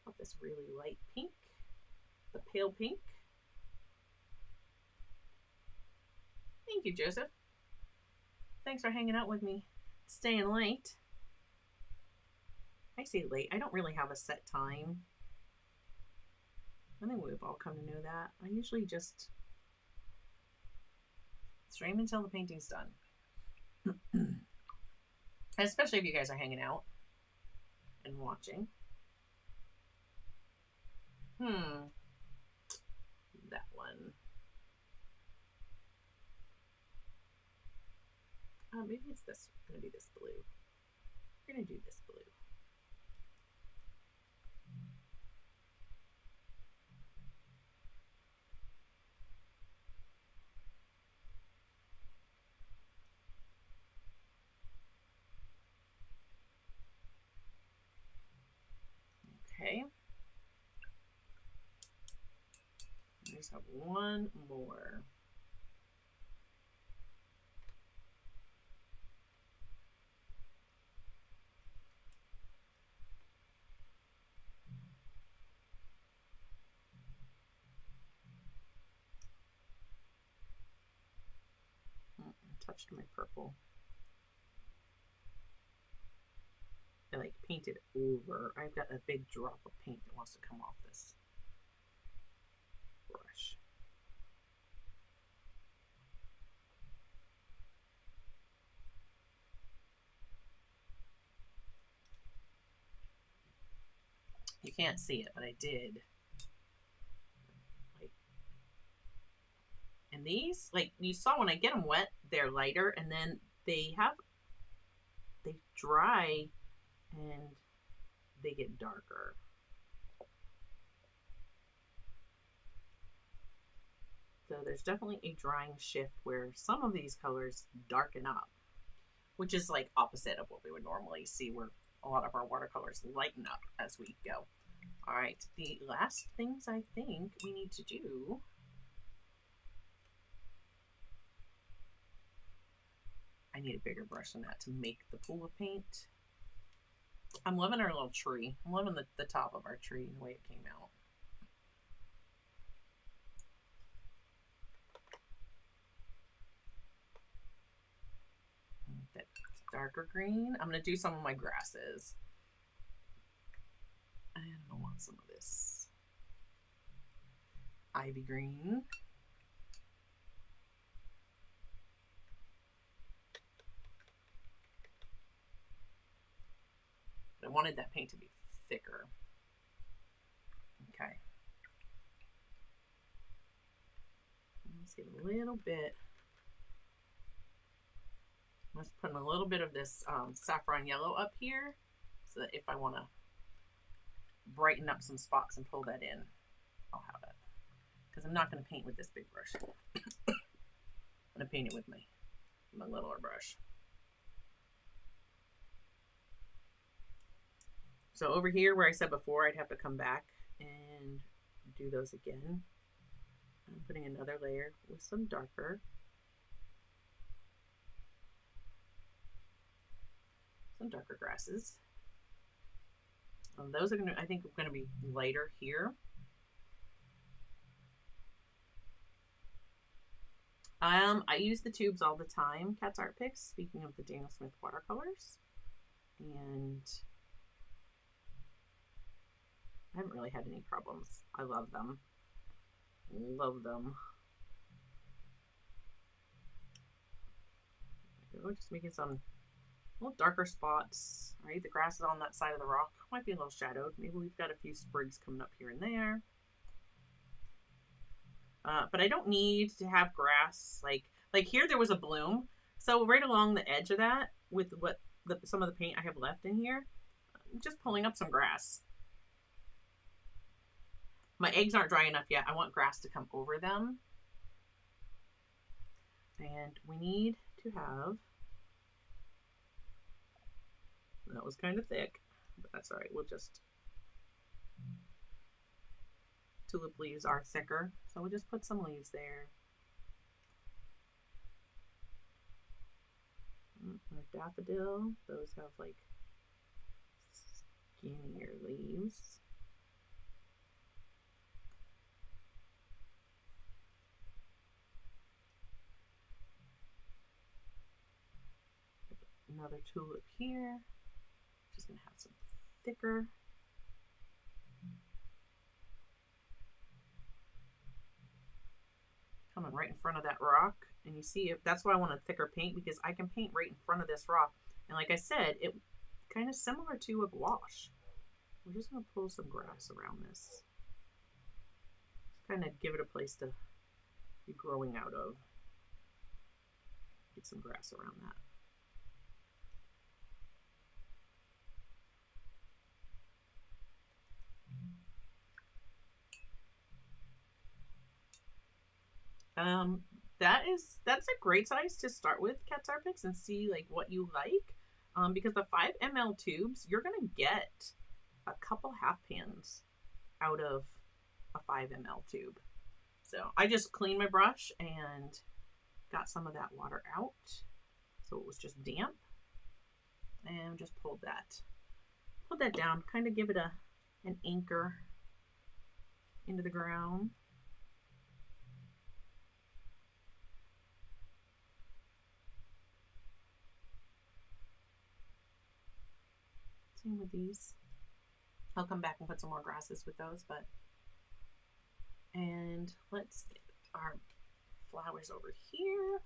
got this really light pink, the pale pink. Thank you, Joseph. Thanks for hanging out with me, staying late. I say late. I don't really have a set time. I think we've all come to know that. I usually just stream until the painting's done. Especially if you guys are hanging out and watching. That one. Maybe it's this. Gonna be this blue. We're gonna do this blue. Okay. I just have one more. Touched my purple. I like painted over. I've got a big drop of paint that wants to come off this. You can't see it, but I did. Like, and these, like you saw when I get them wet, they're lighter, and then they dry and they get darker. So there's definitely a drying shift where some of these colors darken up, which is like opposite of what we would normally see, where a lot of our watercolors lighten up as we go. All right, the last things I think we need to do. I need a bigger brush than that to make the pool of paint. I'm loving our little tree. I'm loving the top of our tree, the way it came out. That darker green. I'm going to do some of my grasses. And I want some of this ivy green. I wanted that paint to be thicker. Okay. Let's get a little bit. I'm just putting a little bit of this saffron yellow up here, so that if I want to brighten up some spots and pull that in, I'll have it. Because I'm not going to paint with this big brush. I'm going to paint it with my littler brush. So over here where I said before I'd have to come back and do those again, I'm putting another layer with some darker. Some darker grasses. Those are I think going to be lighter here. I use the tubes all the time, Cat's Art Picks, speaking of the Daniel Smith watercolors. And I haven't really had any problems. I love them. Love them. Just making some little darker spots. Right, the grass is on that side of the rock. Might be a little shadowed. Maybe we've got a few sprigs coming up here and there. But I don't need to have grass like here. There was a bloom, so right along the edge of that, with what some of the paint I have left in here, I'm just pulling up some grass. My eggs aren't dry enough yet. I want grass to come over them, and we need to have. That was kind of thick, but that's all right. We'll just. Tulip leaves are thicker, so we'll just put some leaves there. Our daffodil, those have like skinnier leaves. Another tulip here, which is going to have some thicker. Coming right in front of that rock, and you see that's why I want a thicker paint, because I can paint right in front of this rock, and like I said, it kind of similar to a gouache. We're just going to pull some grass around this, just kind of give it a place to be growing out of. Get some grass around that. That's a great size to start with, Cat's Art Picks, and see like what you like. Because the 5 ml tubes, you're gonna get a couple half pans out of a 5 ml tube. So I just cleaned my brush and got some of that water out, so it was just damp, and just pulled that down, kind of give it an anchor into the ground. Same with these. I'll come back and put some more grasses with those, and let's get our flowers over here.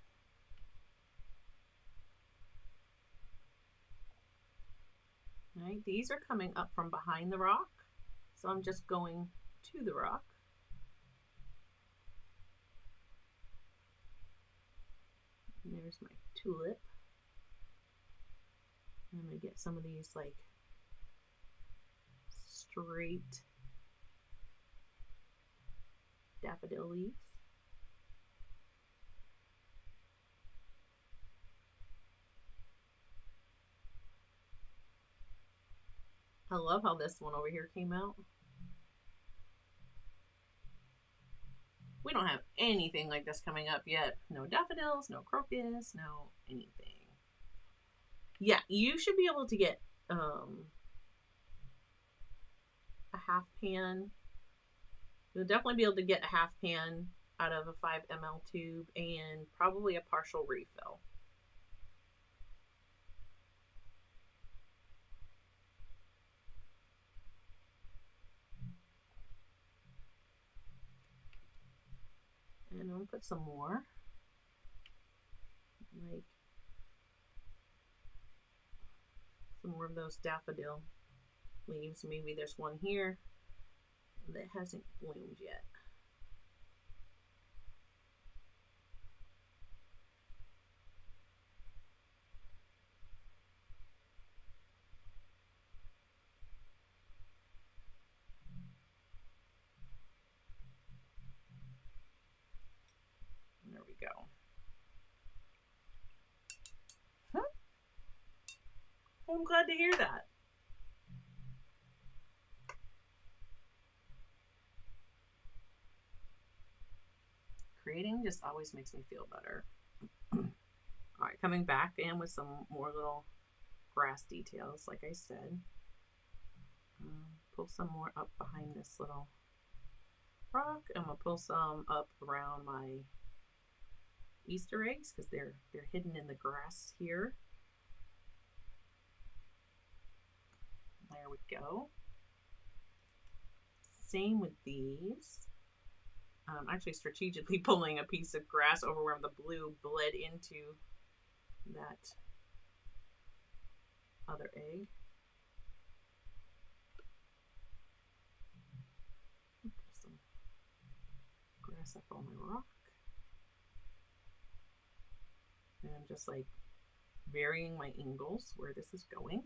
All right, these are coming up from behind the rock, So I'm just going to the rock. And there's my tulip. I'm going to get some of these like straight daffodil leaves. I love how this one over here came out. We don't have anything like this coming up yet. No daffodils, no crocus, no anything. Yeah, you should be able to get a half pan. You'll definitely be able to get a half pan out of a 5 ml tube and probably a partial refill. And I'm going to put some more. Like some more of those daffodil leaves. Maybe there's one here that hasn't bloomed yet. There we go. Huh? I'm glad to hear that. Creating just always makes me feel better. All right, coming back in with some more little grass details, like I said. Pull some more up behind this little rock. I'm gonna pull some up around my Easter eggs because they're hidden in the grass here. There we go. Same with these. I'm actually strategically pulling a piece of grass over where the blue bled into that other egg. Put some grass up on my rock. And I'm just like varying my angles where this is going.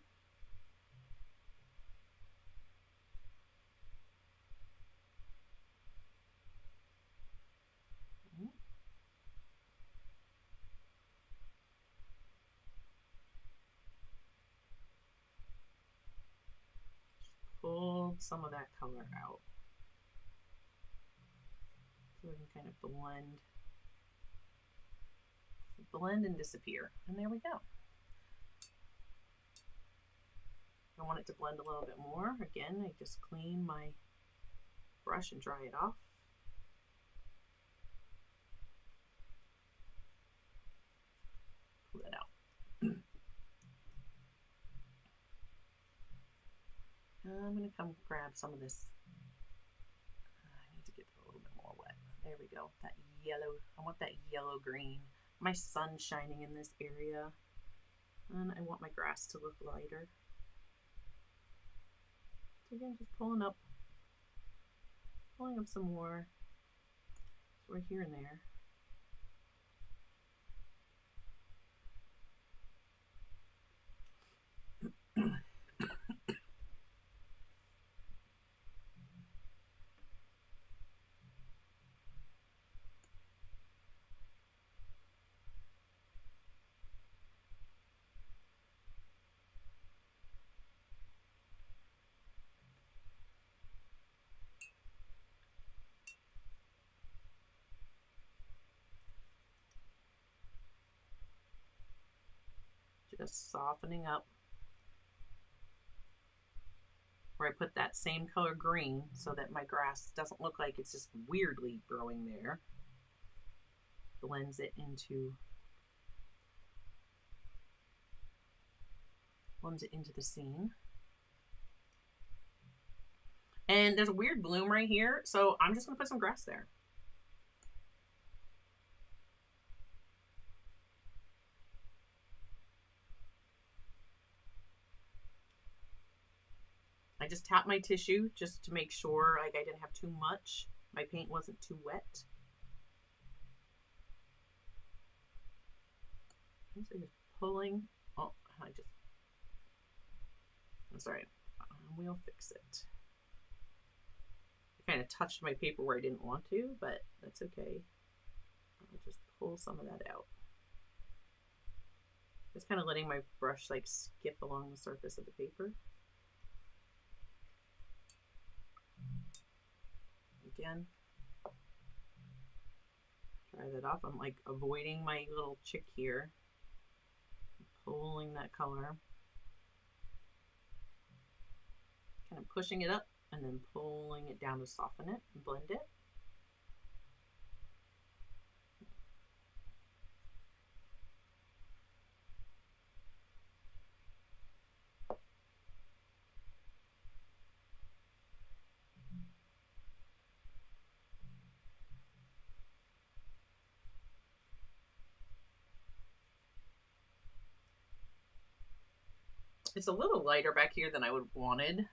Pulled some of that color out so we can kind of blend and disappear. And there we go. I want it to blend a little bit more. Again, I just clean my brush and dry it off. Pull it out. I'm going to come grab some of this. I need to get a little bit more wet. There we go. That yellow. I want that yellow green. My sun's shining in this area. And I want my grass to look lighter. So again, just pulling up some more. So we're here and there. Just softening up where I put that same color green so that my grass doesn't look like it's just weirdly growing there. Blends it into the scene. And there's a weird bloom right here, so I'm just gonna put some grass there. I just tapped my tissue just to make sure like I didn't have too much. My paint wasn't too wet. So just pulling. Oh, I'm sorry. We'll fix it. I kind of touched my paper where I didn't want to, but that's okay. I'll just pull some of that out. Just kind of letting my brush like skip along the surface of the paper. Again, try that off. I'm like avoiding my little chick here, pulling that color, kind of pushing it up and then pulling it down to soften it and blend it. It's a little lighter back here than I would have wanted.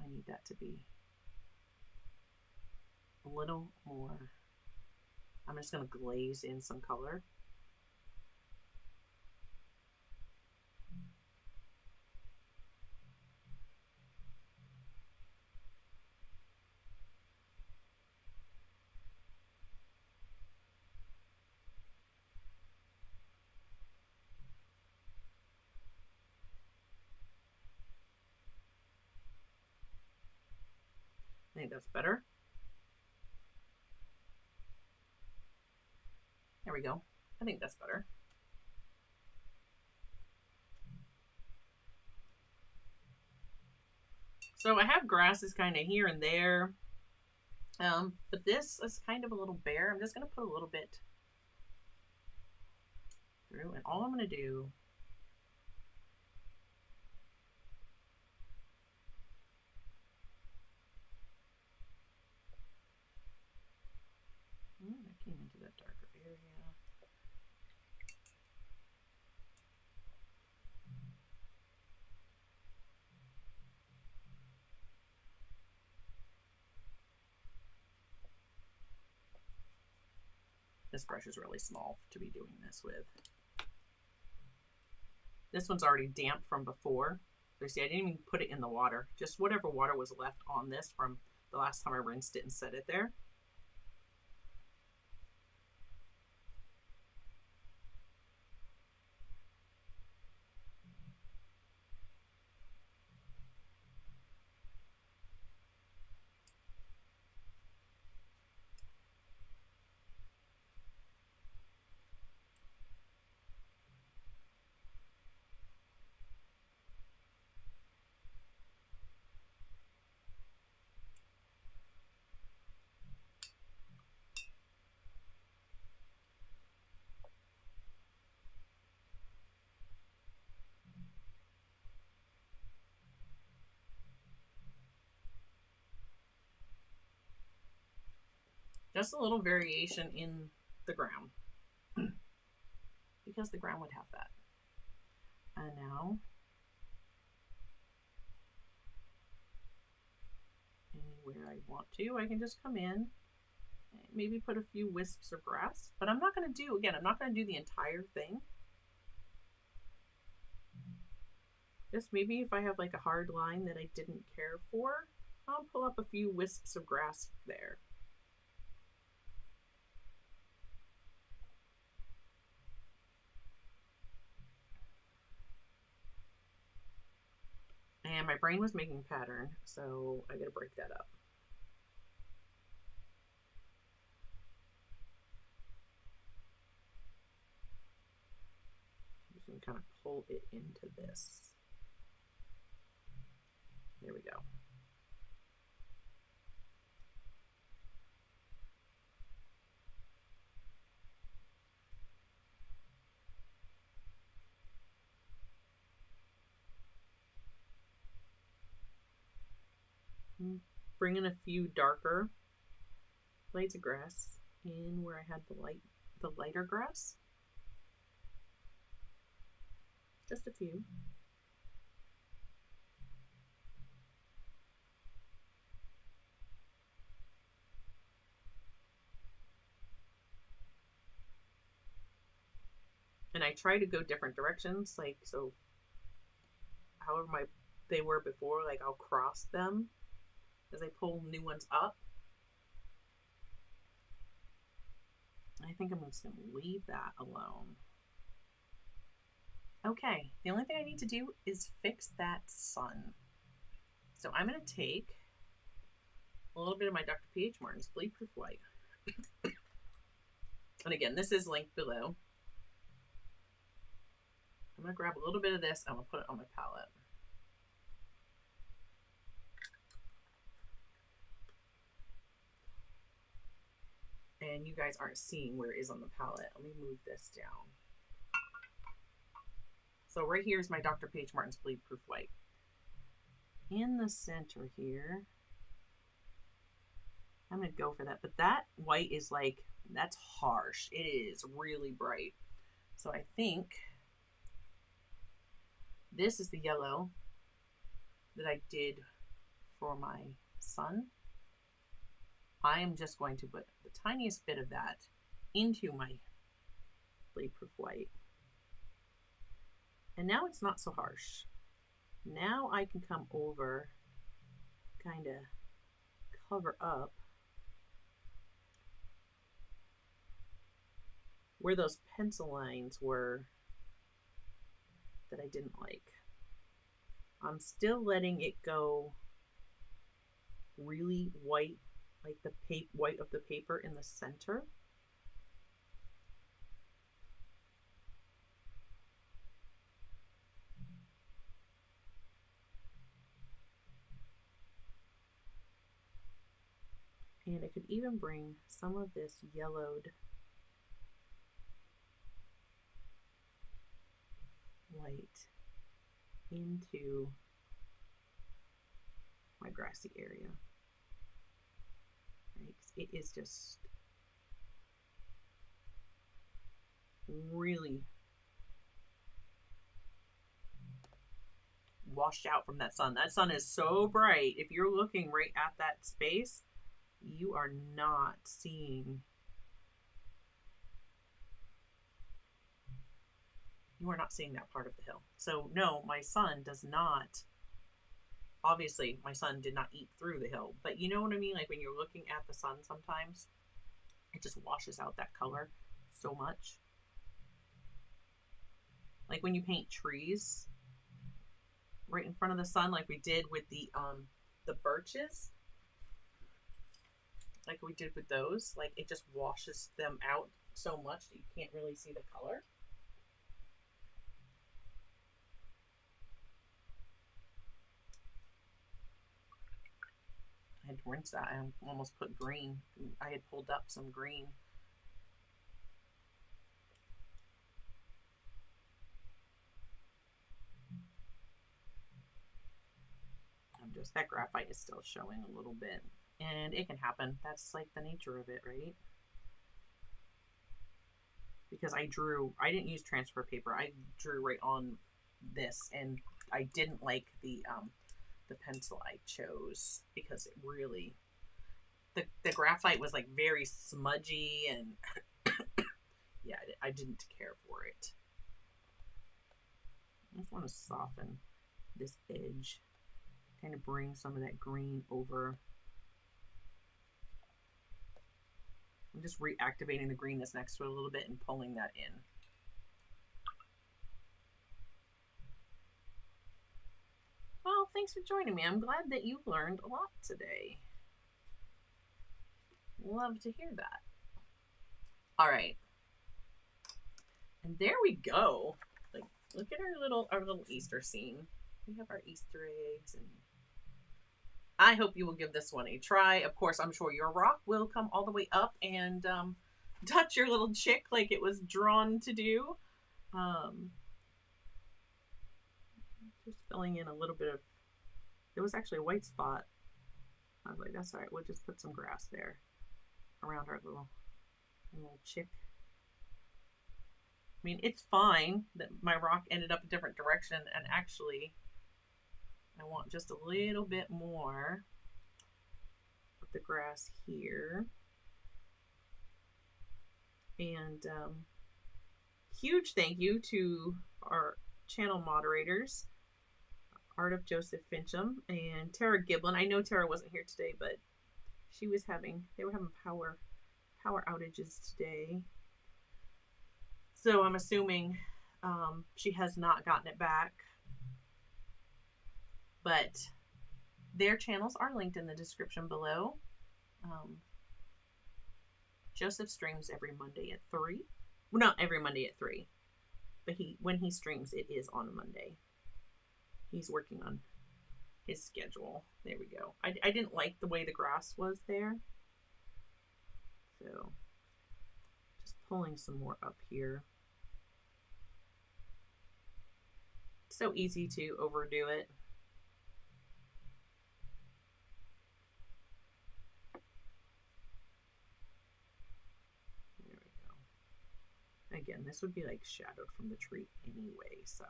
I need that to be a little more. I'm just going to glaze in some color. I think that's better. There we go. I think that's better. So I have grasses kind of here and there, but this is kind of a little bare. I'm just going to put a little bit through, and all I'm going to do I came into that darker area. This brush is really small to be doing this with. This one's already damp from before. So see, I didn't even put it in the water. Just whatever water was left on this from the last time I rinsed it and set it there. Just a little variation in the ground because the ground would have that. And now anywhere I want to, I can just come in, maybe put a few wisps of grass, but I'm not going to do, again, I'm not going to do the entire thing. Just maybe if I have like a hard line that I didn't care for, I'll pull up a few wisps of grass there. And my brain was making pattern, so I gotta break that up. I'm just gonna kind of pull it into this. There we go. Bring in a few darker blades of grass in where I had the lighter grass. Just a few. And I try to go different directions, like, so however they were before, like I'll cross them as I pull new ones up. I think I'm just going to leave that alone. Okay, the only thing I need to do is fix that sun. So I'm going to take a little bit of my Dr. P.H. Martin's Bleed Proof White. And again, this is linked below. I'm going to grab a little bit of this. I'm going to put it on my palette. And you guys aren't seeing where it is on the palette. Let me move this down. So right here is my Dr. P.H. Martin's Bleed Proof White. In the center here, I'm going to go for that. But that white is like, that's harsh. It is really bright. So I think this is the yellow that I did for my sun. I am just going to put the tiniest bit of that into my Bleed Proof White. And now it's not so harsh. Now I can come over, kind of cover up where those pencil lines were that I didn't like. I'm still letting it go really white, like the white of the paper in the center. And I could even bring some of this yellowed white into my grassy area. Right? It is just really washed out from that sun. That sun is so bright. If you're looking right at that space, you are not seeing that part of the hill. So no, my sun does not, obviously my sun did not eat through the hill, but you know what I mean? Like when you're looking at the sun sometimes, it just washes out that color so much. Like when you paint trees right in front of the sun, like we did with the birches, like we did with those, like it just washes them out so much that you can't really see the color. I had to rinse that. I almost put green. I had pulled up some green. That graphite is still showing a little bit, and it can happen. That's like the nature of it, right? Because I didn't use transfer paper. I drew right on this, and I didn't like the pencil I chose because it really, the graphite was like very smudgy, and yeah, I didn't care for it. I just want to soften this edge, kind of bring some of that green over. I'm just reactivating the green that's next to it a little bit and pulling that in. Well, thanks for joining me. I'm glad that you learned a lot today. Love to hear that. All right. And there we go. Like, look at our little Easter scene. We have our Easter eggs, and I hope you will give this one a try. Of course, I'm sure your rock will come all the way up and touch your little chick like it was drawn to do. Just filling in a little bit of, there was actually a white spot. I was like, that's all right. We'll just put some grass there around our little chick. mean, it's fine that my rock ended up a different direction, and actually I want just a little bit more of the grass here. And huge thank you to our channel moderators, Art of Joseph Fincham and Tara Giblin. I know Tara wasn't here today, but they were having power outages today. So I'm assuming she has not gotten it back. But their channels are linked in the description below. Joseph streams every Monday at 3. Well, not every Monday at 3, but when he streams, it is on a Monday. He's working on his schedule. There we go. I didn't like the way the grass was there, so just pulling some more up here. So easy to overdo it. There we go. Again, this would be like shadowed from the tree anyway, so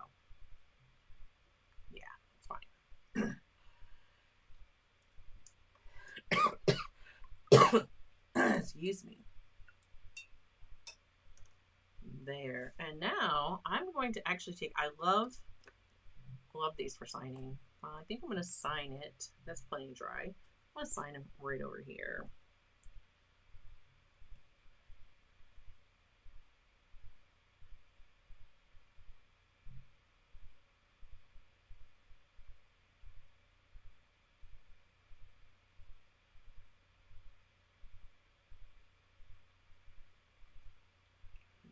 yeah, it's fine. Excuse me. There. And now I'm going to actually take, I love these for signing. I think I'm going to sign it. That's plenty dry. I'm going to sign them right over here.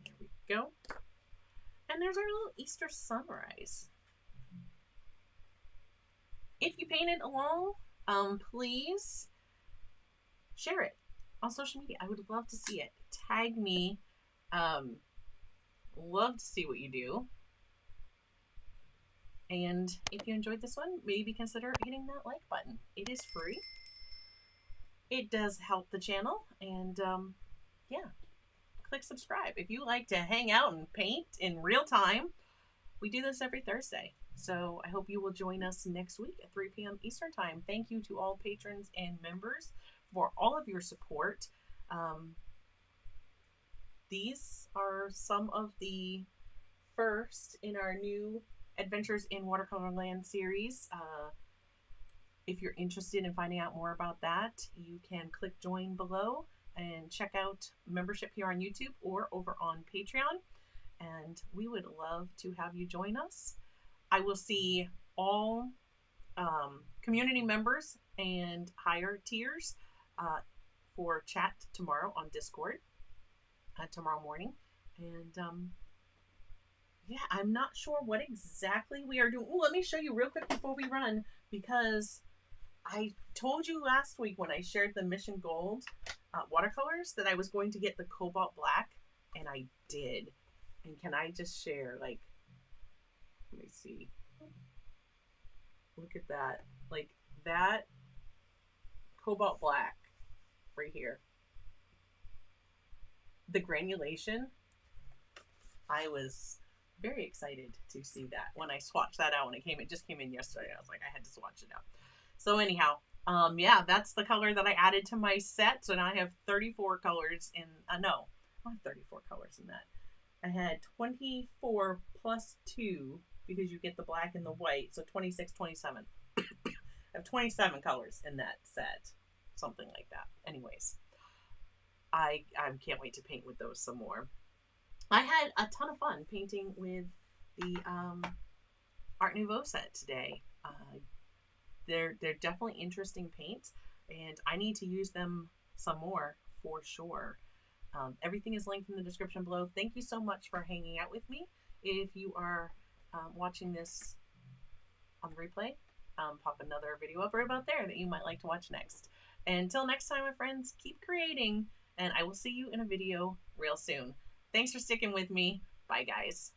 There we go. And there's our little Easter sunrise. If you painted along, please share it on social media. I would love to see it. Tag me. Love to see what you do. And if you enjoyed this one, maybe consider hitting that like button. It is free. It does help the channel. And yeah, click subscribe. If you like to hang out and paint in real time, we do this every Thursday. So I hope you will join us next week at 3 p.m. Eastern Time. Thank you to all patrons and members for all of your support. These are some of the first in our new Adventures in Watercolor Land series. If you're interested in finding out more about that, you can click join below and check out membership here on YouTube or over on Patreon. And we would love to have you join us. I will see all community members and higher tiers for chat tomorrow on Discord tomorrow morning. And yeah, I'm not sure what exactly we are doing. Ooh, let me show you real quick before we run, because I told you last week when I shared the Mission Gold watercolors that I was going to get the Cobalt Black, and I did. And can I just share, like, let me see. Look at that. Like, that Cobalt Black right here. The granulation, I was very excited to see that when I swatched that out when it just came in yesterday. I was like, I had to swatch it out. So anyhow, yeah, that's the color that I added to my set. So now I have 34 colors in, no, I have 34 colors in that. I had 24 plus 2 because you get the black and the white. So 26, 27. I have 27 colors in that set. Something like that. Anyways, I can't wait to paint with those some more. I had a ton of fun painting with the Art Nouveau set today. They're definitely interesting paints, and I need to use them some more for sure. Everything is linked in the description below. Thank you so much for hanging out with me. If you are watching this on the replay, pop another video up right about there that you might like to watch next. Until next time, my friends, keep creating, and I will see you in a video real soon. Thanks for sticking with me. Bye, guys.